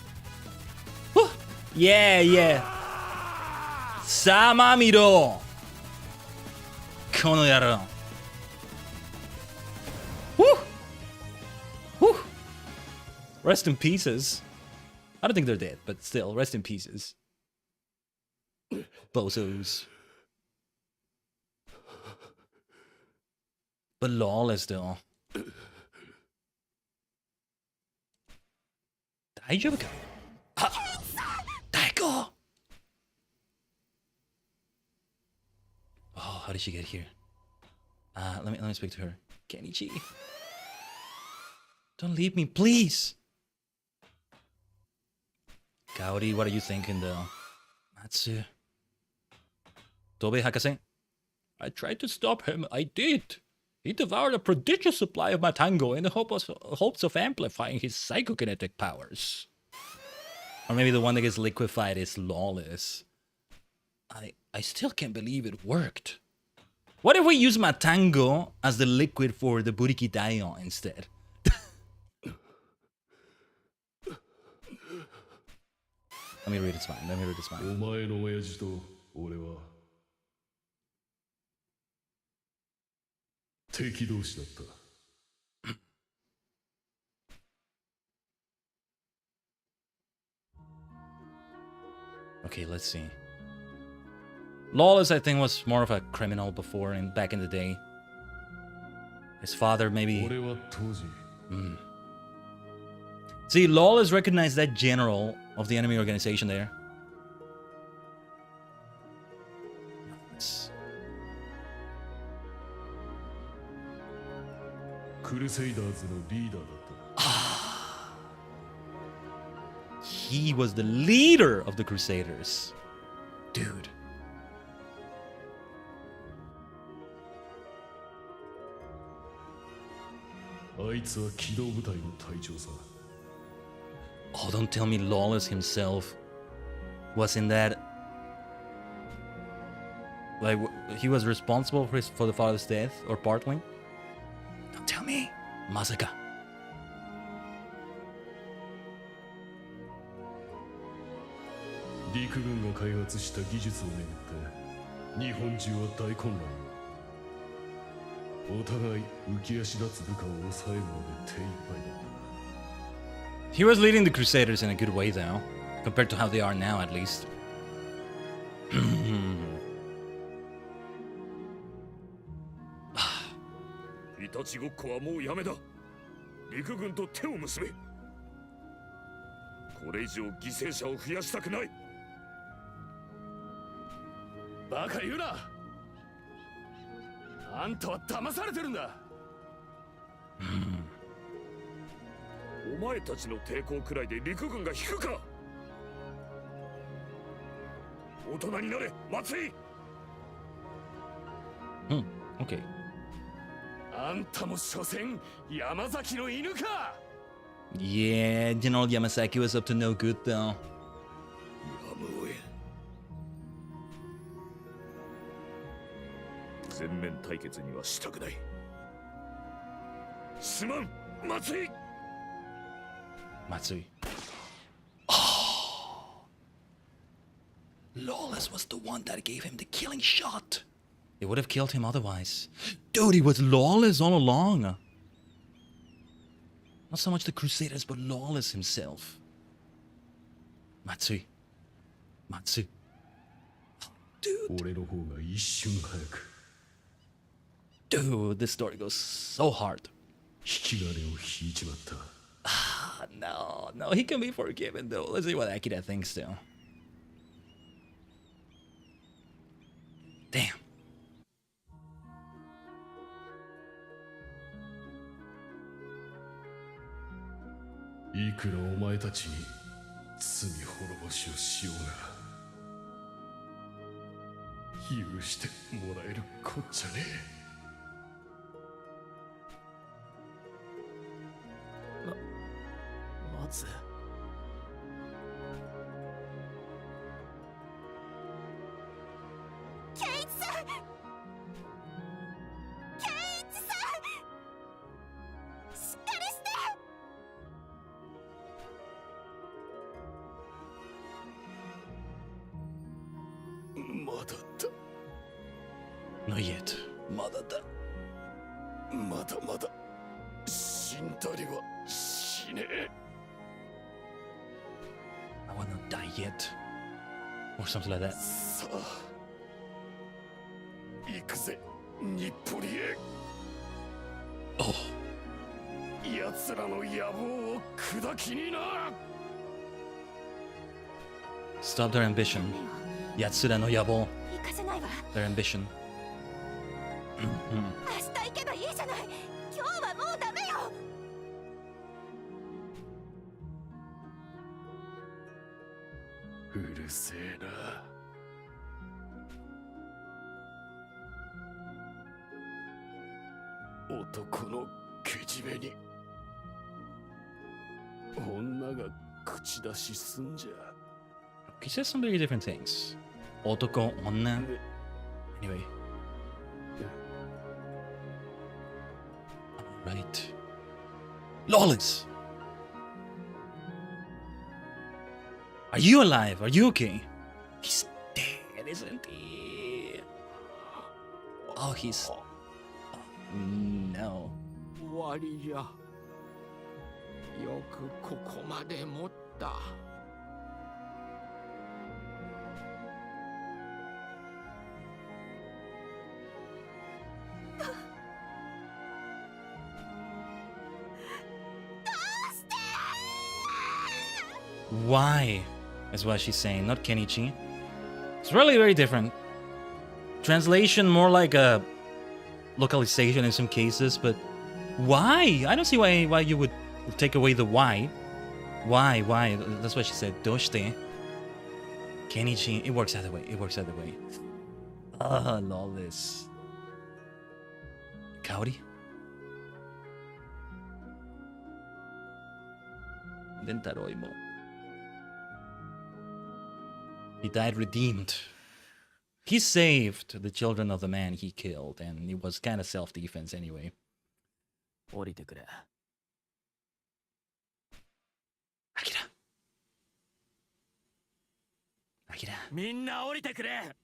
Woo. Yeah, yeah. Samamiro. Kono yaro. Woo. Woo. Rest in pieces. I don't think they're dead, but still, rest in pieces. Bozos. But Lawless though. Daijoubu ka? Daiko! Oh, how did she get here? Let me speak to her. Kenichi. Don't leave me, please. Kaori, what are you thinking though? Matsu. Tobe Hakase. I tried to stop him. I did. He devoured a prodigious supply of Matango in the hopes of amplifying his psychokinetic powers. Or maybe the one that gets liquefied is Lawless. I still can't believe it worked. What if we use Matango as the liquid for the Buriki Daio instead? Let me read its mind. Let me read its mind. Okay, let's see. Lawless, I think, was more of a criminal before and back in the day. His father, maybe. See, Lawless recognized that general of the enemy organization there. He was the leader of the Crusaders. Dude. Oh, don't tell me Lawless himself was in that. Like, he was responsible for the father's death, or partly? Don't tell me. Masaka. He was leading the Crusaders in a good way, though, compared to how they are now, at least. いたちごっこはもうやめだ。陸軍と手を結べ。これ以上犠牲者を増やしたくない。バカ言うな。あんたは騙されてるんだ。お前たちの抵抗くらいで陸軍が引くか。大人になれ、松井。Okay. あんたも所詮山崎の犬か。 Yeah, General Yamasaki was up to no good, though. やむをえ。全面対決にはしたくない。すまん、松井。Matsui. Oh! Lawless was the one that gave him the killing shot. It would have killed him otherwise. Dude, he was Lawless all along. Not so much the Crusaders, but Lawless himself. Matsui. Matsui. Dude. Dude, this story goes so hard. No, he can be forgiven though. Let's see what Akira thinks though. Damn. Not yet. まだだ。まだまだ死んだりはしねえ。I will not die yet. Or something like that. さあ、行くぜ、日暮里へ。Oh. 奴らの野望を砕きにな。Stop their ambition. Yatsura no yabo. 行かせないわ。 Their ambition. 明日行けばいいじゃない。今日はもうダメよ。うるせえな。男のけじめに女が口出しすんじゃ。 He says some very different things. Otoko, onna. Anyway. Right. Lawless! Are you alive? Are you okay? He's dead, isn't he? Oh, he's... Oh, no. 終わりじゃ。よくここまで持った。Why? Is what she's saying, not Kenichi. It's really very different. Translation more like a localization in some cases, but why? I don't see why you would take away the why. Why? That's what she said. Doshite. Kenichi. It works either way. It works either way. Lawless. Kaori? Dentaro imo. He died redeemed. He saved the children of the man he killed, and it was kind of self-defense anyway. 降りてくれ。Akira. Akira. みんな降りてくれ。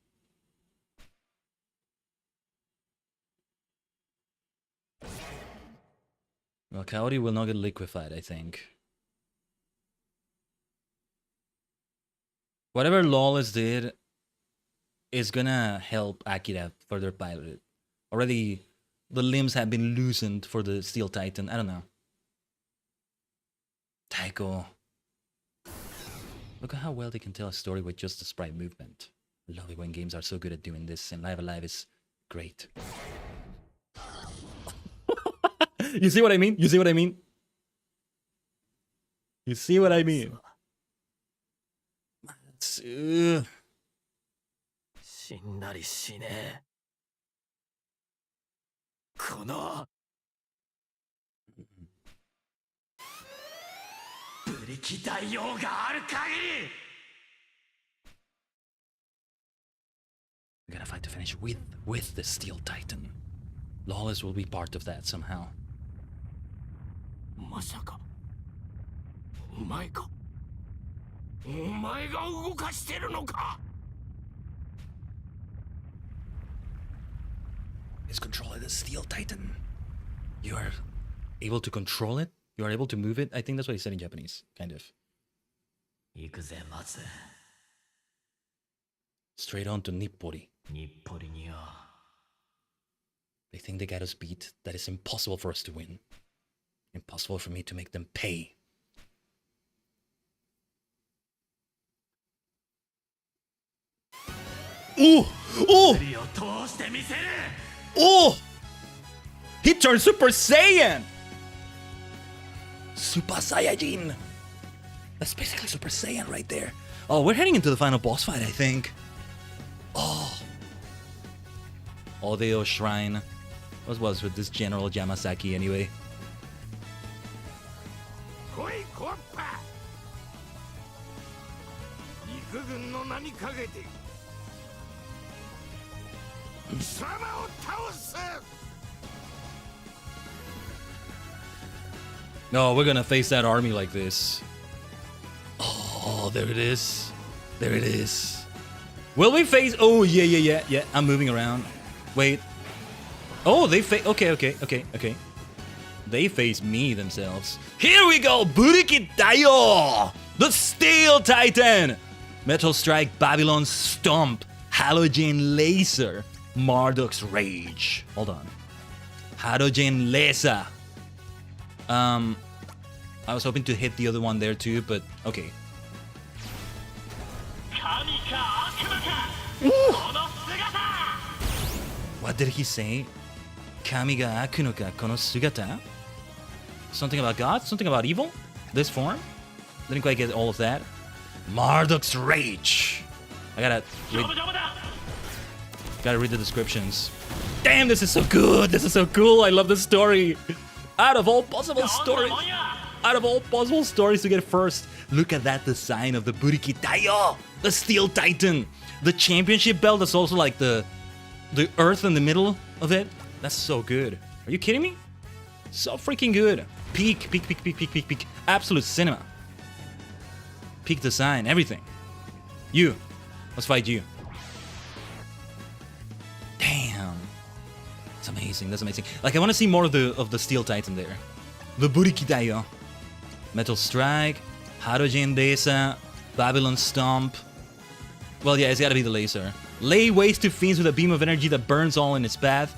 Well, Kaori will not get liquefied, I think. Whatever Lawless did is gonna help Akira further pilot it. Already, the limbs have been loosened for the Steel Titan. I don't know. Taiko. Look at how well they can tell a story with just a sprite movement. I love it when games are so good at doing this, and Live Alive is great. You see what I mean? You see what I mean? You see what I mean? 死んだりしねえ。このブリキ大王がある限り。 We gotta fight to finish with the Steel Titan. Lawless will be part of that somehow. まさかお前か。お前が動かしてるのか。 Is controlling the Steel Titan. You are able to control it? You are able to move it? I think that's what he said in Japanese, kind of. 行くぜ松。 Straight on to Nippori. 日暮里には。 They think they got us beat. That is impossible for us to win. Impossible for me to make them pay. Ooh! Ooh! 光を通してみせる。 Oh! He turned Super Saiyan! Super Saiyajin! That's basically Super Saiyan right there. Oh, we're heading into the final boss fight, I think. Oh. Odeo Shrine. What was with this General Yamasaki anyway? 来いコッパ。陸軍の名にかけて貴様を倒す。 No, we're gonna face that army like this. Oh, there it is. There it is. Will we face... Oh, yeah. I'm moving around. Wait. Oh, they face... Okay. They face me themselves. Here we go! Buriki Daio! The Steel Titan! Metal Strike, Babylon Stomp, Halogen Laser, Marduk's Rage. Hold on. Halogen Laser. I was hoping to hit the other one there too, but okay. What did he say? Kami ga aku no ka kono sugata? Something about God? Something about evil? This form? Didn't quite get all of that. Marduk's Rage. I gotta read the descriptions. Damn, this is so good. This is so cool. I love this story. Out of all possible stories to get first, look at that design of the Buriki Daio, the Steel Titan, the championship belt. That's also like the earth in the middle of it. That's so good. Are you kidding me? So freaking good. Peak. Absolute cinema. Peak design, everything. You. Let's fight you. Damn. That's amazing. That's amazing. Like, I want to see more of the Steel Titan there. The Buriki Daio. Metal Strike. Halogen Laser. Babylon Stomp. Well, yeah, it's gotta be the laser. Lay waste to fiends with a beam of energy that burns all in its path.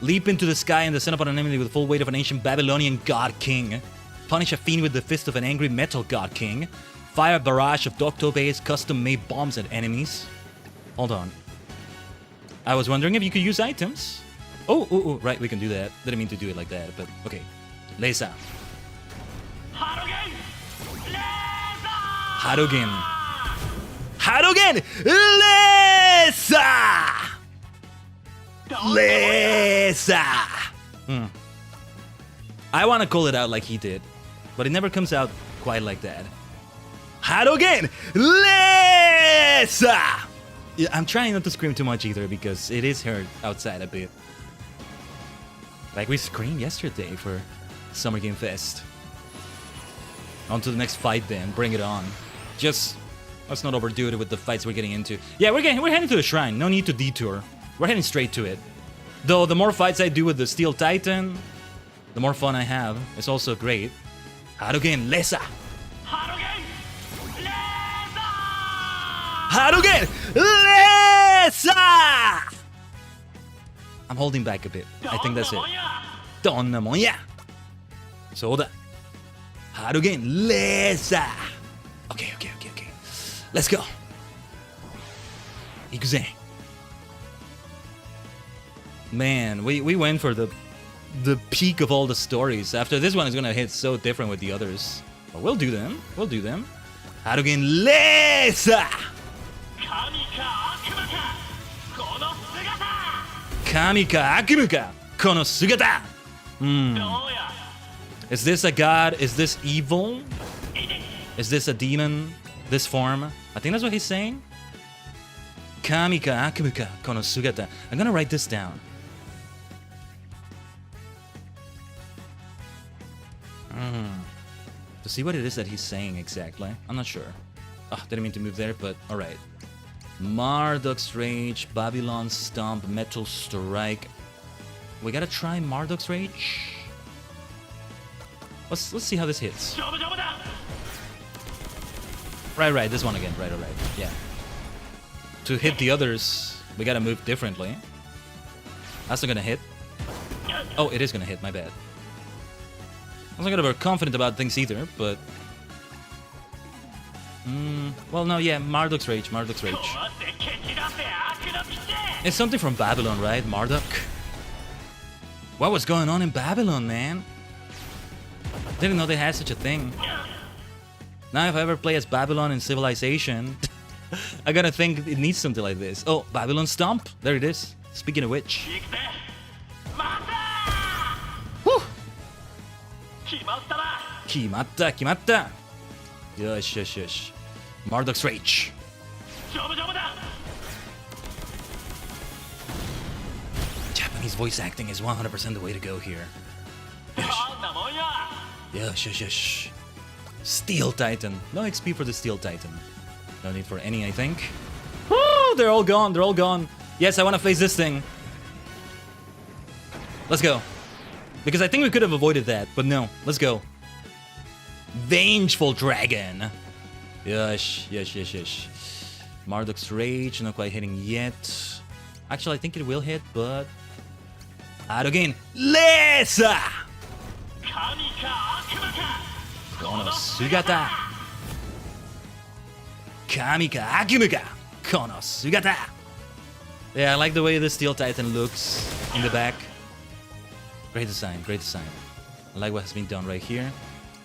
Leap into the sky and descend upon an enemy with the full weight of an ancient Babylonian God King. Punish a fiend with the fist of an angry metal God King. Fire a barrage of Docto-based custom-made bombs at enemies. Hold on. I was wondering if you could use items. Oh, right, we can do that. Didn't mean to do it like that, but okay. Laser. Harugen. Harugen! Laser! I want to call it out like he did, but it never comes out quite like that. Harugen! Laser! Yeah, I'm trying not to scream too much either because it is heard outside a bit. Like we screamed yesterday for Summer Game Fest. On to the next fight then, bring it on. Just, let's not overdo it with the fights we're getting into. Yeah, we're heading to the shrine, no need to detour. We're heading straight to it. Though the more fights I do with the Steel Titan, the more fun I have. It's also great. Harugen Laser! Harugen Laser! I'm holding back a bit. I think that's it. Donna Monya! Soda. Harugen Laser! Okay. Let's go. Ikuze. Man, we went for the peak of all the stories. After this one is gonna hit so different with the others. But we'll do them. Harugen Laser! Kami ka Akumu ka kono sugata. Is this a god? Is this evil? Is this a demon? This form? I think that's what he's saying. Kami ka Akumu ka kono sugata. I'm gonna write this down. To see what it is that he's saying exactly. I'm not sure. Didn't mean to move there, but alright. Marduk's Rage, Babylon Stomp, Metal Strike. We gotta try Marduk's Rage. Let's see how this hits. Right, this one again. Right. Yeah. To hit the others, we gotta move differently. That's not gonna hit. Oh, it is gonna hit, my bad. I was not gonna be confident about things either, but... well, no, yeah, Marduk's Rage. It's something from Babylon, right? Marduk? What was going on in Babylon, man? Didn't know they had such a thing. Now if I ever play as Babylon in Civilization, I gotta think it needs something like this. Oh, Babylon Stomp. There it is. Speaking of which. Whew! Kimatta. Yosh. Marduk's Rage. Japanese voice acting is 100% the way to go here. Yosh. Steel Titan. No XP for the Steel Titan. No need for any, I think. Woo! They're all gone. Yes, I want to face this thing. Let's go. Because I think we could have avoided that, but no. Let's go. Vengeful Dragon. Yes. Marduk's Rage, not quite hitting yet. Actually, I think it will hit, but... Harugen Laser! Kono Sugata! Kami ka Akumu ka kono Sugata! Yeah, I like the way the Steel Titan looks in the back. Great design. I like what has been done right here.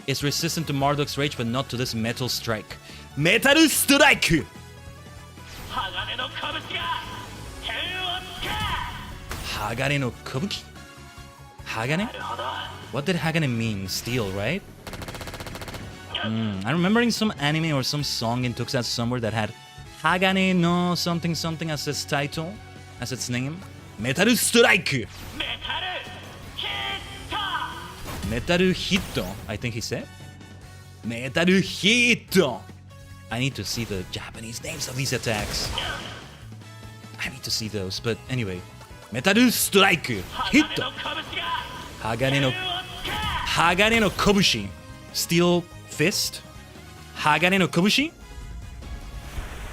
It's resistant to Marduk's Rage, but not to this Metal Strike. Metal Strike! Hagane no Kabuki? Hagane? What did Hagane mean? Steel, right? I'm remembering some anime or some song in Tokusatsu somewhere that had Hagane no something as its title, as its name. Metal Strike! Metal Hit, I think he said. Metal Hit! I need to see the Japanese names of these attacks. I need to see those, but anyway. Metal Strike! Hit! Hagane no Kobushi. Steel Fist? Hagane no Kobushi?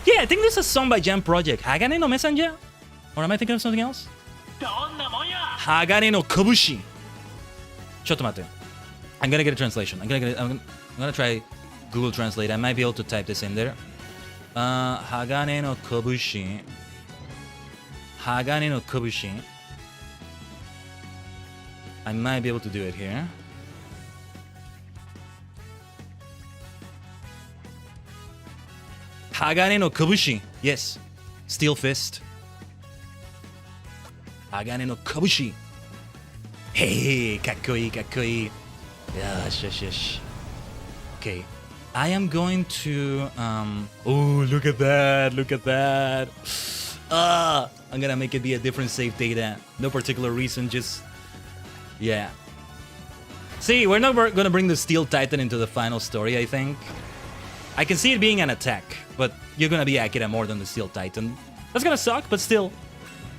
Yeah, I think this is a song by Jam Project. Hagane no Messenger? Or am I thinking of something else? Hagane no Kobushi. Chotomate. I'm gonna get a translation. I'm gonna try Google Translate. I might be able to type this in there. Hagane no kobushi. Hagane no kobushi. I might be able to do it here. Hagane no kobushi. Yes. Steel fist. Hagane no kobushi. Hey, kakkoi, kakkoi. Yes, yes, yes. Okay. I am going to oh, look at that. Look at that. I'm gonna make it be a different save data. No particular reason, just yeah. See, we're not gonna bring the Steel Titan into the final story, I think. I can see it being an attack, but you're gonna be Akira more than the Steel Titan. That's gonna suck, but still,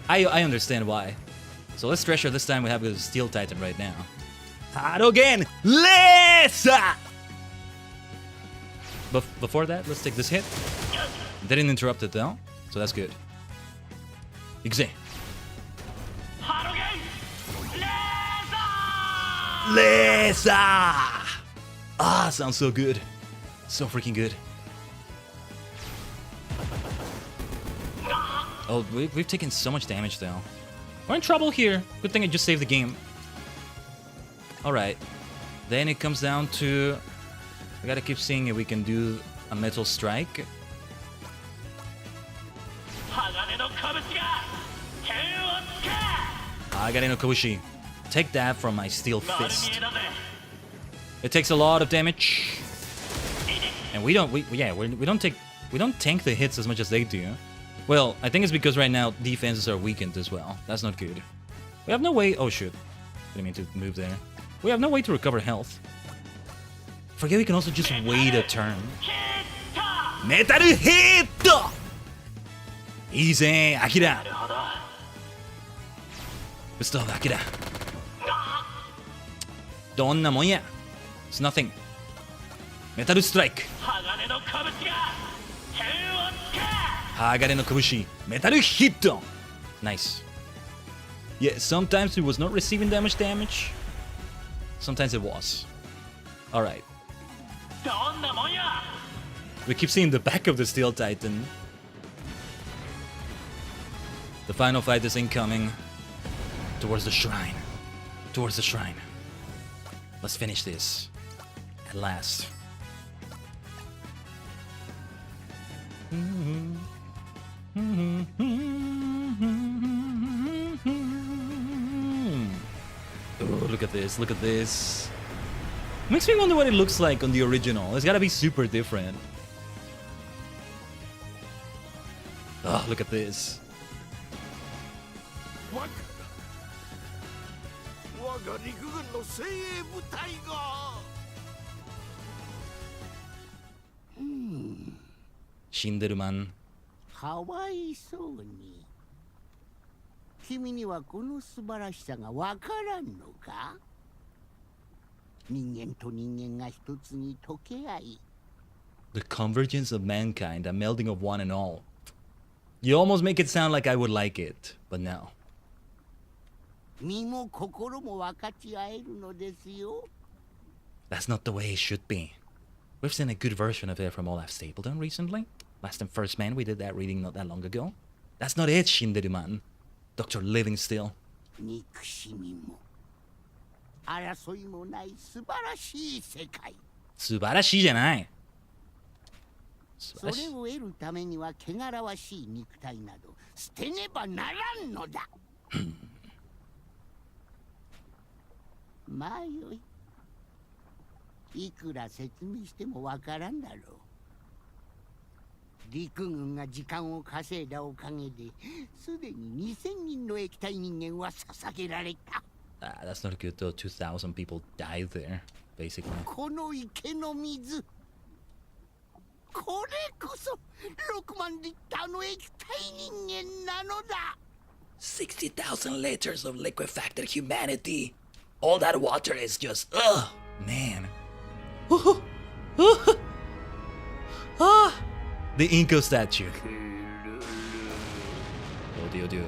I understand why. So let's treasure this time we have the Steel Titan right now. Tajigen! Lesa! But before that, let's take this hit. Didn't interrupt it though, so that's good. Ixe. Lesa! Ah, sounds so good. So freaking good. Oh, we've taken so much damage though. We're in trouble here. Good thing I just saved the game. Alright. Then it comes down to... We gotta keep seeing if we can do a metal strike. Hagane no Kobushi. Take that from my steel fist. It takes a lot of damage. And we don't tank the hits as much as they do. Well, I think it's because right now defenses are weakened as well. That's not good. We have no way... Oh, shoot. Didn't mean to move there. We have no way to recover health. Forget we can also just wait a turn. Metal hit! Easy, Akira. Good stuff, Akira. Donna moya. It's nothing. Metal strike. Hagane no Kobushi. Metal hit! Nice. Yeah, sometimes it was not receiving damage. Sometimes it was. Alright. We keep seeing the back of the Steel Titan. The final fight is incoming. Towards the shrine. Towards the shrine. Let's finish this. At last. Oh, look at this, look at this. Makes me wonder what it looks like on the original. It's gotta be super different. Oh, look at this. Shinderu man. かわいそうに。君にはこの素晴らしさがわからんのか？人間と人間が一つに溶け合い。The convergence of mankind, a melding of one and all. You almost make it sound like I would like it, but no. 身も心も分かち合えるのですよ。That's not the way it should be. We've seen a good version of it from Olaf Stapleton recently. Last and First Man, we did that reading not that long ago. That's not it, Shinderu-man. Dr. Living Still. 憎しみも争いもない素晴らしい世界。素晴らしいじゃない。それを得るためには汚らわしい肉体など捨てねばならんのだ。まあよい。いくら説明してもわからんだろう。陸軍が時間を稼いだおかげですでに2000人の液体人間は捧げられた。That's not good though. 2,000 people died there, basically. この池の水。これこそ6万リッターの液体人間なのだ。60,000 liters of liquefacted humanity. All that water is just, ugh, man. The Inko statue. Oh dear, dear.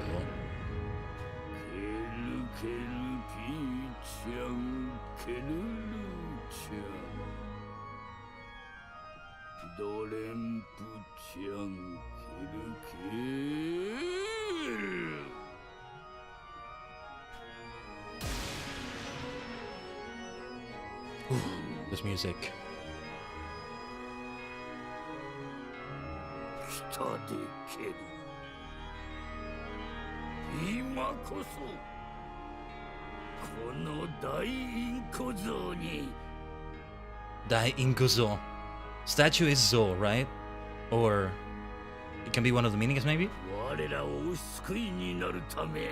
ドレンプちゃんケルケル This music. 北で蹴る今こそこの大インコ像に Dai Inkozo. Statue is Zo, right? Or it can be one of the meanings, maybe? 我らをお救いになるため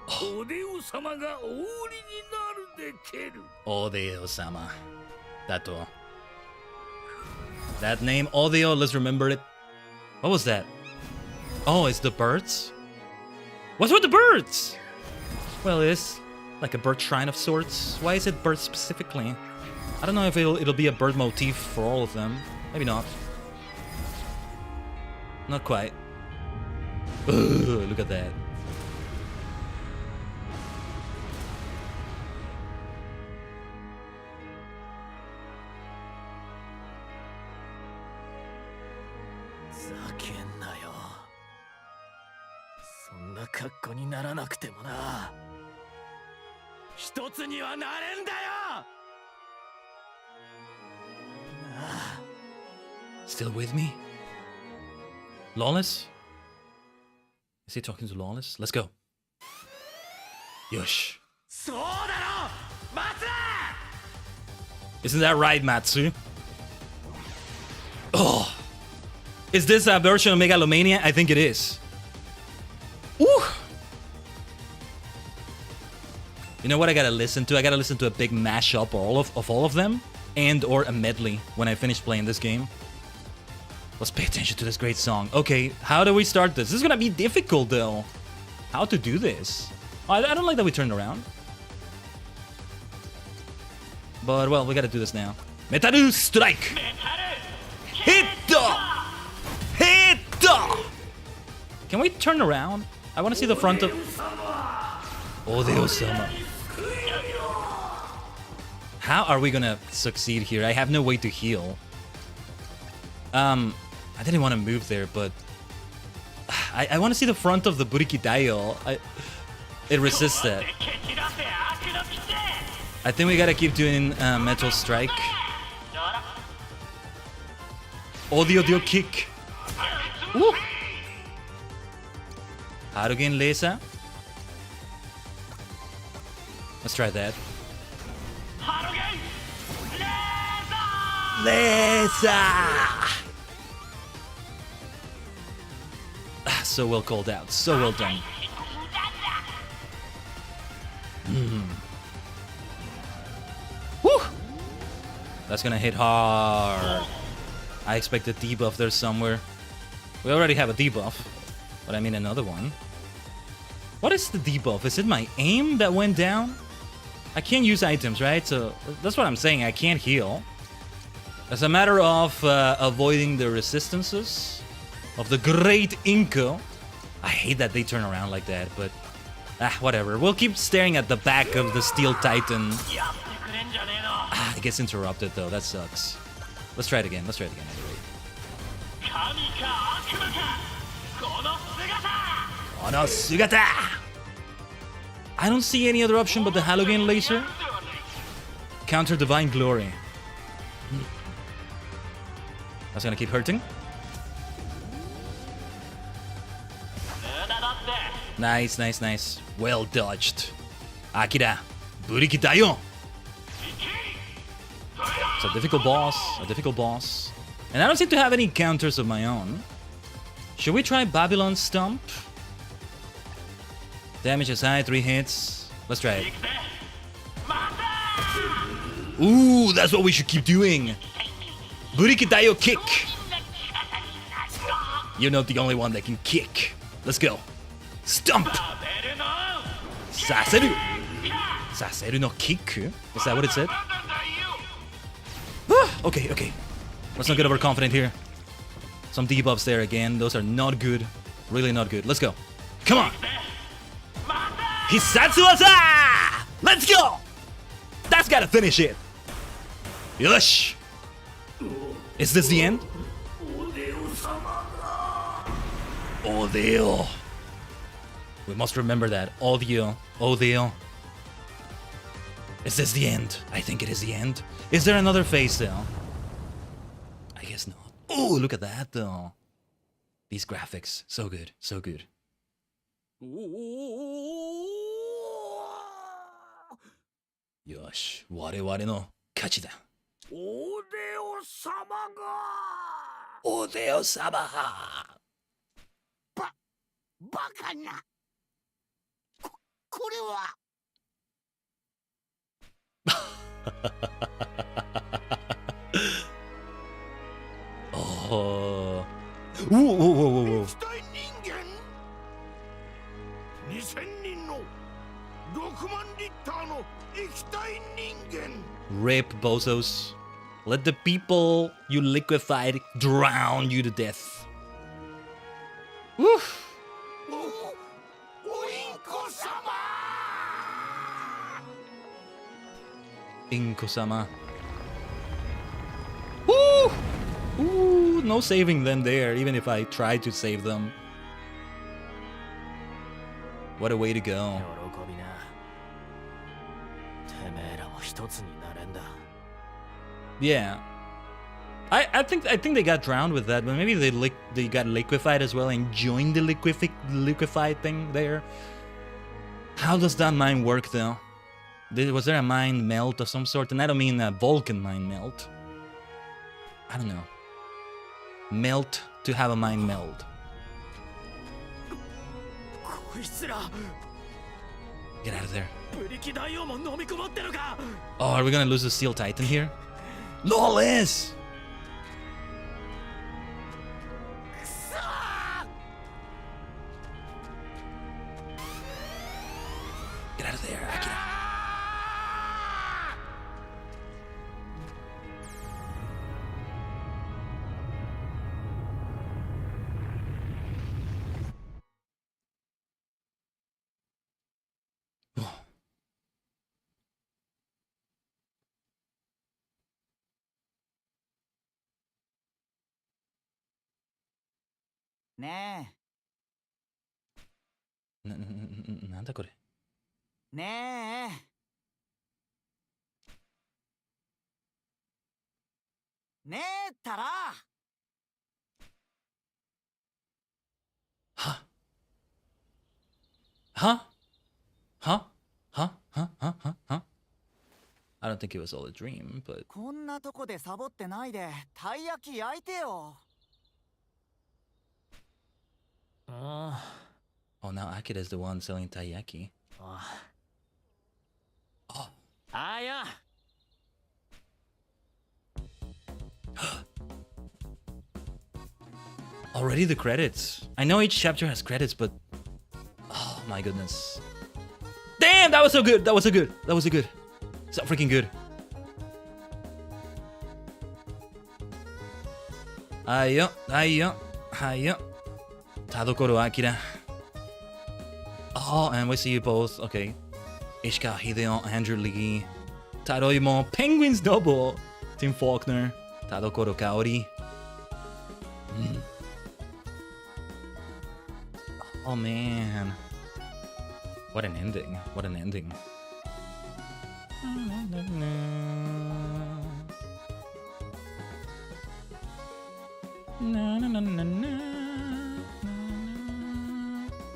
おでお様がお売りになるでける Odeo-sama. Dato. That name, Odeo, let's remember it. What was that? Oh, it's the birds? What's with the birds? Well, it's like a bird shrine of sorts. Why is it birds specifically? I don't know if it'll be a bird motif for all of them. Maybe not. Not quite. Ugh, look at that. Zaken na yo. そんな格好にならなくてもな。一つにはなれんだよ。 Still with me? Lawless? Is he talking to Lawless? Let's go. Yosh. そうだろ。待つ。 Isn't that right, Matsu? Oh. Is this a version of Megalomania? I think it is. Ooh. You know what I gotta listen to? I gotta listen to a big mashup of all of them. And or a medley when I finish playing this game. Let's pay attention to this great song. Okay, how do we start this? This is gonna be difficult though. How to do this? I don't like that we turned around. But well, we gotta do this now. Metaru strike! Hit! Hit! Can we turn around? I wanna see the front of... Odeo-sama. How are we gonna succeed here? I have no way to heal. I didn't want to move there, but I want to see the front of the Buriki Daio. It resists that. I think we gotta keep doing Metal Strike. Odio kick. Woo! Harugen Laser. Let's try that. Laser! So well called out. So well done. Woo! That's gonna hit hard. I expect a debuff there somewhere. We already have a debuff, but I mean another one. What is the debuff? Is it my aim that went down? I can't use items, right? So that's what I'm saying. I can't heal. As a matter of avoiding the resistances of the great Inko. I hate that they turn around like that, but whatever. We'll keep staring at the back of the Steel Titan. It gets interrupted though. That sucks. Let's try it again. Let's try it again. I don't see any other option but the Halogen Laser. Counter Divine Glory. That's gonna keep hurting. Nice, nice, nice. Well dodged. Akira. Buriki Daio. It's a difficult boss. A difficult boss. And I don't seem to have any counters of my own. Should we try Babylon Stomp? Damage is high, 3 hits. Let's try it. Ooh, that's what we should keep doing. Buriki Daio kick. You're not the only one that can kick. Let's go. Stomp. Saseru. Saseru no kick? Is that what it said? Okay, okay. Let's not get overconfident here. Some debuffs there again. Those are not good. Really not good. Let's go. Come on. Hisatsu Waza! Let's go! That's gotta finish it. Yosh! Is this the end? Odeo. We must remember that. Odeo. Odeo. Is this the end? I think it is the end. Is there another phase though? I guess not. Oh, look at that though. These graphics. So good. So good. Yosh. Wareware no kachi da. おでお様が Odeo-sama. バカな。これは。Oh. Whoa, whoa, whoa, whoa, whoa. 液体人間2000人の6万リッターの液体人間 Rip, bozos. Let the people you liquefied drown you to death. Woof. おインコ様 Inko-sama. Woo! Ooh, no saving them there, even if I tried to save them. What a way to go. 喜びな。てめえらも一つになれんだ。 Yeah. I think they got drowned with that, but maybe they got liquefied as well and joined the liquefied thing there. How does that mine work though? Was there a mine melt of some sort? And I don't mean a Vulcan mine melt. I don't know. Melt to have a mine melt. こいつら Get out of there. ブリキ大王も飲み込まってるか Oh, are we gonna lose the Steel Titan here? Lawless! Get out of there, Akira. Oh. ねなんだこれ。えねえねえったらはははははははは I don't think it was all a dream, but こんなとこでサボってないでたい焼き焼いてよ。oh, now Akira is the one selling taiyaki. あや。 Already the credits. I know each chapter has credits, but oh my goodness. Damn, that was so good. That was so good. That was so good. So freaking good. Ayo, ayo, ayo. Tadokoro Akira. Oh, and we see you both. Okay. Ishikawa Hideo, Andrew Lee. Taroimo, Penguins Double. Tim Faulkner. Tadokoro Kaori. Oh man. What an ending. What an ending.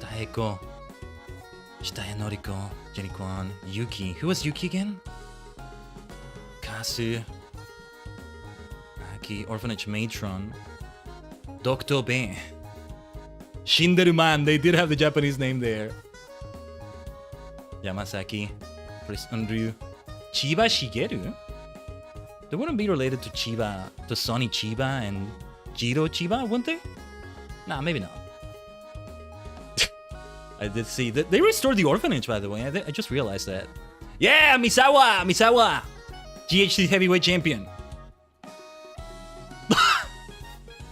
Taeko. Shitaya Noriko. Jenny Kwan. Yuki. Who was Yuki again? Kasu. Aki. Orphanage Matron. Dr. Ben. Shinderu Man. They did have the Japanese name there. Yamasaki. Chris Andrew. Chiba Shigeru? They wouldn't be related to Chiba, to Sonny Chiba and Jiro Chiba, wouldn't they? Nah, maybe not. I did see that they restored the orphanage, by the way. I just realized that. Yeah, Misawa! Misawa! GHC heavyweight champion.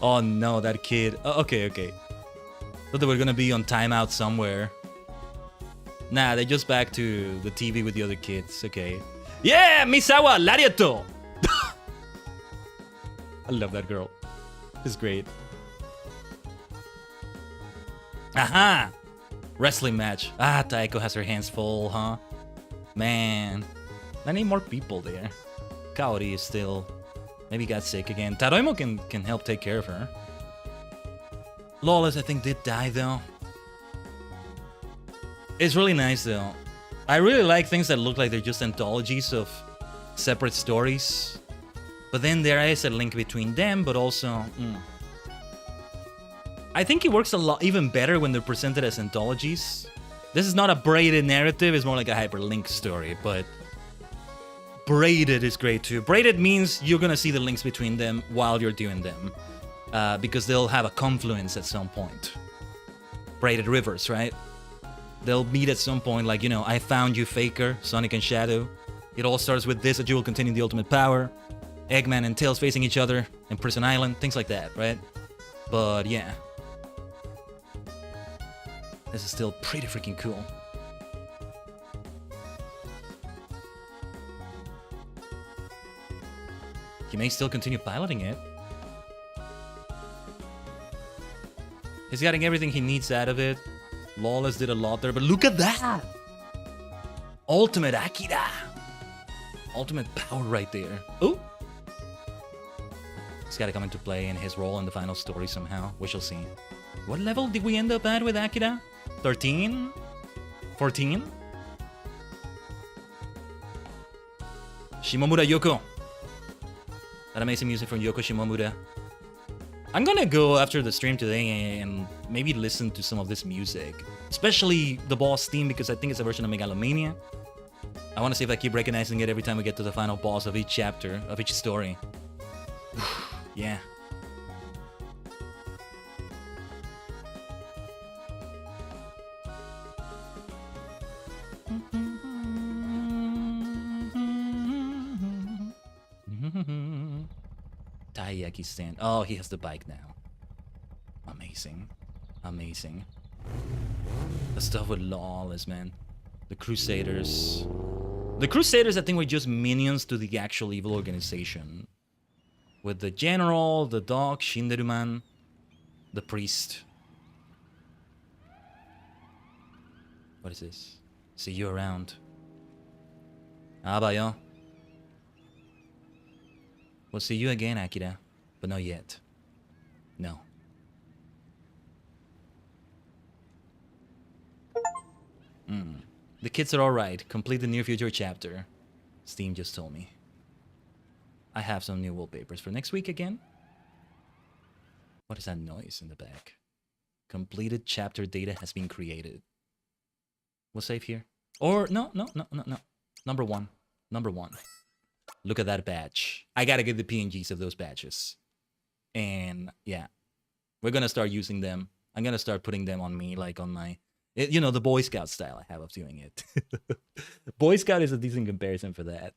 Oh no, that kid. Oh, okay, okay. Thought they were gonna be on timeout somewhere. Nah, they're just back to the TV with the other kids. Okay. Yeah, Misawa, Lariato! I love that girl. It's great. Aha! Wrestling match. Ah, Taiko has her hands full, huh? Man. I need more people there. Kaori is still... Maybe got sick again. Taroimo can help take care of her. Lawless, I think, did die, though. It's really nice, though. I really like things that look like they're just anthologies of separate stories. But then there is a link between them, but also... I think it works a lot even better when they're presented as anthologies. This is not a braided narrative, it's more like a hyperlink story, but... Braided is great too. Braided means you're gonna see the links between them while you're doing them. Because they'll have a confluence at some point. Braided rivers, right? They'll meet at some point, like, you know, I found you, Faker, Sonic and Shadow. It all starts with this, a jewel containing the ultimate power. Eggman and Tails facing each other in Prison Island, things like that, right? But yeah. This is still pretty freaking cool. He may still continue piloting it. He's getting everything he needs out of it. Lawless did a lot there, but look at that! Ultimate Akira! Ultimate power right there. Oh! He's gotta come into play in his role in the final story somehow. We shall see. What level did we end up at with Akira? 13? 14? Shimomura Yoko. That amazing music from Yoko Shimomura. I'm gonna go after the stream today and maybe listen to some of this music. Especially the boss theme, because I think it's a version of Megalomania. I want to see if I keep recognizing it every time we get to the final boss of each chapter, of each story. Yeah. Taiyaki stand. Oh, he has the bike now. Amazing. Amazing. The stuff with Lawless, man. The Crusaders. The Crusaders, I think, were just minions to the actual evil organization. With the General, the dog, Shinderuman, the priest. What is this? See you around. Abayo. We'll see you again, Akira. But not yet. No. The kids are alright. Complete the near future chapter. Steam just told me. I have some new wallpapers for next week again. What is that noise in the back? Completed chapter data has been created. We'll save here. Or, no. Number one. Look at that badge. I gotta get the PNGs of those badges. And, yeah. We're gonna start using them. I'm gonna start putting them on me, like on my... you know, the Boy Scout style I have of doing it. Boy Scout is a decent comparison for that.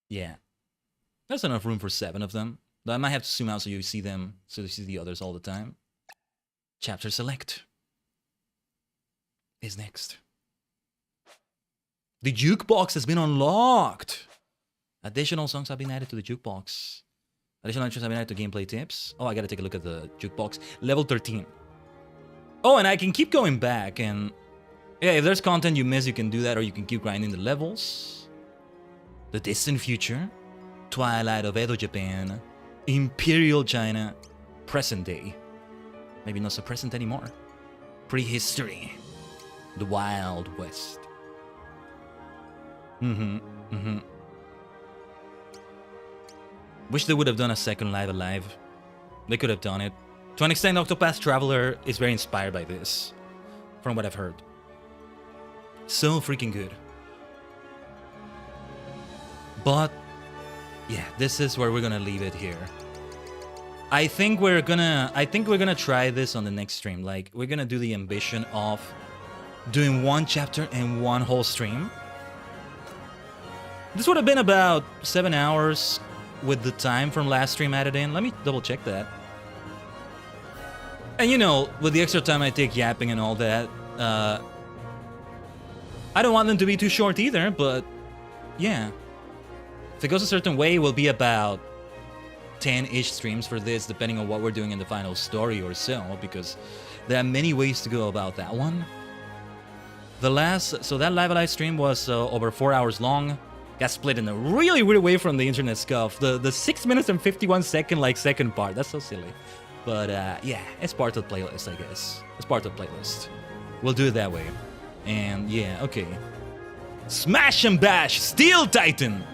Yeah. There's enough room for 7 of them. Though I might have to zoom out so you see them, so you see the others all the time. Chapter select is next. The jukebox has been unlocked. Additional songs have been added to the jukebox. Additional entries have been added to gameplay tips. Oh, I gotta take a look at the jukebox. Level 13. Oh, and I can keep going back and... yeah, if there's content you miss, you can do that, or you can keep grinding the levels. The distant future. Twilight of Edo Japan. Imperial China. Present day. Maybe not so present anymore. Prehistory. The Wild West. Wish they would have done a second Live Alive. They could have done it. To an extent, Octopath Traveler is very inspired by this. From what I've heard. So freaking good. But, yeah, this is where we're gonna leave it here. I think we're gonna try this on the next stream. Like, we're gonna do the ambition of doing one chapter and one whole stream. This would have been about 7 hours with the time from last stream added in. Let me double check that. And you know, with the extra time I take yapping and all that, I don't want them to be too short either, but yeah. If it goes a certain way, it will be about 10-ish streams for this, depending on what we're doing in the final story or so, because there are many ways to go about that one. So that live stream was over 4 hours long. Got split in a really weird way from the internet scuff. The 6 minutes and 51 second second part. That's so silly. But yeah, it's part of the playlist, I guess. It's part of the playlist. We'll do it that way. And yeah, okay. Smash and Bash, Steel Titan.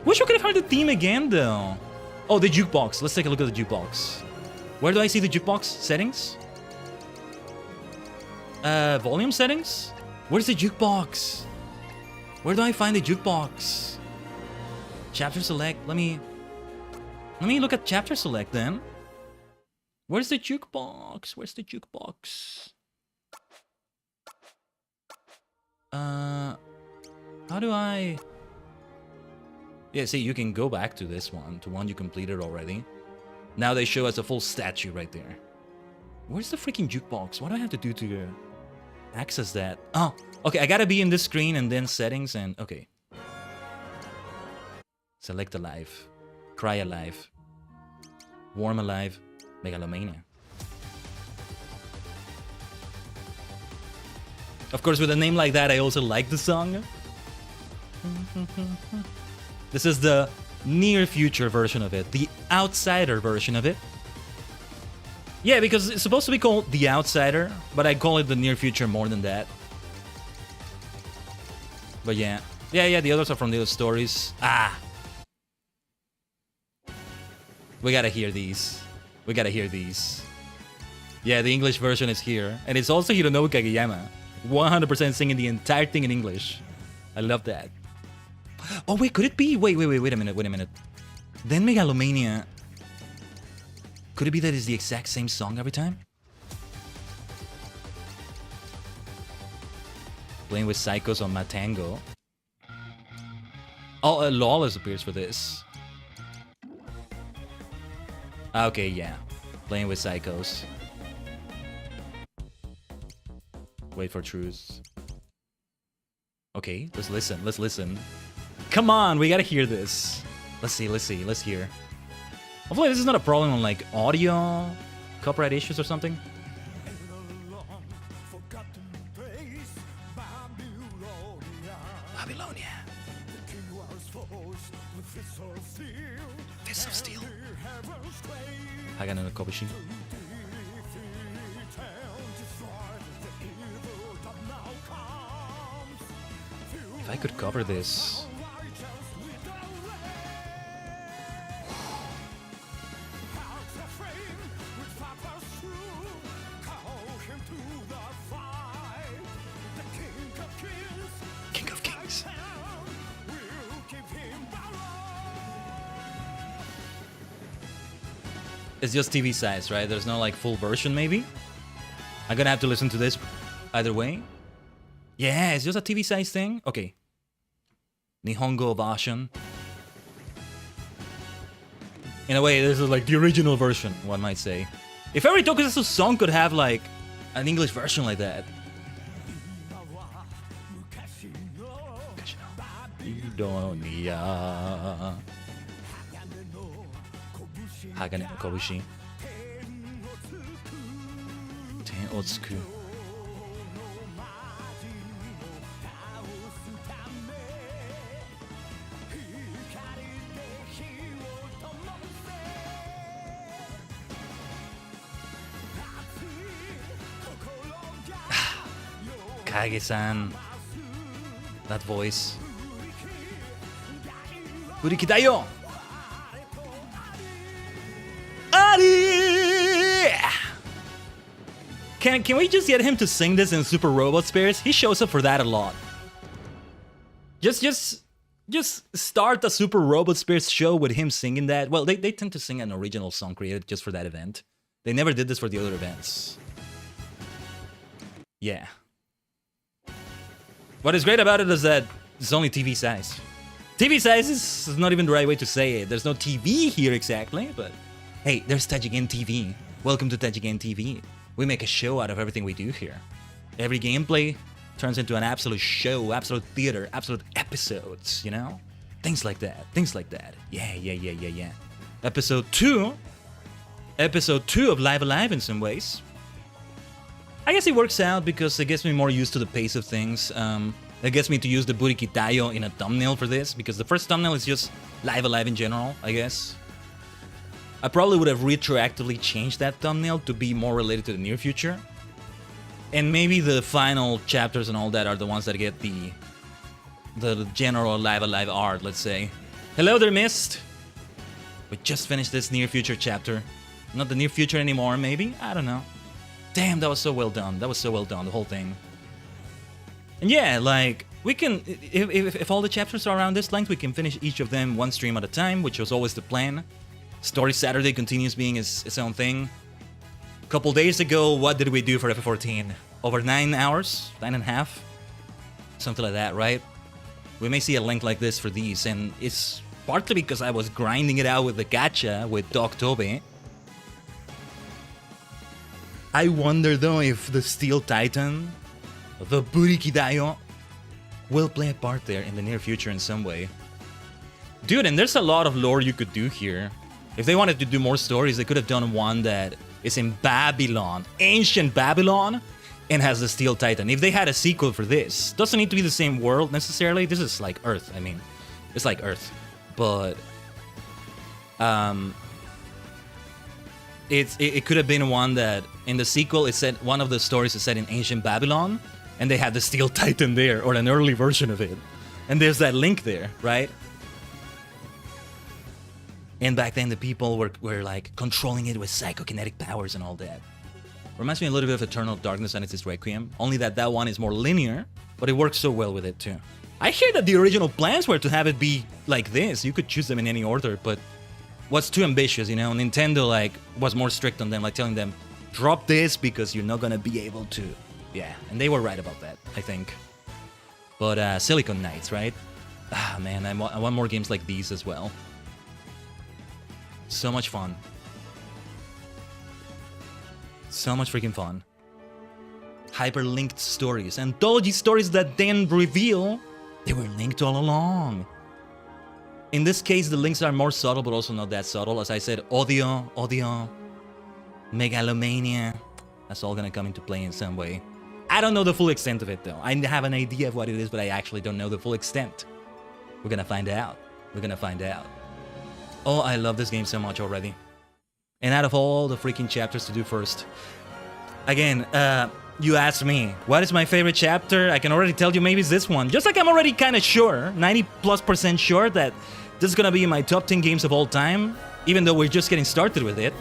Wish we could have heard the theme again, though. Oh, the jukebox. Let's take a look at the jukebox. Where do I see the jukebox settings? Volume settings? Where's the jukebox? Where do I find the jukebox? Chapter select. Let me look at chapter select then. Where's the jukebox? Where's the jukebox? How do I... Yeah, see, you can go back to this one, to one you completed already. Now they show us a full statue right there. Where's the freaking jukebox? What do I have to do to access that? Oh, okay, I gotta be in this screen and then settings and... Okay. Select alive. Cry alive. Warm alive. Megalomania. Of course, with a name like that, I also like the song. This is the near future version of it. The outsider version of it. Yeah, because it's supposed to be called The Outsider, but I call it the near future more than that. But yeah. Yeah, the others are from the other stories. Ah! We gotta hear these. We gotta hear these. Yeah, the English version is here. And it's also Hironobu Kageyama. 100% singing the entire thing in English. I love that. Oh, wait, could it be? Wait a minute. Then Megalomania... Could it be that it's the exact same song every time? Playing with Psychos on Matango. Oh, Lawless appears for this. Okay, yeah. Playing with Psychos. Wait for truth. Okay, let's listen. Come on, we gotta hear this. Let's hear. Hopefully this is not a problem on like audio, copyright issues or something. Babylonia. Fist of Steel. Hagan no Kobushi. If I could cover this. King of Kings. It's just TV size, right? There's no like full version maybe? I'm gonna have to listen to this either way. Yeah, it's just a TV size thing? Okay. Nihongo version. In a way, this is like the original version, one might say. If every Tokusatsu song could have like an English version like that. Hagane no Kobushi. Ten o tsuku. Kage-san. That voice. Urikidayo! Ari! Can we just get him to sing this in Super Robot Spirits? He shows up for that a lot. Just start a Super Robot Spirits show with him singing that. Well, they tend to sing an original song created just for that event. They never did this for the other events. Yeah. What is great about it is that it's only TV size. TV size is not even the right way to say it. There's no TV here exactly, but hey, there's Tajigen TV. Welcome to Tajigen TV. We make a show out of everything we do here. Every gameplay turns into an absolute show, absolute theater, absolute episodes, you know? Things like that. Things like that. Yeah. Episode 2 of Live Alive in some ways. I guess it works out because it gets me more used to the pace of things. It gets me to use the Buriki Tayo in a thumbnail for this, because the first thumbnail is just Live Alive in general, I guess. I probably would have retroactively changed that thumbnail to be more related to the near future. And maybe the final chapters and all that are the ones that get the general Live Alive art, let's say. Hello there, Mist! We just finished this near future chapter. Not the near future anymore, maybe? I don't know. Damn, that was so well done. That was so well done, the whole thing. And yeah, like, we can... If all the chapters are around this length, we can finish each of them one stream at a time, which was always the plan. Story Saturday continues being its own thing. A couple days ago, what did we do for FF14? Over 9 hours? 9.5? Something like that, right? We may see a length like this for these, and it's partly because I was grinding it out with the gacha with Doc Toby. I wonder though if the Steel Titan, the Burikidayo, will play a part there in the near future in some way. Dude, and there's a lot of lore you could do here. If they wanted to do more stories, they could have done one that is in Babylon, ancient Babylon, and has the Steel Titan. If they had a sequel for this, doesn't need to be the same world necessarily. This is like Earth, I mean, it's like Earth, but it could have been one that in the sequel it said one of the stories is set in ancient Babylon, and they had the Steel Titan there, or an early version of it, and there's that link there, right? And back then the people were like controlling it with psychokinetic powers and all that. Reminds me a little bit of Eternal Darkness and its Requiem, only that that one is more linear, but it works so well with it too. I hear that the original plans were to have it be like this. You could choose them in any order, but what's too ambitious, you know? Nintendo like was more strict on them, like telling them, drop this because you're not gonna be able to. Yeah, and they were right about that, I think. But Silicon Knights, right? Ah man, I want more games like these as well. So much fun. So much freaking fun. Hyperlinked stories. Anthology stories that then reveal they were linked all along. In this case, the links are more subtle, but also not that subtle. As I said, Odio, Megalomania. That's all gonna come into play in some way. I don't know the full extent of it, though. I have an idea of what it is, but I actually don't know the full extent. We're gonna find out. We're gonna find out. Oh, I love this game so much already. And out of all the freaking chapters to do first, again, you asked me, what is my favorite chapter? I can already tell you maybe it's this one. Just like I'm already kind of sure, 90+% sure that this is gonna be in my top 10 games of all time, even though we're just getting started with it.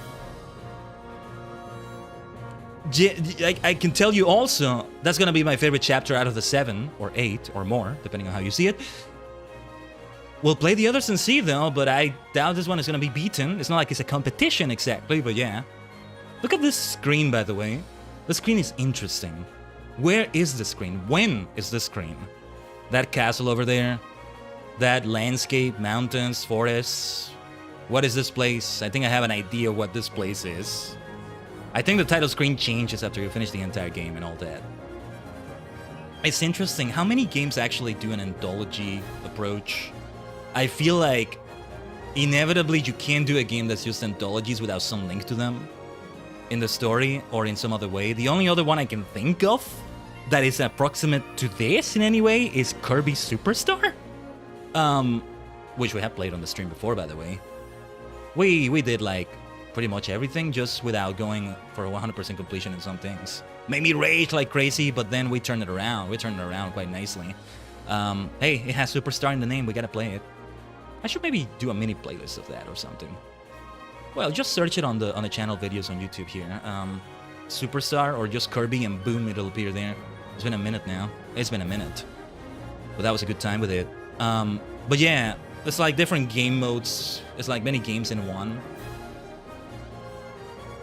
I can tell you also, that's gonna be my favorite chapter out of the 7 or 8 or more, depending on how you see it. We'll play the others and see though, but I doubt this one is gonna be beaten. It's not like it's a competition exactly, but yeah. Look at this screen, by the way. The screen is interesting. Where is the screen? When is the screen? That castle over there? That landscape, mountains, forests? What is this place? I think I have an idea what this place is. I think the title screen changes after you finish the entire game and all that. It's interesting. How many games actually do an anthology approach? I feel like inevitably you can't do a game that's just anthologies without some link to them in the story or in some other way. The only other one I can think of that is approximate to this in any way is Kirby Superstar, which we have played on the stream before, by the way. We did like pretty much everything just without going for 100% completion in some things. Made me rage like crazy, but then we turned it around. We turned it around quite nicely. Hey, it has Superstar in the name. We gotta play it. I should maybe do a mini playlist of that or something. Well, just search it on the channel videos on YouTube here. Superstar or just Kirby and boom, it'll appear there. It's been a minute now. It's been a minute. But that was a good time with it. But yeah, it's like different game modes. It's like many games in one.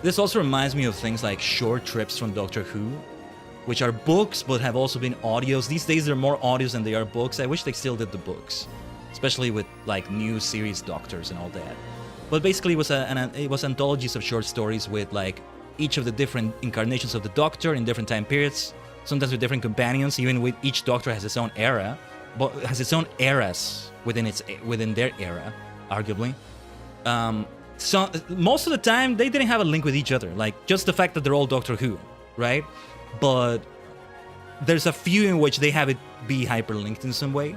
This also reminds me of things like short trips from Doctor Who, which are books but have also been audios. These days there are more audios than they are books. I wish they still did the books, especially with like new series Doctors and all that. But basically it was anthologies of short stories with like each of the different incarnations of the Doctor in different time periods, sometimes with different companions, even with each Doctor has his own era. has its own eras within their era, arguably. So most of the time they didn't have a link with each other, like just the fact that they're all Doctor Who, right? But there's a few in which they have it be hyperlinked in some way.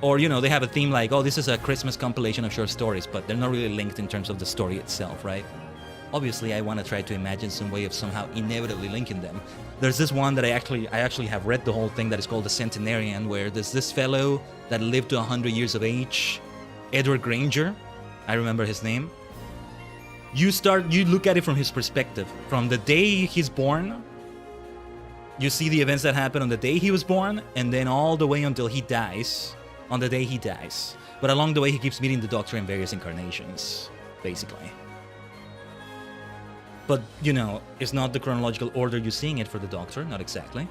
Or, you know, they have a theme like, oh, this is a Christmas compilation of short stories, but they're not really linked in terms of the story itself, right? Obviously, I want to try to imagine some way of somehow inevitably linking them. There's this one that I actually have read the whole thing that is called The Centenarian, where there's this fellow that lived to 100 years of age, Edward Granger, I remember his name. You look at it from his perspective. From the day he's born, you see the events that happen on the day he was born, and then all the way until he dies, on the day he dies. But along the way, he keeps meeting the Doctor in various incarnations, basically. But, you know, it's not the chronological order you're seeing it for the Doctor, not exactly.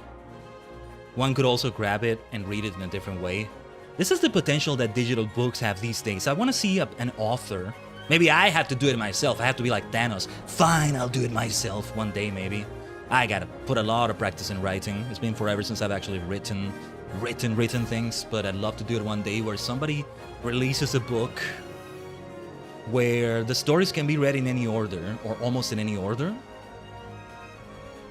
One could also grab it and read it in a different way. This is the potential that digital books have these days. I want to see an author. Maybe I have to do it myself. I have to be like Thanos. Fine, I'll do it myself one day, maybe. I gotta put a lot of practice in writing. It's been forever since I've actually written things, but I'd love to do it one day where somebody releases a book where the stories can be read in any order, or almost in any order,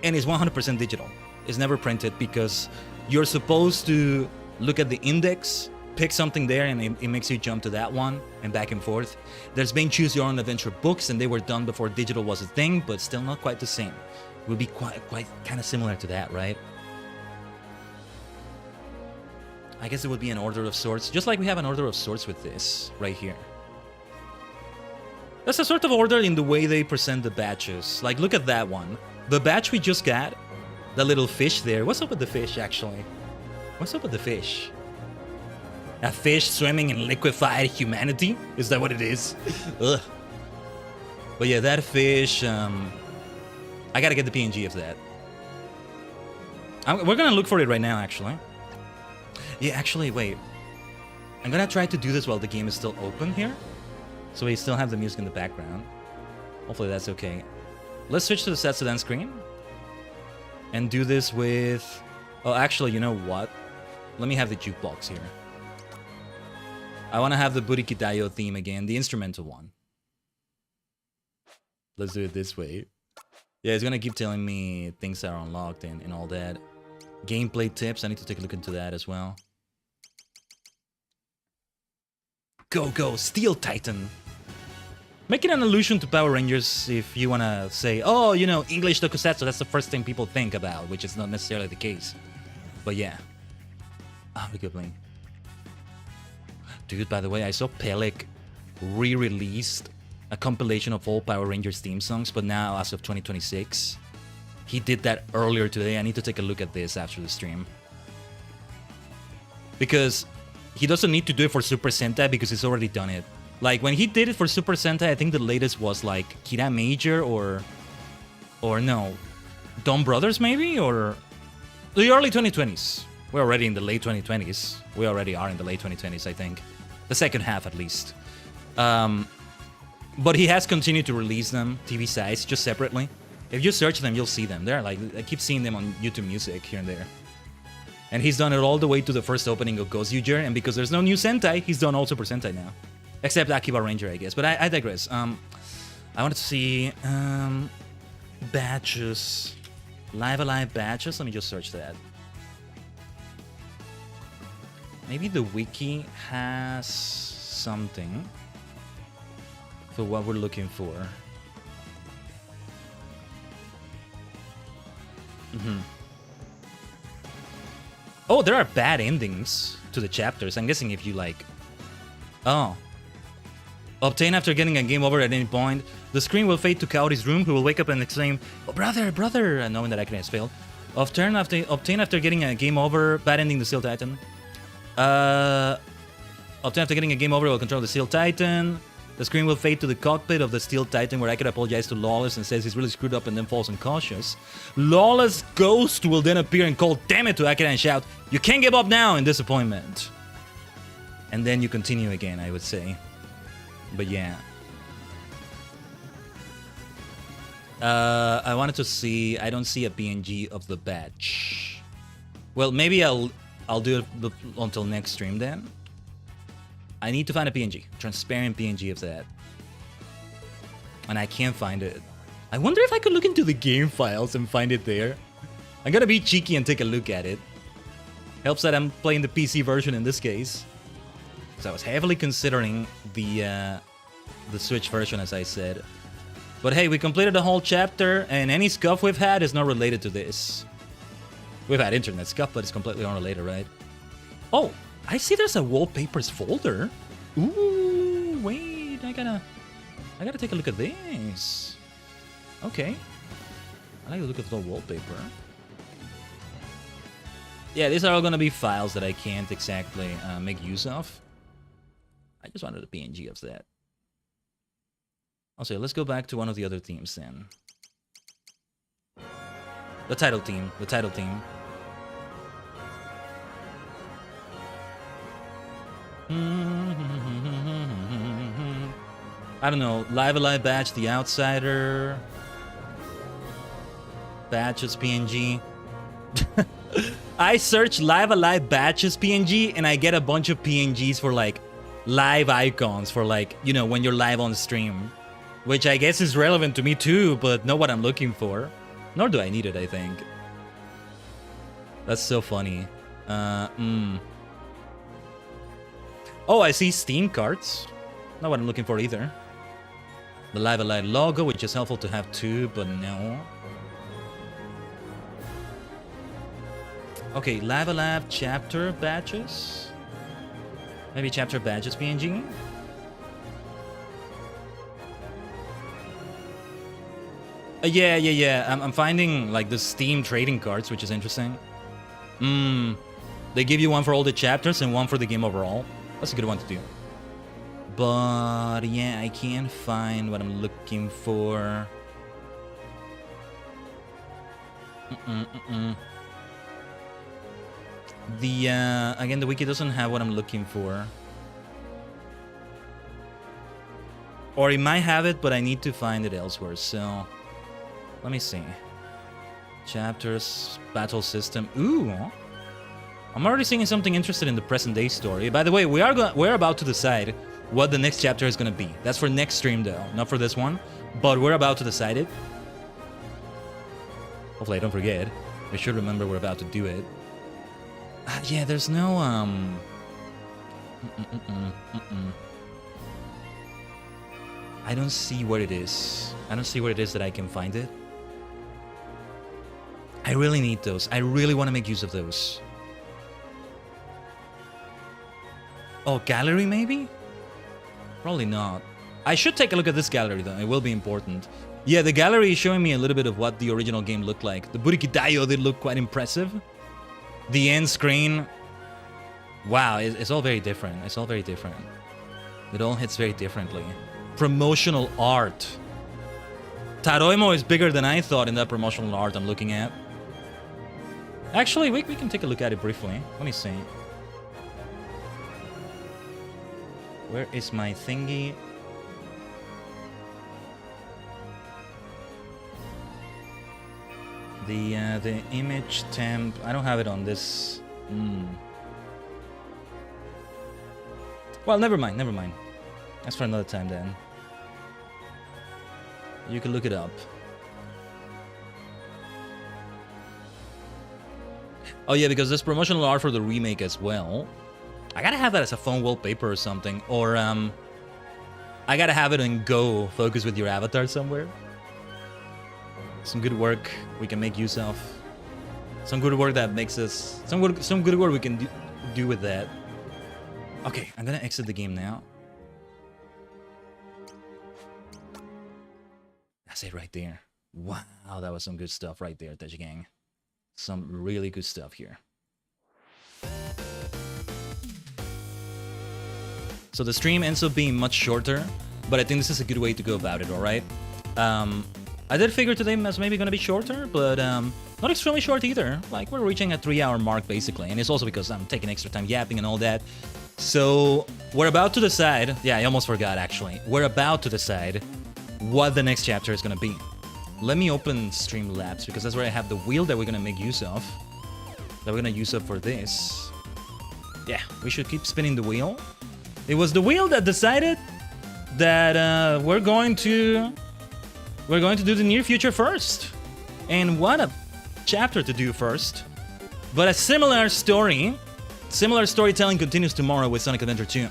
and it's 100% digital. It's never printed because you're supposed to look at the index, pick something there, and it makes you jump to that one, and back and forth. There's been Choose Your Own Adventure books, and they were done before digital was a thing, but still not quite the same. It would be quite kind of similar to that, right? I guess it would be an order of sorts, just like we have an order of sorts with this, right here. That's a sort of order in the way they present the batches. Like, look at that one. The batch we just got, the little fish there. What's up with the fish, actually? What's up with the fish? A fish swimming in liquefied humanity? Is that what it is? Ugh. But yeah, that fish, I gotta get the PNG of that. We're gonna look for it right now, actually. Yeah, actually, wait. I'm gonna try to do this while the game is still open here. So we still have the music in the background. Hopefully that's okay. Let's switch to the set sedan screen. And do this with... Oh, actually, you know what? Let me have the jukebox here. I want to have the Burikidayo theme again, the instrumental one. Let's do it this way. Yeah, it's gonna keep telling me things are unlocked and all that. Gameplay tips, I need to take a look into that as well. Go, Steel Titan! Making an allusion to Power Rangers if you wanna say, oh, you know, English tokusatsu, that's the first thing people think about, which is not necessarily the case. But yeah. Arguably. Dude, by the way, I saw Pelik re-released a compilation of all Power Rangers theme songs, but now as of 2026. He did that earlier today. I need to take a look at this after the stream. Because he doesn't need to do it for Super Sentai because he's already done it. Like, when he did it for Super Sentai, I think the latest was like Kira Major or no, Dawn Brothers maybe? Or the early 2020s. We're already in the late 2020s. We already are in the late 2020s, I think. The second half, at least. But he has continued to release them, TV sites, just separately. If you search them, you'll see them. They're like, I keep seeing them on YouTube Music here and there. And he's done it all the way to the first opening of Ghost User, and because there's no new Sentai, he's done all Super Sentai now. Except Akiba Ranger, I guess. But I digress. I wanted to see batches. Live Alive batches. Let me just search that. Maybe the wiki has something for what we're looking for. Oh, there are bad endings to the chapters. I'm guessing if you like... Oh. Obtain after getting a game over at any point. The screen will fade to Kaori's room, who will wake up and exclaim, "Oh, brother," knowing that Akane has failed. Obtain after getting a game over. Bad ending the Steel Titan. Obtain after getting a game over will control the Steel Titan. The screen will fade to the cockpit of the Steel Titan, where Akane apologizes to Lawless and says he's really screwed up and then falls unconscious. Lawless Ghost will then appear and call "damn it" to Akane and shout, "You can't give up now," in disappointment. And then you continue again, I would say. But yeah. I wanted to see... I don't see a PNG of the batch. Well, maybe I'll I'll do it until next stream then. I need to find a PNG, transparent PNG of that. And I can't find it. I wonder if I could look into the game files and find it there. I'm gonna be cheeky and take a look at it. Helps that I'm playing the PC version in this case. So I was heavily considering the Switch version, as I said. But hey, we completed the whole chapter, and any scuff we've had is not related to this. We've had internet scuff, but it's completely unrelated, right? Oh, I see there's a wallpapers folder. Ooh, wait, I gotta take a look at this. Okay. I like to look at the wallpaper. Yeah, these are all gonna be files that I can't exactly make use of. I just wanted a PNG of that. Also, let's go back to one of the other themes then. The title theme. I don't know. Live Alive Batch, The Outsider. Batches PNG. I search Live Alive Batches PNG and I get a bunch of PNGs for like live icons for like, you know, when you're live on stream. Which I guess is relevant to me too, but not what I'm looking for. Nor do I need it, I think. That's so funny. Oh, I see Steam cards. Not what I'm looking for either. The Live Alive logo, which is helpful to have too, but no. Okay, Live Alive chapter badges. Maybe chapter badges PNG. Yeah. I'm finding like the Steam trading cards, which is interesting. They give you one for all the chapters and one for the game overall. That's a good one to do. But yeah, I can't find what I'm looking for. Again, the wiki doesn't have what I'm looking for. Or it might have it, but I need to find it elsewhere, so... Let me see. Chapters, battle system. Ooh! I'm already seeing something interesting in the present day story. By the way, we're about to decide what the next chapter is gonna be. That's for next stream though, not for this one. But we're about to decide it. Hopefully I don't forget. I should remember we're about to do it. Yeah, there's no, I don't see what it is. I don't see where it is that I can find it. I really need those. I really want to make use of those. Oh, gallery maybe? Probably not. I should take a look at this gallery though. It will be important. Yeah, the gallery is showing me a little bit of what the original game looked like. The Burikidayo did look quite impressive. The end screen. Wow, it's all very different. It's all very different. It all hits very differently. Promotional art. Taroimo is bigger than I thought in that promotional art I'm looking at. Actually, we can take a look at it briefly. Let me see. Where is my thingy? The image temp. I don't have it on this. Well, never mind. That's for another time then. You can look it up. Oh yeah, because there's promotional art for the remake as well. I gotta have that as a phone wallpaper or something. Or, I gotta have it in Go, focus with your avatar somewhere. Some good work we can make use of. Some good work that makes us... Some good work we can do with that. Okay, I'm gonna exit the game now. That's it right there. Wow, that was some good stuff right there, Tajigen. Some really good stuff here. So the stream ends up being much shorter, but I think this is a good way to go about it, alright? I did figure today was maybe gonna be shorter, but not extremely short either. Like, we're reaching a 3-hour mark, basically, and it's also because I'm taking extra time yapping and all that. So, we're about to decide... Yeah, I almost forgot, actually. We're about to decide what the next chapter is gonna be. Let me open Streamlabs, because that's where I have the wheel that we're gonna make use of. That we're gonna use up for this. Yeah, we should keep spinning the wheel. It was the wheel that decided that we're going to do the near future first. And what a chapter to do first. But a similar storytelling continues tomorrow with Sonic Adventure 2.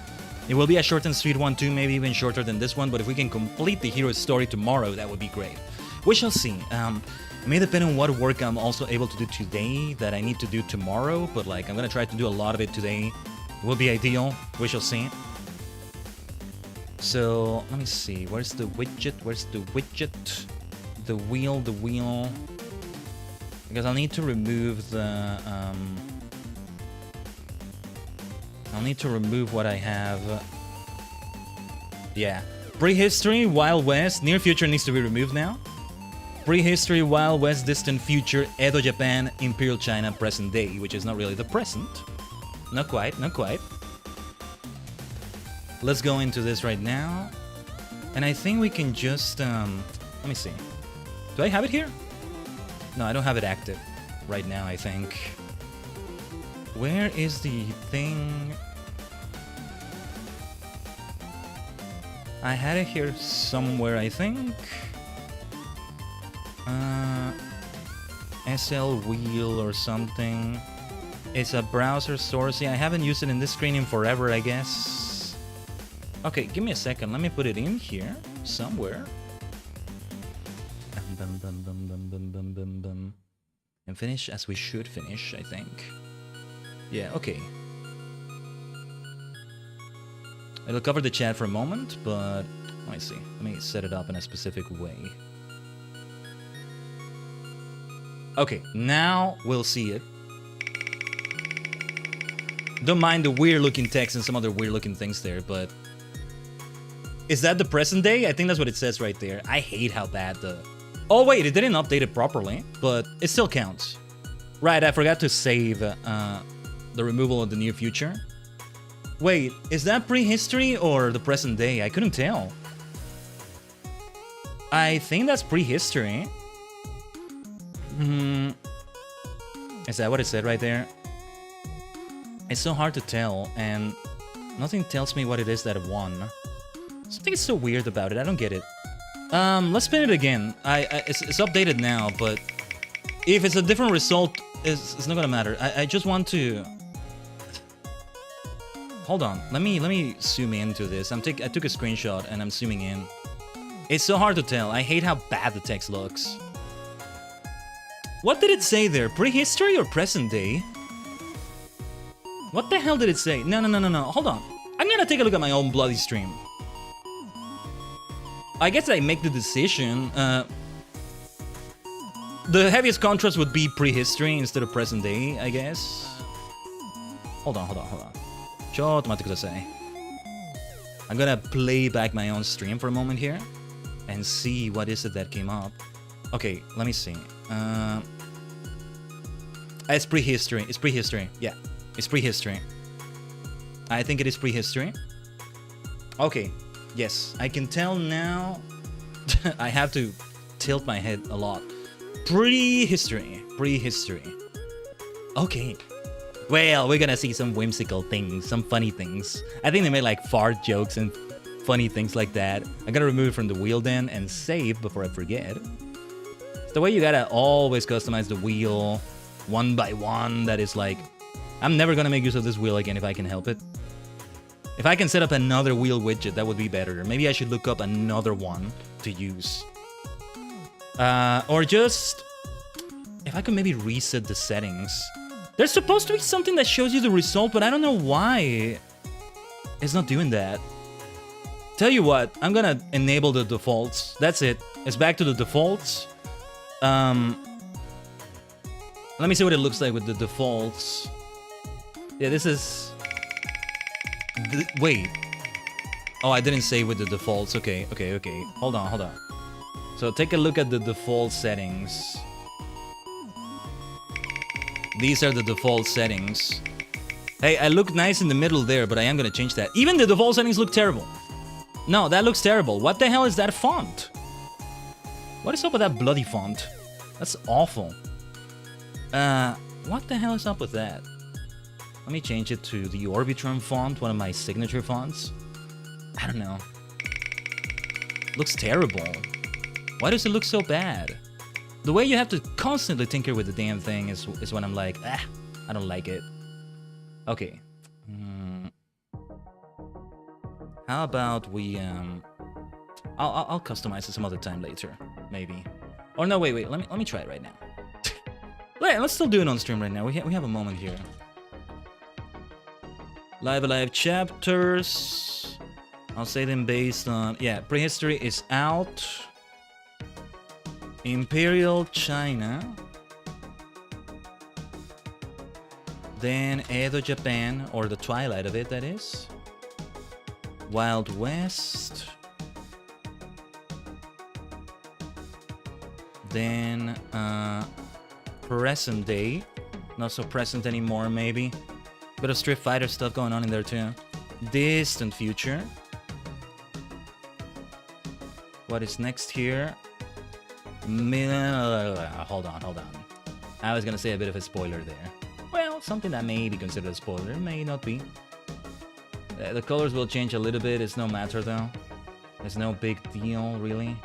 It will be a short and sweet one too, maybe even shorter than this one, but if we can complete the hero's story tomorrow, that would be great. We shall see. It may depend on what work I'm also able to do today that I need to do tomorrow, but like I'm gonna try to do a lot of it today. It will be ideal. We shall see. So let me see. Where's the widget? Where's the widget? The wheel. Because I'll need to remove the I'll need to remove what I have. Yeah. Prehistory, Wild West, Near Future needs to be removed now. Prehistory, Wild West, Distant Future, Edo Japan, Imperial China, Present Day, which is not really the present. Not quite, not quite. Let's go into this right now. And I think we can just, let me see. Do I have it here? No, I don't have it active right now, I think. Where is the thing? I had it here somewhere, I think. SL wheel or something. It's a browser source. Yeah, I haven't used it in this screen in forever, I guess. Okay, give me a second. Let me put it in here somewhere. And finish as we should finish, I think. Yeah, okay. It'll cover the chat for a moment, but let me see. Let me set it up in a specific way. Okay, now we'll see it. Don't mind the weird-looking text and some other weird-looking things there, but... Is that the present day? I think that's what it says right there. I hate how bad the... Oh wait, it didn't update it properly, but it still counts. Right, I forgot to save the removal of the near future. Wait, is that prehistory or the present day? I couldn't tell. I think that's prehistory. Is that what it said right there? It's so hard to tell, and nothing tells me what it is that it won. Something is so weird about it, I don't get it. Let's spin it again. It's updated now, but if it's a different result, it's not gonna matter. I just want to... Hold on, let me zoom into this. I took a screenshot and I'm zooming in. It's so hard to tell. I hate how bad the text looks. What did it say there? Prehistory or present day? What the hell did it say? No. Hold on. I'm gonna take a look at my own bloody stream. I guess I make the decision. The heaviest contrast would be prehistory instead of present day, I guess. Hold on. ちょっと待ってください. I'm gonna play back my own stream for a moment here and see what is it that came up. Okay, let me see. It's prehistory. It's prehistory. Yeah, it's prehistory. I think it is prehistory. Okay, yes, I can tell now. I have to tilt my head a lot. Prehistory. Okay. Well, we're gonna see some whimsical things, some funny things. I think they made like fart jokes and funny things like that. I'm gonna remove it from the wheel then and save before I forget. It's the way you gotta always customize the wheel one by one. That is like, I'm never gonna make use of this wheel again if I can help it. If I can set up another wheel widget, that would be better. Maybe I should look up another one to use. Or just, if I could maybe reset the settings. There's supposed to be something that shows you the result, but I don't know why it's not doing that. Tell you what, I'm gonna enable the defaults. That's it. It's back to the defaults. Let me see what it looks like with the defaults. Yeah, this is... Wait. Oh, I didn't save with the defaults. Okay. Hold on. So take a look at the default settings. These are the default settings. Hey, I look nice in the middle there, but I am gonna change that. Even the default settings look terrible. No, that looks terrible. What the hell is that font? What is up with that bloody font? That's awful. What the hell is up with that? Let me change it to the Orbitron font, one of my signature fonts. I don't know. Looks terrible. Why does it look so bad? The way you have to constantly tinker with the damn thing is when I'm like, ah, I don't like it. Okay. How about we I'll customize it some other time later, maybe. Or no, wait, let me try it right now. Let's still do it on stream right now. We have a moment here. Live chapters. I'll say them based on, yeah, prehistory is out. Imperial China. Then Edo Japan, or the twilight of it, that is. Wild West. Then present day. Not so present anymore, maybe. Bit of Street Fighter stuff going on in there too. Distant future. What is next here? Hold on. I was gonna say a bit of a spoiler there. Well, something that may be considered a spoiler, may not be. The colors will change a little bit, it's no matter though. It's no big deal, really.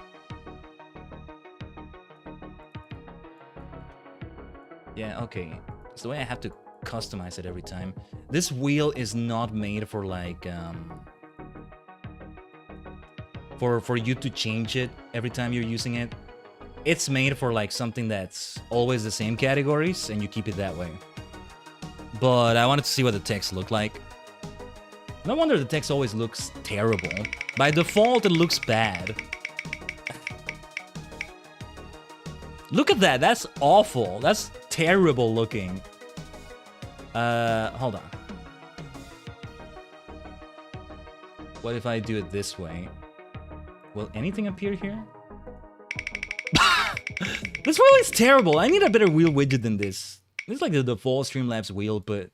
Yeah, okay. It's the way I have to customize it every time. This wheel is not made for like for you to change it every time you're using it. It's made for like something that's always the same categories and you keep it that way. But I wanted to see what the text looked like. No wonder the text always looks terrible. By default, it looks bad. Look at that, that's awful. That's terrible looking. Hold on. What if I do it this way? Will anything appear here? This wheel is terrible. I need a better wheel widget than this. This is like the default Streamlabs wheel, but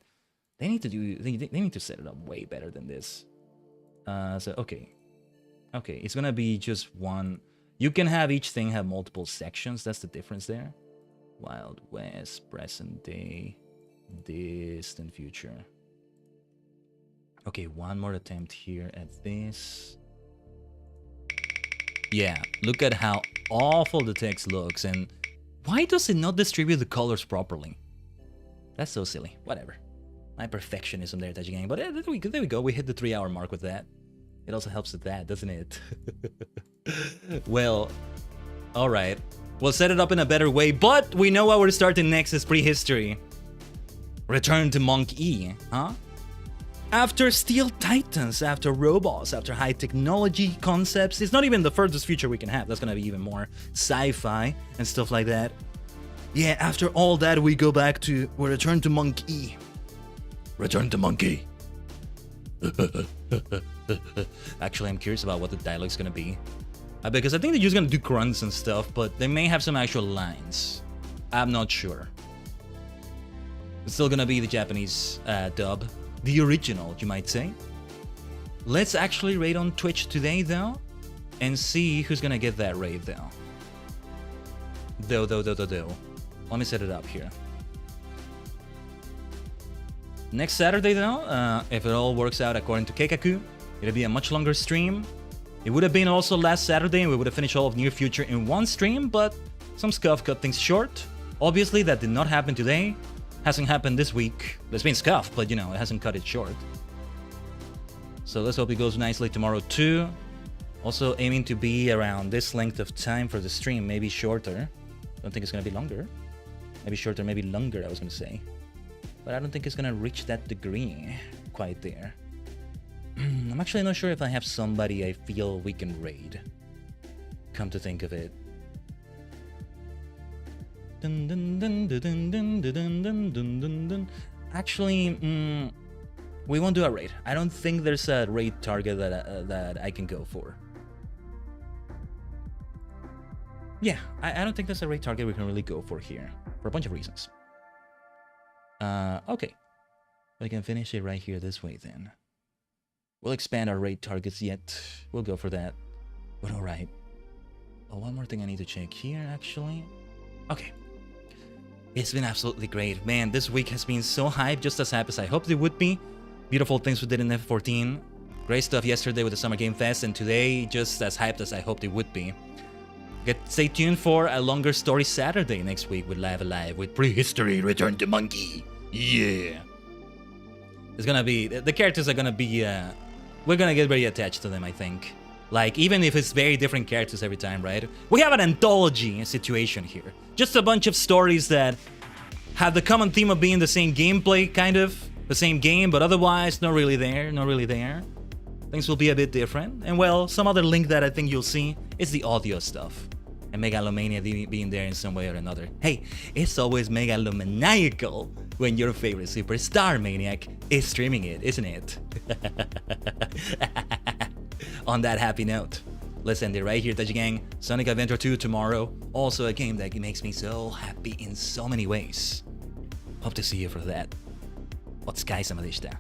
they need to do. They need to set it up way better than this. So okay, it's gonna be just one. You can have each thing have multiple sections. That's the difference there. Wild West, present day, distant future. Okay, one more attempt here at this. Yeah, look at how awful the text looks, and why does it not distribute the colors properly? That's so silly. Whatever. My perfectionism there, Tajigen. But there we go. We hit the 3-hour mark with that. It also helps with that, doesn't it? Well, alright. We'll set it up in a better way, but we know what we're starting next is prehistory. Return to Monk E, huh? After Steel Titans, after robots, after high technology concepts, it's not even the furthest future we can have. That's gonna be even more sci-fi and stuff like that. Yeah, after all that, we go back to, we return to Monk E. Return to Monkey. Actually, I'm curious about what the dialogue's gonna be. Because I think they're just gonna do grunts and stuff, but they may have some actual lines. I'm not sure. It's still gonna be the Japanese dub. The original, you might say. Let's actually raid on Twitch today, though, and see who's gonna get that raid, though. Let me set it up here. Next Saturday, though, if it all works out according to Keikaku, it'll be a much longer stream. It would have been also last Saturday, and we would have finished all of Near Future in one stream, but some scuff cut things short. Obviously, that did not happen today. Hasn't happened this week. There's been scuff, but you know, it hasn't cut it short. So let's hope it goes nicely tomorrow too. Also aiming to be around this length of time for the stream, maybe shorter. Don't think it's gonna be longer. Maybe shorter, maybe longer, I was gonna say. But I don't think it's gonna reach that degree quite there. I'm actually not sure if I have somebody I feel we can raid. Come to think of it. Actually, we won't do a raid. I don't think there's a raid target that I can go for. Yeah, I don't think there's a raid target we can really go for here, for a bunch of reasons. Okay. We can finish it right here this way then. We'll expand our raid targets yet. We'll go for that. But alright. Oh, one more thing I need to check here, actually. Okay. It's been absolutely great. Man, this week has been so hyped, just as hyped as I hoped it would be. Beautiful things we did in F14. Great stuff yesterday with the Summer Game Fest, and today just as hyped as I hoped it would be. Stay tuned for a longer story Saturday next week with Live Alive with Prehistory Return to Monkey. Yeah. It's gonna be, the characters are gonna be, we're gonna get very attached to them, I think. Like, even if it's very different characters every time, right? We have an anthology situation here. Just a bunch of stories that have the common theme of being the same gameplay, kind of. The same game, but otherwise not really there, not really there. Things will be a bit different. And well, some other link that I think you'll see is the audio stuff. And Megalomania being there in some way or another. Hey, it's always megalomaniacal when your favorite superstar maniac is streaming it, isn't it? On that happy note, let's end it right here, Tajigen. Sonic Adventure 2 tomorrow. Also a game that makes me so happy in so many ways. Hope to see you for that. お疲れ様でした。